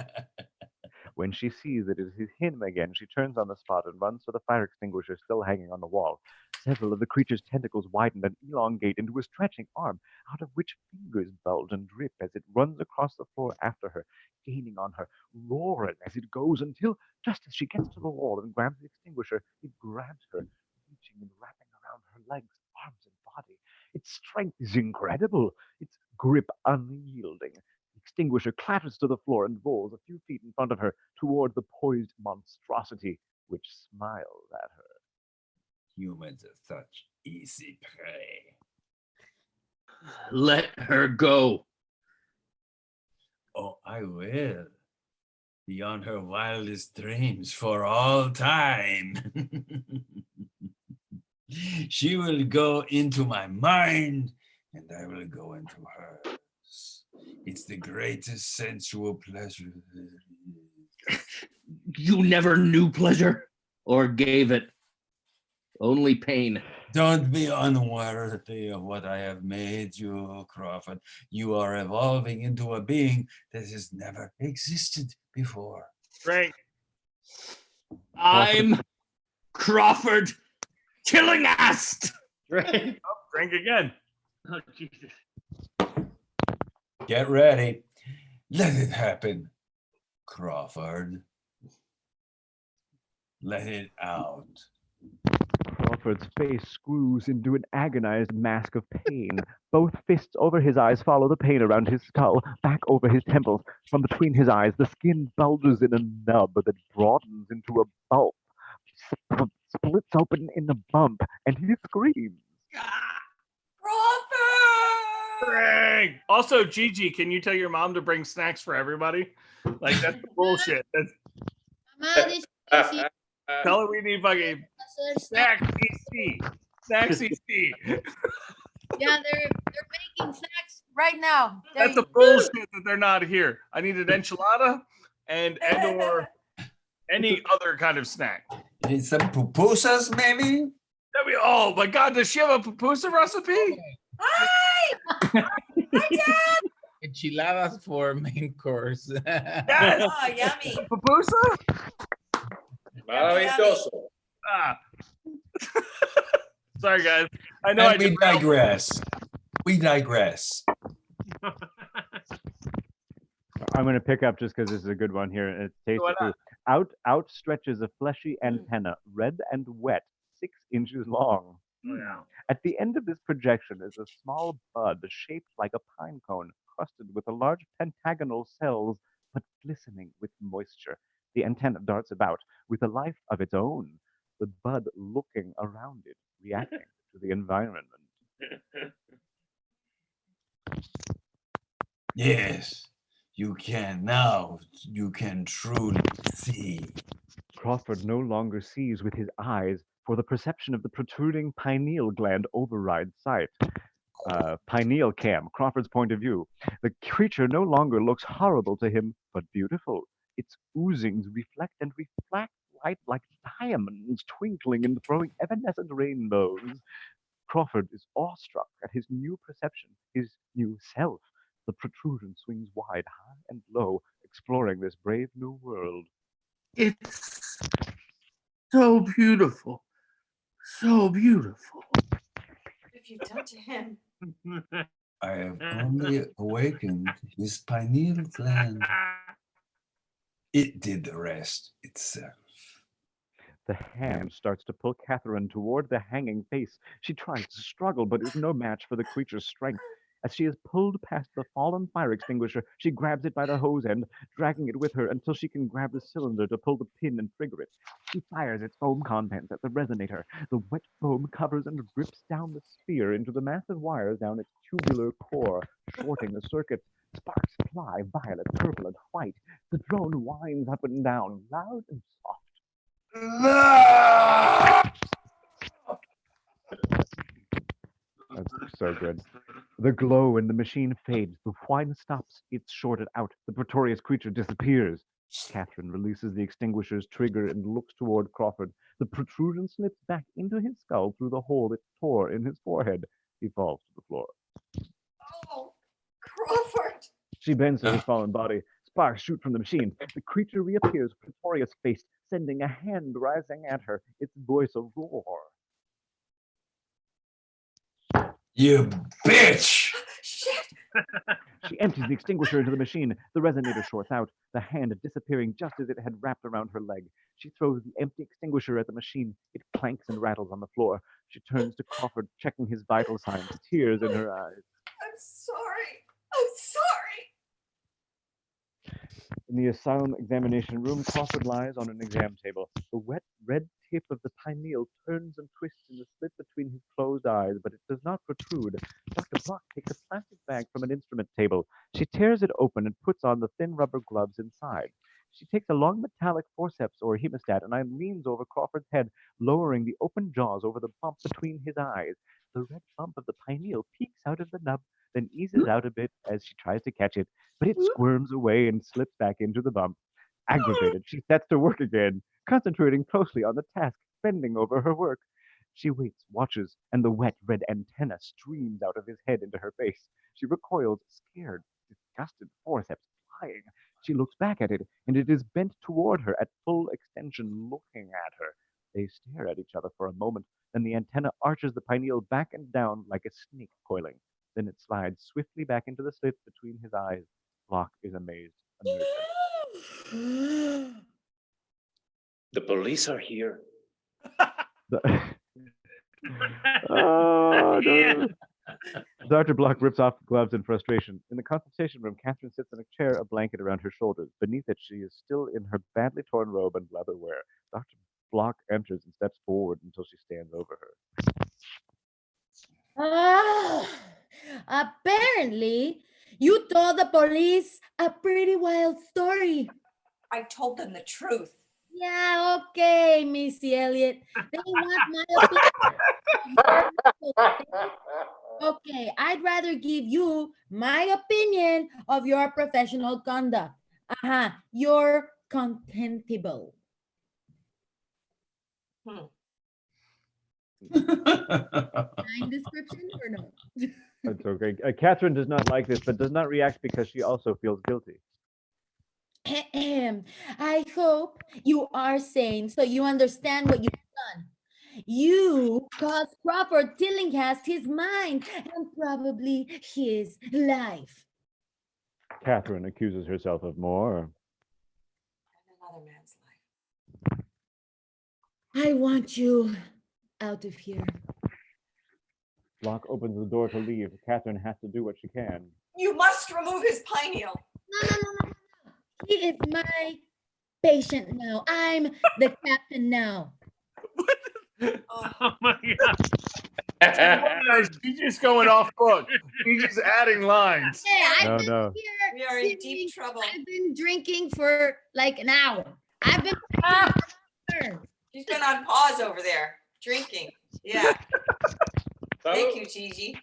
When she sees that it is him again, she turns on the spot and runs for the fire extinguisher still hanging on the wall. Several of the creature's tentacles widen and elongate into a stretching arm, out of which fingers bulge and drip as it runs across the floor after her, gaining on her, roaring as it goes until, just as she gets to the wall and grabs the extinguisher, it grabs her, reaching and wrapping around her legs, arms, and body. Its strength is incredible, its grip unyielding. The extinguisher clatters to the floor and rolls a few feet in front of her toward the poised monstrosity, which smiles at her. Humans are such easy prey. Let her go. Oh, I will. Beyond her wildest dreams for all time. She will go into my mind, and I will go into hers. It's the greatest sensual pleasure. You never knew pleasure or gave it. Only pain. Don't be unworthy of what I have made you, Crawford. You are evolving into a being that has never existed before. Frank. I'm Crawford Killingast. Right. Oh, Frank again. Oh, Jesus. Get ready. Let it happen, Crawford. Let it out. Crawford's face screws into an agonized mask of pain. Both fists over his eyes follow the pain around his skull, back over his temples. From between his eyes, the skin bulges in a nub that broadens into a bulb, splits open in a bump, and he screams. Crawford! Frank. Also, Gigi, can you tell your mom to bring snacks for everybody? Like, that's bullshit. That's, tell her we need fucking snacks CC. Snacks CC. Yeah, they're making snacks right now. That's a bullshit that they're not here. I need an enchilada and or any other kind of snack. You need some pupusas, maybe? Oh my God, does she have a pupusa recipe? Hi! Hi, Dad! Enchiladas for main course. Yes. Oh, yummy. Pupusa? Maravilloso. Ah. Sorry, guys. I know And we digress. We digress. I'm going to pick up just because this is a good one here. It's tasty Why too. Out stretches a fleshy antenna, red and wet, 6 inches long. Oh, yeah. At the end of this projection is a small bud shaped like a pine cone, crusted with a large pentagonal cells, but glistening with moisture. The antenna darts about with a life of its own, the bud looking around it, reacting to the environment. Yes, you can now. You can truly see. Crawford no longer sees with his eyes, for the perception of the protruding pineal gland overrides sight. Pineal cam, Crawford's point of view. The creature no longer looks horrible to him, but beautiful. Its oozings reflect light like diamonds, twinkling and throwing evanescent rainbows. Crawford is awestruck at his new perception, his new self. The protrusion swings wide, high and low, exploring this brave new world. It's so beautiful. So beautiful. What have you done to him? I have only awakened his pineal gland. It did the rest itself. The hand starts to pull Catherine toward the hanging face. She tries to struggle, but is no match for the creature's strength. As she is pulled past the fallen fire extinguisher, she grabs it by the hose end, dragging it with her until she can grab the cylinder to pull the pin and trigger it. She fires its foam contents at the resonator. The wet foam covers and drips down the sphere into the massive wires down its tubular core, shorting the circuits. Sparks fly violet, purple, and white. The drone whines up and down, loud and soft. That's so good. The glow in the machine fades. The whine stops. It's shorted out. The Pretorius creature disappears. Catherine releases the extinguisher's trigger and looks toward Crawford. The protrusion slips back into his skull through the hole it tore in his forehead. He falls to the floor. Oh, Crawford! She bends to his fallen body. Sparks shoot from the machine. The creature reappears, Pretorius faced, sending a hand rising at her, its voice a roar. You bitch! Shit! She empties the extinguisher into the machine. The resonator shorts out, the hand disappearing just as it had wrapped around her leg. She throws the empty extinguisher at the machine. It clanks and rattles on the floor. She turns to Crawford, checking his vital signs, tears in her eyes. I'm sorry. I'm sorry. In the asylum examination room, Crawford lies on an exam table. The wet, red tip of the pineal turns and twists in the slit between his closed eyes, but it does not protrude. Dr. Block takes a plastic bag from an instrument table. She tears it open and puts on the thin rubber gloves inside. She takes a long metallic forceps or hemostat and leans over Crawford's head, lowering the open jaws over the bump between his eyes. The red bump of the pineal peeks out of the nub, then eases out a bit as she tries to catch it, but it squirms away and slips back into the bump. Aggravated, she sets to work again, concentrating closely on the task, bending over her work. She waits, watches, and the wet red antenna streams out of his head into her face. She recoils, scared, disgusted, forceps flying. She looks back at it, and it is bent toward her at full extension, looking at her. They stare at each other for a moment, then the antenna arches the pineal back and down like a snake coiling. Then it slides swiftly back into the slit between his eyes. Block is amazed. The police are here. Oh, Yeah. no. Dr. Block rips off the gloves in frustration. In the consultation room, Catherine sits in a chair, a blanket around her shoulders. Beneath it, she is still in her badly torn robe and leather wear. Dr. Block enters and steps forward until she stands over her. Apparently, you told the police a pretty wild story. I told them the truth. Yeah, okay, Missy Elliott. They want my opinion. Okay, I'd rather give you my opinion of your professional conduct. You're contemptible. Kind description or no? That's okay. Catherine does not like this, but does not react because she also feels guilty. I hope you are sane so you understand what you've done. You caused Crawford Tillinghast his mind and probably his life. Catherine accuses herself of more. And another man's life. I want you out of here. Block opens the door to leave. Catherine has to do what she can. You must remove his pineal. No. He is my patient now. I'm the captain now. Oh my God. She's just going off book. She's just adding lines. Yeah, I've been No. here. We are in sitting- deep trouble. I've been drinking for like an hour. I've been drinking. She's been on pause over there, drinking. Yeah. Thank you, Gigi.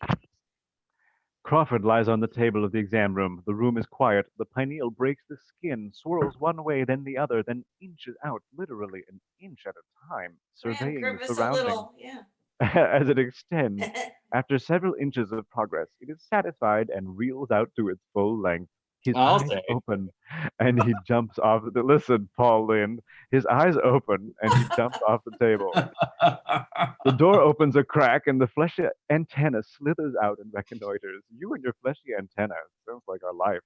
Crawford lies on the table of the exam room. The room is quiet. The pineal breaks the skin, swirls one way, then the other, then inches out, literally an inch at a time, surveying the Grimace a surroundings. little. Yeah. As it extends, after several inches of progress, it is satisfied and reels out to its full length. His I'll eyes say. open, and he jumps off the. Listen, Paul Lynn. His eyes open, and he jumps off the table. The door opens a crack, and the fleshy antenna slithers out and reconnoiters. You and your fleshy antenna sounds like our life.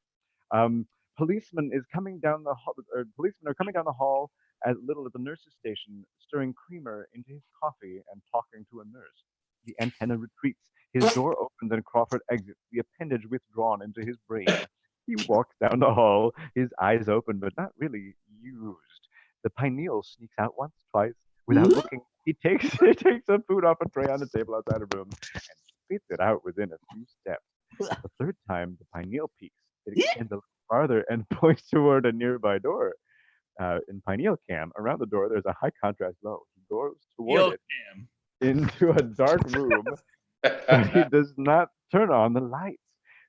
Um, policeman is coming down the hall. Policemen are coming down the hall as little at the nurse's station, stirring creamer into his coffee and talking to a nurse. The antenna retreats. His door opens and Crawford exits, the appendage withdrawn into his brain. He walks down the hall, his eyes open but not really used. The pineal sneaks out once, twice, without looking. He takes some food off a tray on the table outside a room and spits it out within a few steps. The third time, the pineal peaks. It extends a little farther and points toward a nearby door. In pineal cam, around the door, there's a high contrast glow. He goes toward it into a dark room, but he does not turn on the lights.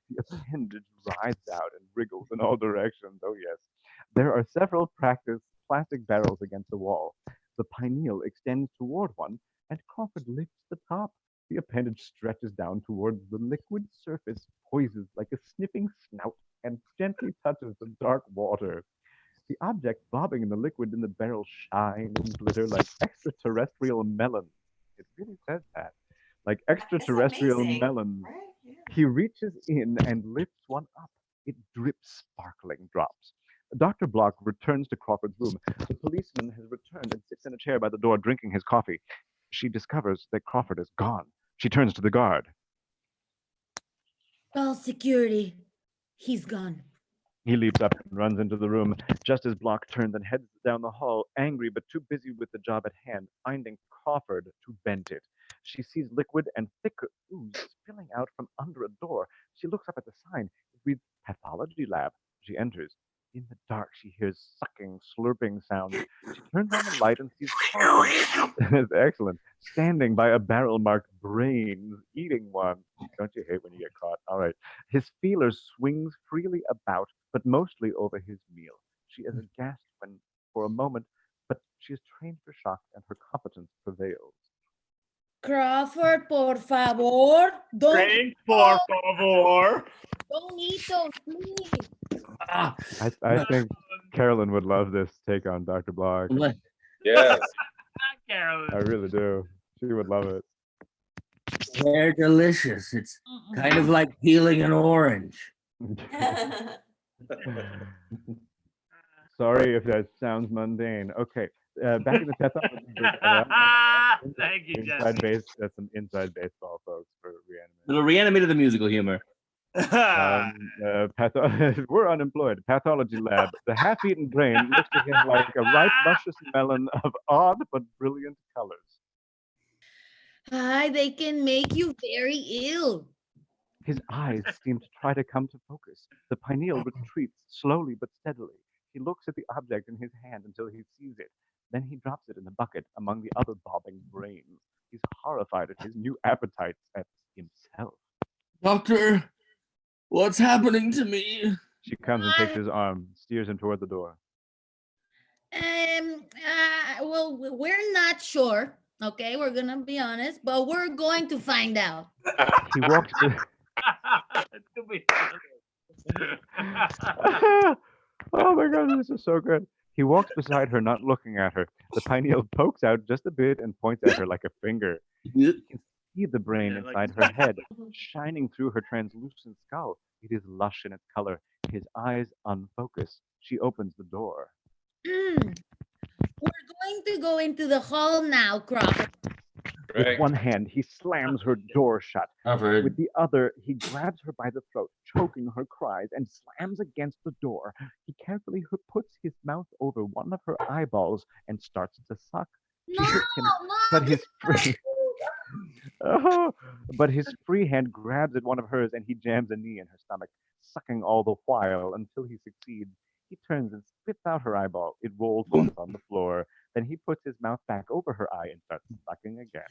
The appendage writhes out and wriggles in all directions. Oh, yes. There are several plastic barrels against the wall. The pineal extends toward one, and Crawford lifts the top. The appendage stretches down towards the liquid surface, poises like a sniffing snout, and gently touches the dark water. The objects bobbing in the liquid in the barrel shine and glitter like extraterrestrial melons. It really says that. Like extraterrestrial amazing, melons. right? Yeah. He reaches in and lifts one up. It drips sparkling drops. Dr. Block returns to Crawford's room. The policeman has returned and sits in a chair by the door drinking his coffee. She discovers that Crawford is gone. She turns to the guard. Call security. He's gone. He leaps up and runs into the room, just as Block turns and heads down the hall, angry but too busy with the job at hand, finding Crawford to bend it. She sees liquid and thick ooze spilling out from under a door. She looks up at the sign. It reads Pathology Lab. She enters. In the dark, she hears sucking, slurping sounds. She turns on the light and sees Crawford. That's excellent. Standing by a barrel marked brains, eating one. Don't you hate when you get caught? All right. His feeler swings freely about, but mostly over his meal. She is aghast when, for a moment, but she is trained for shock and her competence prevails. Crawford, por favor. Drink, por favor. Don't eat those, please. I think Carolyn would love this take on Dr. Block. Yes. Carolyn. I really do. She would love it. They're delicious. It's kind of like peeling an orange. Sorry if that sounds mundane. Okay, back in the pathology. Thank you, Jeff. Inside base. That's some inside baseball, folks, for reanimation. Little reanimated the musical humor. We're unemployed. Pathology lab. The half-eaten brain looks to him like a ripe, luscious melon of odd but brilliant colors. Hi, they can make you very ill. His eyes seem to try to come to focus. The pineal retreats slowly but steadily. He looks at the object in his hand until he sees it. Then he drops it in the bucket among the other bobbing brains. He's horrified at his new appetites at himself. Doctor, what's happening to me? She comes and takes his arm, steers him toward the door. Well, we're not sure. Okay, we're gonna be honest, but we're going to find out. He walks. It's gonna be- Oh my God, this is so good. He walks beside her, not looking at her. The pineal pokes out just a bit and points at her like a finger. He can see the brain inside her head, shining through her translucent skull. It is lush in its color. His eyes unfocus. She opens the door. We're going to go into the hall now, Crawford. With one hand, he slams her door shut. Crawford. With the other, he grabs her by the throat, choking her cries, and slams against the door. He carefully puts his mouth over one of her eyeballs and starts to suck. She hits him, but his free hand grabs at one of hers, and he jams a knee in her stomach, sucking all the while until he succeeds. He turns and spits out her eyeball. It rolls once on the floor. Then he puts his mouth back over her eye and starts sucking again.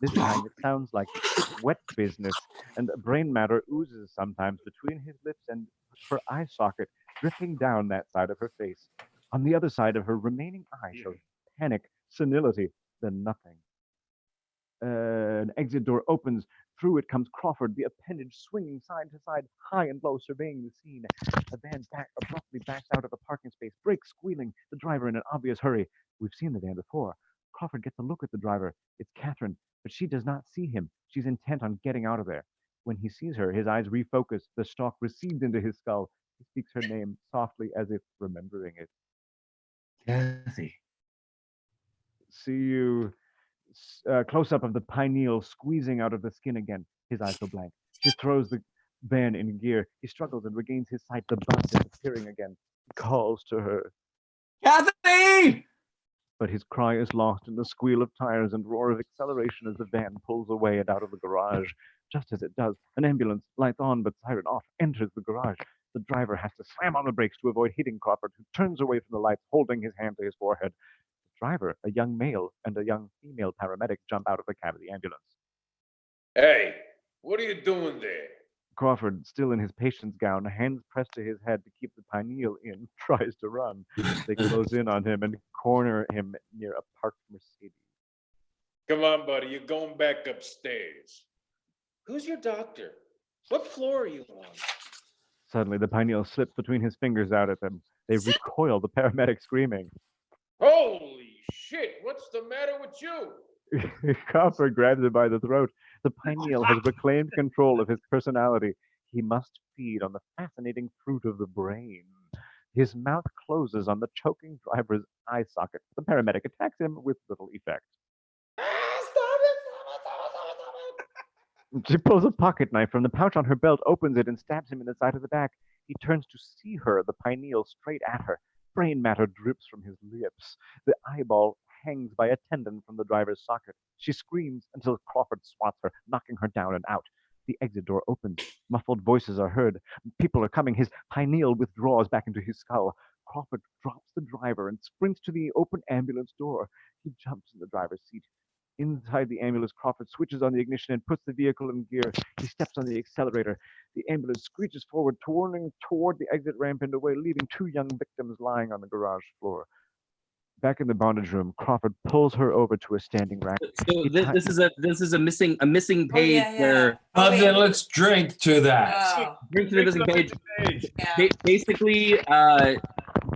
This time it sounds like wet business, and brain matter oozes sometimes between his lips and her eye socket, dripping down that side of her face. On the other side of her remaining eye shows panic, senility, then nothing. An exit door opens. Through it comes Crawford, the appendage swinging side to side, high and low, surveying the scene. The van abruptly backs out of the parking space, brakes squealing, the driver in an obvious hurry. We've seen the van before. Crawford gets a look at the driver. It's Catherine, but she does not see him. She's intent on getting out of there. When he sees her, his eyes refocus. The stalk recedes into his skull. He speaks her name softly as if remembering it. Kathy. See you. Close up of the pineal squeezing out of the skin again. His eyes go blank. She throws the van in gear. He struggles and regains his sight. The bud disappearing again. He calls to her. Kathy! But his cry is lost in the squeal of tires and roar of acceleration as the van pulls away and out of the garage. Just as it does, an ambulance, lights on but siren off, enters the garage. The driver has to slam on the brakes to avoid hitting Crawford, who turns away from the lights, holding his hand to his forehead. The driver, a young male, and a young female paramedic jump out of the cab of the ambulance. Hey, what are you doing there? Crawford, still in his patient's gown, hands pressed to his head to keep the pineal in, tries to run. They close in on him and corner him near a parked Mercedes. Come on, buddy, you're going back upstairs. Who's your doctor? What floor are you on? Suddenly, the pineal slips between his fingers out at them. They recoil, the paramedic screaming. Holy shit, what's the matter with you? Crawford grabs him by the throat. The pineal has reclaimed control of his personality. He must feed on the fascinating fruit of the brain. His mouth closes on the choking driver's eye socket. The paramedic attacks him with little effect. She pulls a pocket knife from the pouch on her belt, opens it, and stabs him in the side of the back. He turns to see her, the pineal straight at her. Brain matter drips from his lips. The eyeball hangs by a tendon from the driver's socket. She screams until Crawford swats her, knocking her down and out. The exit door opens. Muffled voices are heard. People are coming. His pineal withdraws back into his skull. Crawford drops the driver and sprints to the open ambulance door. He jumps in the driver's seat. Inside the ambulance, Crawford switches on the ignition and puts the vehicle in gear. He steps on the accelerator. The ambulance screeches forward, turning toward the exit ramp and away, leaving two young victims lying on the garage floor. Back in the bondage room, Crawford pulls her over to a standing rack. So this is a missing page yeah. where Then let's drink to that. Oh, drink to the missing page. yeah. Basically,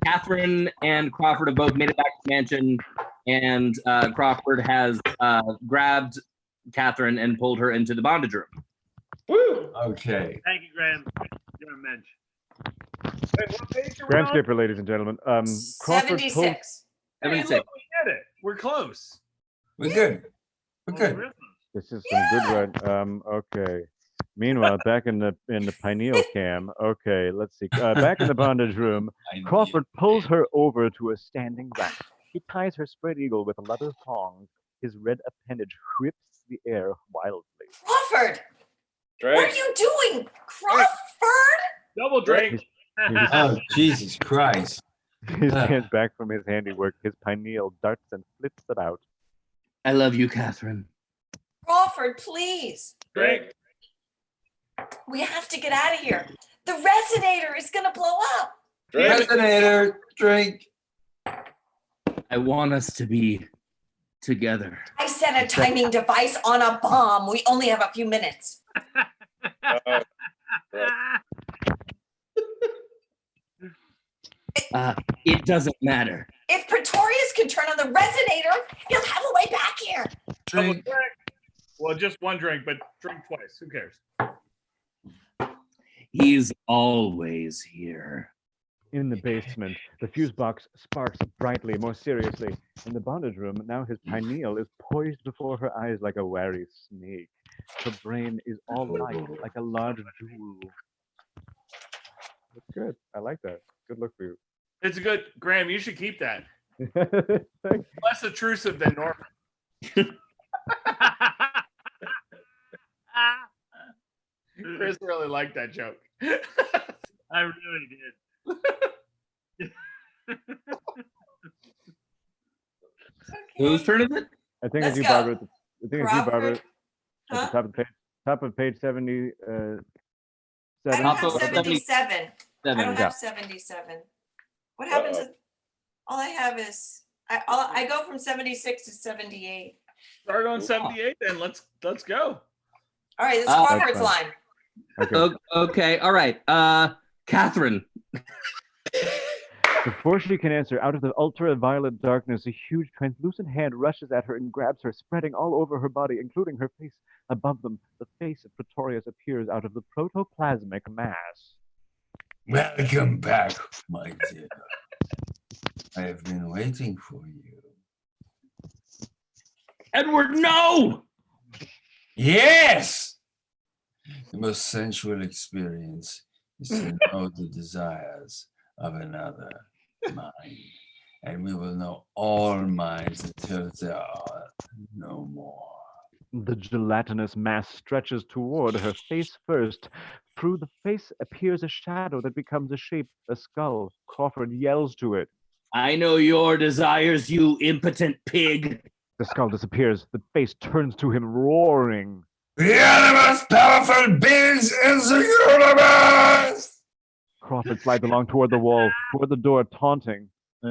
Catherine and Crawford have both made it back to the mansion, and Crawford has grabbed Catherine and pulled her into the bondage room. Woo! Okay. Thank you, Graham. You're a mensch. Hey, what page are we Graham on? Skipper, ladies and gentlemen. Crawford pulls. 76. Hey, 76. look, we did it. We're close. We're good. We're good. This is some good one. Okay. Meanwhile, back in the pineal cam. Okay, let's see. Back in the bondage room, Crawford pulls her over to a standing rack. He ties her spread eagle with leather thongs. His red appendage whips the air wildly. Crawford, Drink. what are you doing? Crawford? Double drink. Oh, Jesus Christ. He stands back from his handiwork. His pineal darts and flips about. I love you, Catherine. Crawford, please. Drink. We have to get out of here. The resonator is going to blow up. Drink. Resonator, drink. I want us to be together. I set a timing device on a bomb. We only have a few minutes. It doesn't matter. If Pretorius can turn on the resonator, he'll have a way back here. Double Drink. drink. Well, just one drink, but drink twice. Who cares? He's always here. In the basement, the fuse box sparks brightly, more seriously. In the bondage room, now his pineal is poised before her eyes like a wary snake. Her brain is all light, like a large jewel. That's good. I like that. Good look for you. It's good. Graham, you should keep that. Thanks. Less intrusive than normal. Chris really liked that joke. I really did. Whose turn is it? I think Let's it's you, go. Barbara. I think it's you, Barbara. Crawford? At Huh? the top of page 70. I don't Top have of 77. I don't Yeah. have 77. What happens? All I have is I go from 76 to 78. Start on 78 then. Let's go. All right, it's Uh, Crawford's That's line. Okay. Okay, all right. Catherine. Before she can answer, out of the ultraviolet darkness, a huge translucent hand rushes at her and grabs her, spreading all over her body, including her face. Above them, the face of Pretorius appears out of the protoplasmic mass. Welcome back, my dear. I have been waiting for you. Edward, no! Yes! The most sensual experience is to know the desires of another mind. And we will know all minds until there are no more. The gelatinous mass stretches toward her face first. Through the face appears a shadow that becomes a shape, a skull. Crawford yells to it. I know your desires, you impotent pig. The skull disappears. The face turns to him, roaring. We are the most powerful beings in the universe! Crawford slides along toward the wall, toward the door, taunting.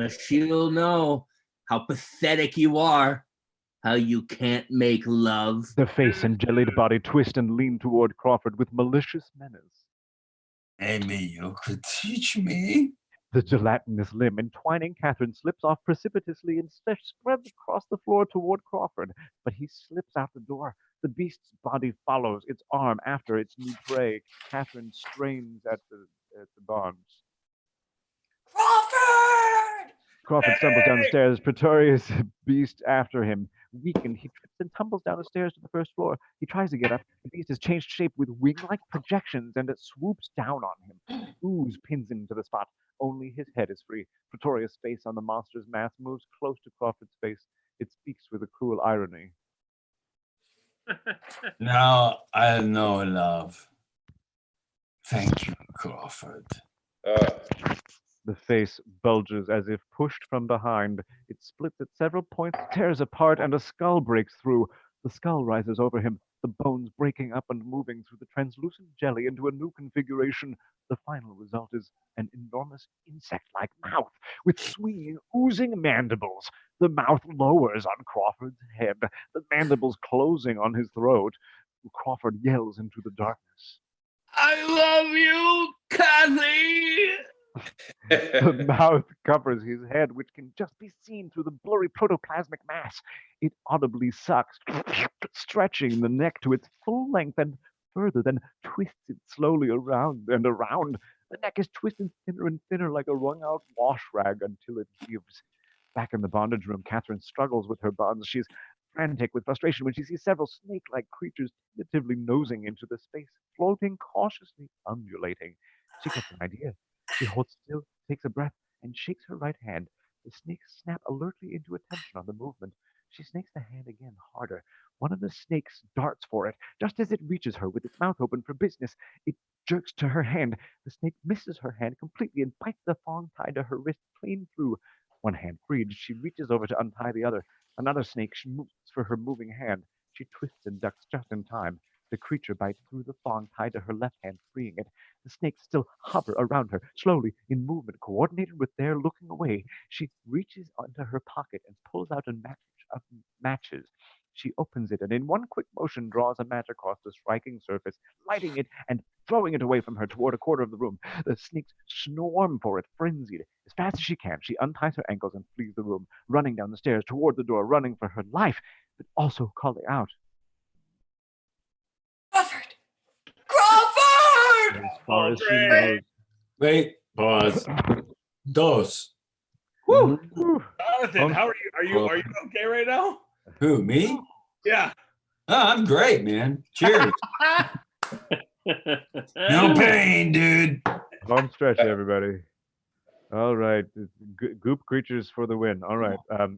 She'll know how pathetic you are, how you can't make love. The face and jellied body twist and lean toward Crawford with malicious menace. Maybe you could teach me? The gelatinous limb entwining Catherine slips off precipitously and spreads across the floor toward Crawford, but he slips out the door. The beast's body follows, its arm after its new prey. Catherine strains at the bonds. Crawford! Crawford stumbles down the stairs, Pretorius beast after him. Weakened, he trips and tumbles down the stairs to the first floor. He tries to get up. The beast has changed shape with wing-like projections, and it swoops down on him. Ooze pins him to the spot. Only his head is free. Pretorius' face on the monster's mask moves close to Crawford's face. It speaks with a cruel irony. Now I know love. Thank you, Crawford. The face bulges as if pushed from behind. It splits at several points, tears apart, and a skull breaks through. The skull rises over him, the bones breaking up and moving through the translucent jelly into a new configuration. The final result is an enormous insect-like mouth with swinging, oozing mandibles. The mouth lowers on Crawford's head, the mandibles closing on his throat. Crawford yells into the darkness. I love you, Kathy. The mouth covers his head, which can just be seen through the blurry protoplasmic mass. It audibly sucks, stretching the neck to its full length and further, then twists it slowly around and around. The neck is twisted thinner and thinner like a wrung-out wash rag until it gives. Back in the bondage room, Catherine struggles with her bonds. She's frantic with frustration when she sees several snake-like creatures tentatively nosing into the space, floating cautiously, undulating. She gets an idea. She holds still, takes a breath, and shakes her right hand. The snakes snap alertly into attention on the movement. She snakes the hand again harder. One of the snakes darts for it. Just as it reaches her with its mouth open for business, it jerks to her hand. The snake misses her hand completely and bites the thong tied to her wrist clean through. One hand freed, she reaches over to untie the other. Another snake moves for her moving hand. She twists and ducks just in time. The creature bites through the thong tied to her left hand, freeing it. The snakes still hover around her, slowly, in movement, coordinated with their looking away. She reaches into her pocket and pulls out a match of matches. She opens it and in one quick motion draws a match across the striking surface, lighting it and throwing it away from her toward a corner of the room. The snakes swarm for it, frenzied. As fast as she can, she unties her ankles and flees the room, running down the stairs toward the door, running for her life, but also calling out. Crawford! Crawford! As far as she knows. Wait, pause. Dos. Woo. Whew. Jonathan, how are you? Are you okay right now? Who, me? Yeah. Oh, I'm great, man. Cheers. No pain, dude. Home stretch, everybody. All right. Goop creatures for the win. All right.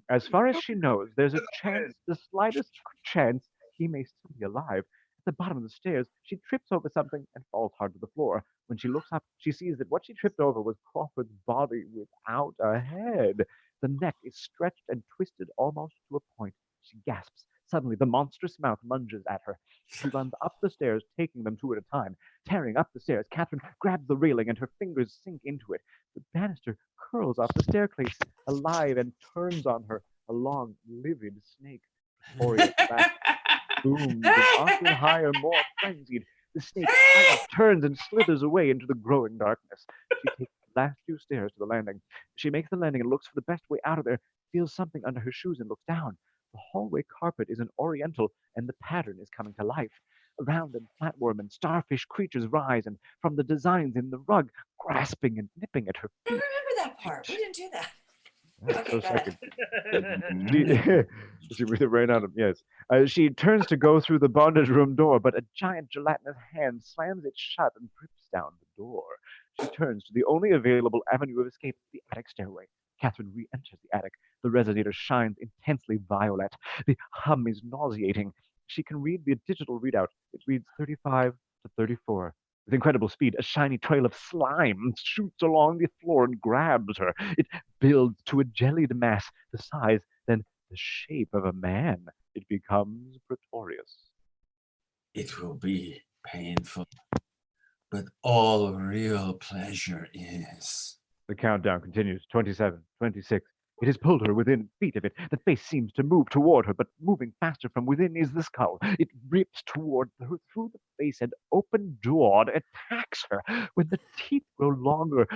As far as she knows, there's a chance, the slightest chance, he may still be alive. At the bottom of the stairs, she trips over something and falls hard to the floor. When she looks up, she sees that what she tripped over was Crawford's body without a head. The neck is stretched and twisted almost to a point. She gasps. Suddenly, the monstrous mouth lunges at her. She runs up the stairs, taking them two at a time. Tearing up the stairs, Catherine grabs the railing and her fingers sink into it. The banister curls off the staircase, alive, and turns on her, a long, livid snake. Pretorius laughs. Booms and often higher, more frenzied. The snake slightly turns and slithers away into the growing darkness. She takes the last few stairs to the landing. She makes the landing and looks for the best way out of there, feels something under her shoes and looks down. The hallway carpet is an oriental, and the pattern is coming to life. Round and flatworm and starfish creatures rise, and from the designs in the rug, grasping and nipping at her I feet. remember that part. We didn't do that. That's Okay, so go ahead. second. She breathed it right out of him, yes. She turns to go through the bondage room door, but a giant gelatinous hand slams it shut and rips down the door. She turns to the only available avenue of escape, the attic stairway. Catherine re-enters the attic. The resonator shines intensely violet. The hum is nauseating. She can read the digital readout. It reads 35 to 34. With incredible speed, a shiny trail of slime shoots along the floor and grabs her. It builds to a jellied mass, the size, then the shape of a man. It becomes Pretorius. It will be painful, but all real pleasure is. The countdown continues. 27, 26. It has pulled her within feet of it. The face seems to move toward her, but moving faster from within is the skull. It rips toward her through the face and open jawed attacks her. When the teeth grow longer,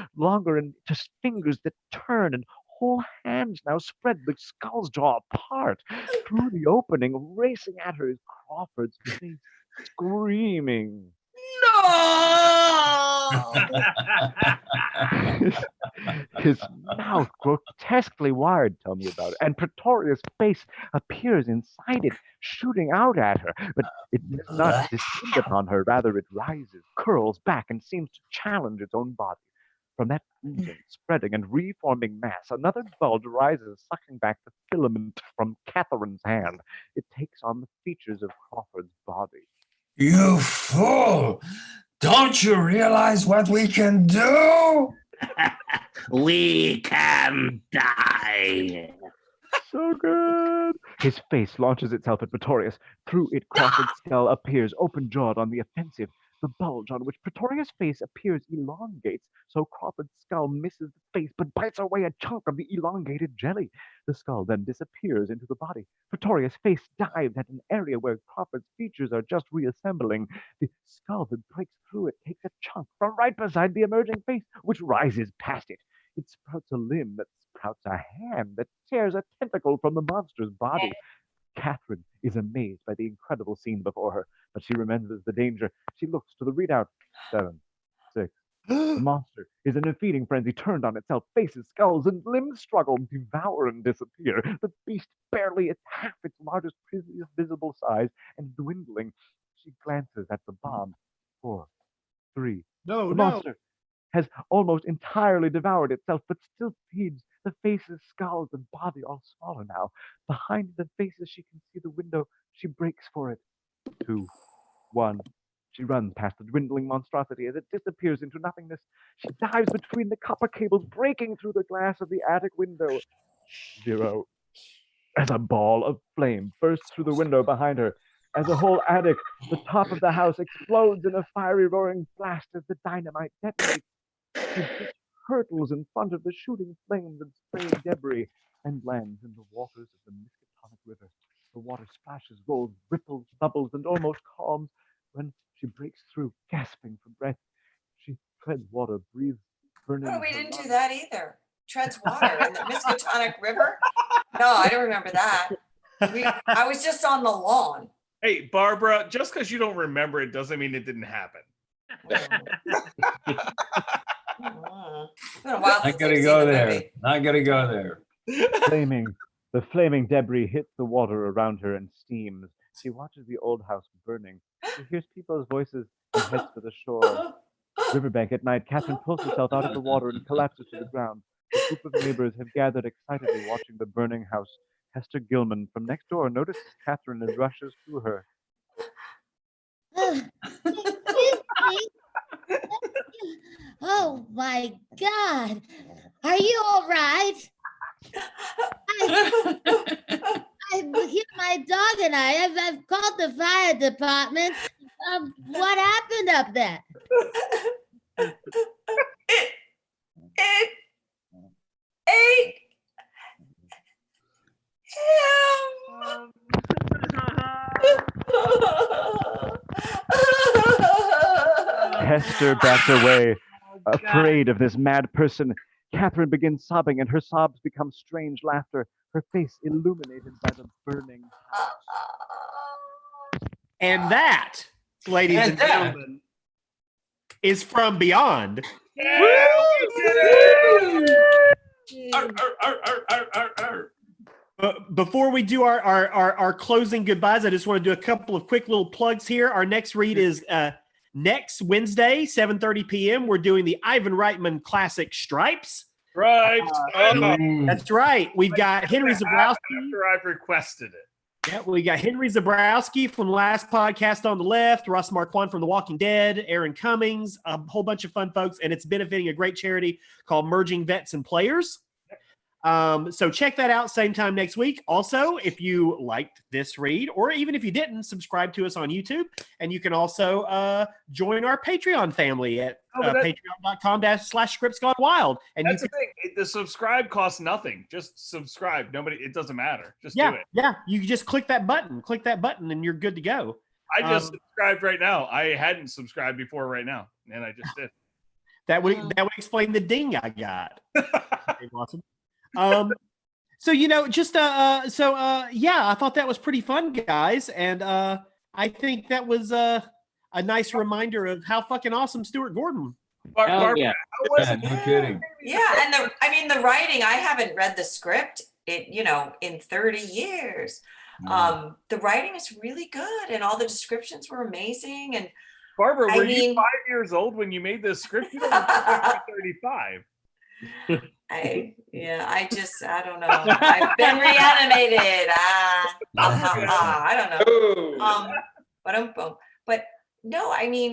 and just fingers that turn and whole hands now spread the skull's jaw apart. Through the opening, racing at her is Crawford's face, screaming. His mouth grotesquely wired, tell me about it, and Pretorius' face appears inside it, shooting out at her, but it does not descend upon her, rather it rises, curls back, and seems to challenge its own body. From that oozing, spreading, and reforming mass, another bulge rises, sucking back the filament from Catherine's hand. It takes on the features of Crawford's body. You fool! Don't you realize what we can do? We can die. So good. His face launches itself at Pretorius. Through it, Crawford's skull appears open-jawed on the offensive. The bulge on which Pretorius' face appears elongates, so Crawford's skull misses the face but bites away a chunk of the elongated jelly. The skull then disappears into the body. Pretorius' face dives at an area where Crawford's features are just reassembling. The skull that breaks through it takes a chunk from right beside the emerging face, which rises past it. It sprouts a limb that sprouts a hand that tears a tentacle from the monster's body. Catherine is amazed by the incredible scene before her, but she remembers the danger. She looks to the readout. 7, 6. The monster is in a feeding frenzy, turned on itself. Faces, skulls, and limbs struggle, devour, and disappear. The beast barely at half its largest previous visible size and dwindling. She glances at the bomb. 4, 3. No, The no. monster has almost entirely devoured itself, but still feeds. The faces, skulls, and body all smaller now. Behind the faces, she can see the window. She breaks for it. 2, 1. She runs past the dwindling monstrosity as it disappears into nothingness. She dives between the copper cables, breaking through the glass of the attic window. 0. As a ball of flame bursts through the window behind her. As the whole attic, the top of the house, explodes in a fiery roaring blast as the dynamite detonates. She hurtles in front of the shooting flames and spraying debris and lands in the waters of the Miskatonic River. The water splashes, rolls, ripples, bubbles, and almost calms when she breaks through, gasping for breath. She treads water, breathes, burning. Oh, we didn't do that either. Treads water in the Miskatonic River? No, I don't remember that. I was just on the lawn. Hey, Barbara, just because you don't remember it doesn't mean it didn't happen. It's been a while Not since gonna I've go seen the there. movie. Not gonna go there. The flaming debris hits the water around her and steams. She watches the old house burning. She hears people's voices and heads for the shore. Riverbank at night, Catherine pulls herself out of the water and collapses to the ground. A group of neighbors have gathered excitedly watching the burning house. Hester Gilman from next door notices Catherine and rushes to her. Oh my God. Are you all right? My dog and I've called the fire department. What happened up there? It ate him. Hester backs away, afraid of this mad person. Catherine begins sobbing, and her sobs become strange laughter, her face illuminated by the burning heart. And that, ladies and gentlemen, is From Beyond. Before we do our closing goodbyes, I just want to do a couple of quick little plugs here. Our next read is next Wednesday, 7:30 p.m. We're doing the Ivan Reitman classic Stripes. Right. That's right. We've got Henry Zabrowski. After I've requested it. Yeah, we got Henry Zabrowski from Last Podcast on the left, Russ Marquand from The Walking Dead, Aaron Cummings, a whole bunch of fun folks, and it's benefiting a great charity called Merging Vets and Players. So check that out same time next week. Also, if you liked this read, or even if you didn't, subscribe to us on YouTube, and you can also join our Patreon family at patreon.com/scriptsgonewild. And that's the thing. The subscribe costs nothing. Just subscribe. It doesn't matter. Just do it. Yeah, you just click that button, and you're good to go. I just subscribed right now. I hadn't subscribed before right now, and I just did. That would explain the ding I got. Hey, Lawson. So I thought that was pretty fun, guys, and I think that was a nice reminder of how fucking awesome Stuart Gordon. No kidding. Yeah, and the writing, I haven't read the script in 30 years. The writing is really good, and all the descriptions were amazing. And Barbara, were you 5 years old when you made this script? You were 35. I don't know. I've been reanimated. I don't know. But no, and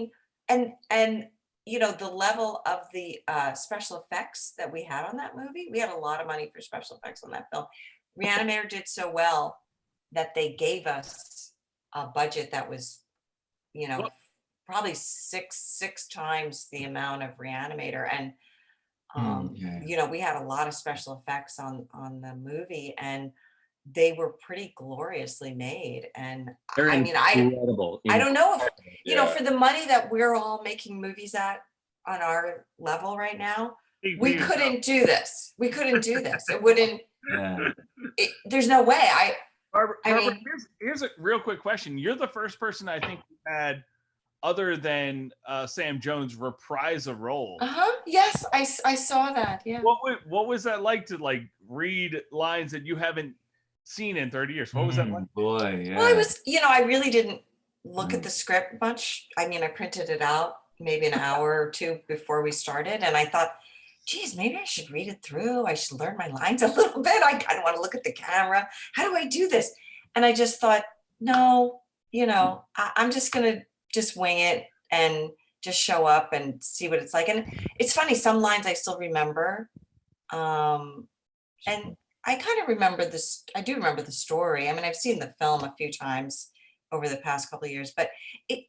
the level of the special effects that we had on that movie, we had a lot of money for special effects on that film. Reanimator did so well that they gave us a budget that was, probably six times the amount of Reanimator. And we had a lot of special effects on the movie, and they were pretty gloriously made. And incredible. I don't know if for the money that we're all making movies at on our level right now, we couldn't do this. It wouldn't. There's no way. Barbara, here's a real quick question. You're the first person I think who had, other than Sam Jones, reprise a role. Yes, I saw that. Yeah. What was that like to read lines that you haven't seen in 30 years? What was that like? Boy, yeah. Well, I was, I really didn't look at the script much. I printed it out maybe an hour or two before we started, and I thought, geez, maybe I should read it through. I should learn my lines a little bit. I kind of want to look at the camera. How do I do this? And I just thought, no, I'm just gonna just wing it and just show up and see what it's like. And it's funny, some lines I still remember. And I kind of remember this. I do remember the story. I've seen the film a few times over the past couple of years, but it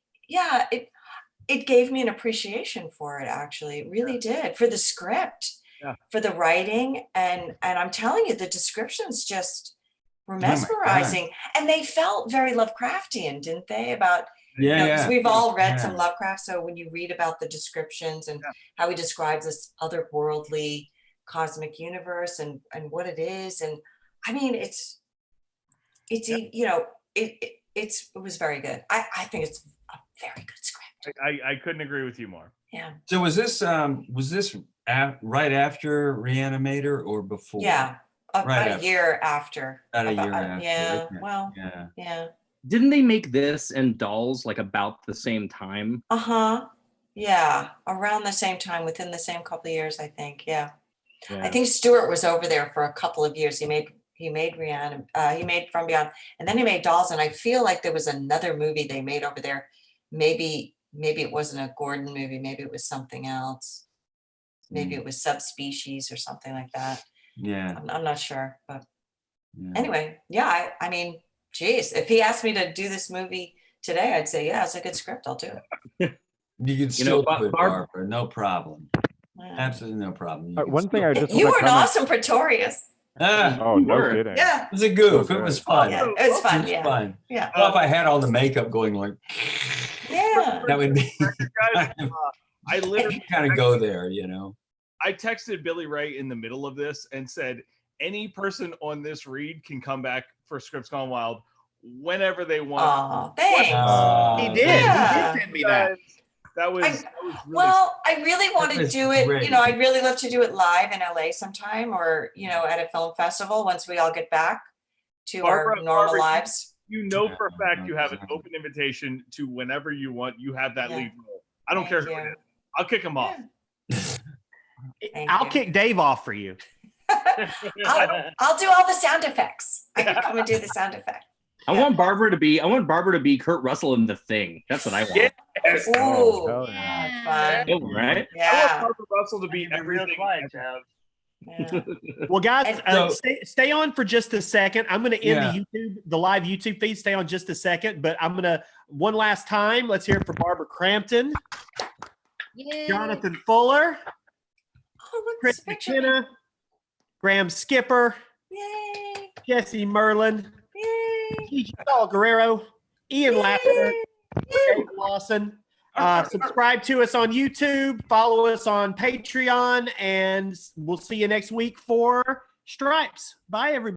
gave me an appreciation for it. Actually, it really did, for the script, for the writing. And I'm telling you, the descriptions just were mesmerizing, and they felt very Lovecraftian, didn't they? About, because we've all read some Lovecraft. So when you read about the descriptions and how he describes this otherworldly cosmic universe and what it is, and it was very good. I think it's a very good script. I couldn't agree with you more. Yeah. So was this right after Reanimator or before? Yeah, about a year after. About a year after. Yeah. Okay. Well. Yeah. Yeah. Didn't they make this and Dolls about the same time? Yeah, around the same time, within the same couple of years, I think. Yeah. I think Stuart was over there for a couple of years. He made he made From Beyond, and then he made Dolls. And I feel like there was another movie they made over there. Maybe it wasn't a Gordon movie. Maybe it was something else. Maybe it was Subspecies or something like that. Yeah. I'm not sure, but anyway, yeah. Geez, if he asked me to do this movie today, I'd say, yeah, it's a good script. I'll do it. You can still do it, Barbara. No problem. Absolutely no problem. One thing I just you were an awesome Pretorius. Oh, no Word. kidding. Yeah. It was a goof. So It was good. fun. Yeah, it was fun. It was Yeah. fun. Yeah. Well, if I had all the makeup going like, Yeah. that would be Guys, I literally kind of go there, you know. I texted Billy Ray in the middle of this and said, any person on this read can come back for Scripts Gone Wild whenever they want. Oh, thanks. He did. Yeah. He did send me that. That was really Well, I really want to was do it, great. I'd really love to do it live in LA sometime or, at a film festival once we all get back to our normal Barbara, lives. you know for a fact you have an open invitation to whenever you want. You have that Yeah. lead role. I don't care who it is. I'll kick him off. I'll kick Dave off for you. I'll do all the sound effects. I can come and do the sound effect. I want Barbara to be Kurt Russell in The Thing. That's what I want. Yes. Ooh, hell yeah. fun. Oh, right? I Yeah. want Kurt Russell to be everything. Yeah. Well, guys, And- stay on for just a second. I'm going to end Yeah. the live YouTube feed. Stay on just a second, but I'm going to one last time. Let's hear it for Barbara Crampton, Yay. Jonathan Fuller, Oh, look, Chris this picture. McKenna, Graham Skipper, Yay. Jesse Merlin, Yay. Gigi, Saul Guerrero, Ian Lassiter, Dave Lawson. Subscribe to us on YouTube, follow us on Patreon, and we'll see you next week for Stripes. Bye, everybody.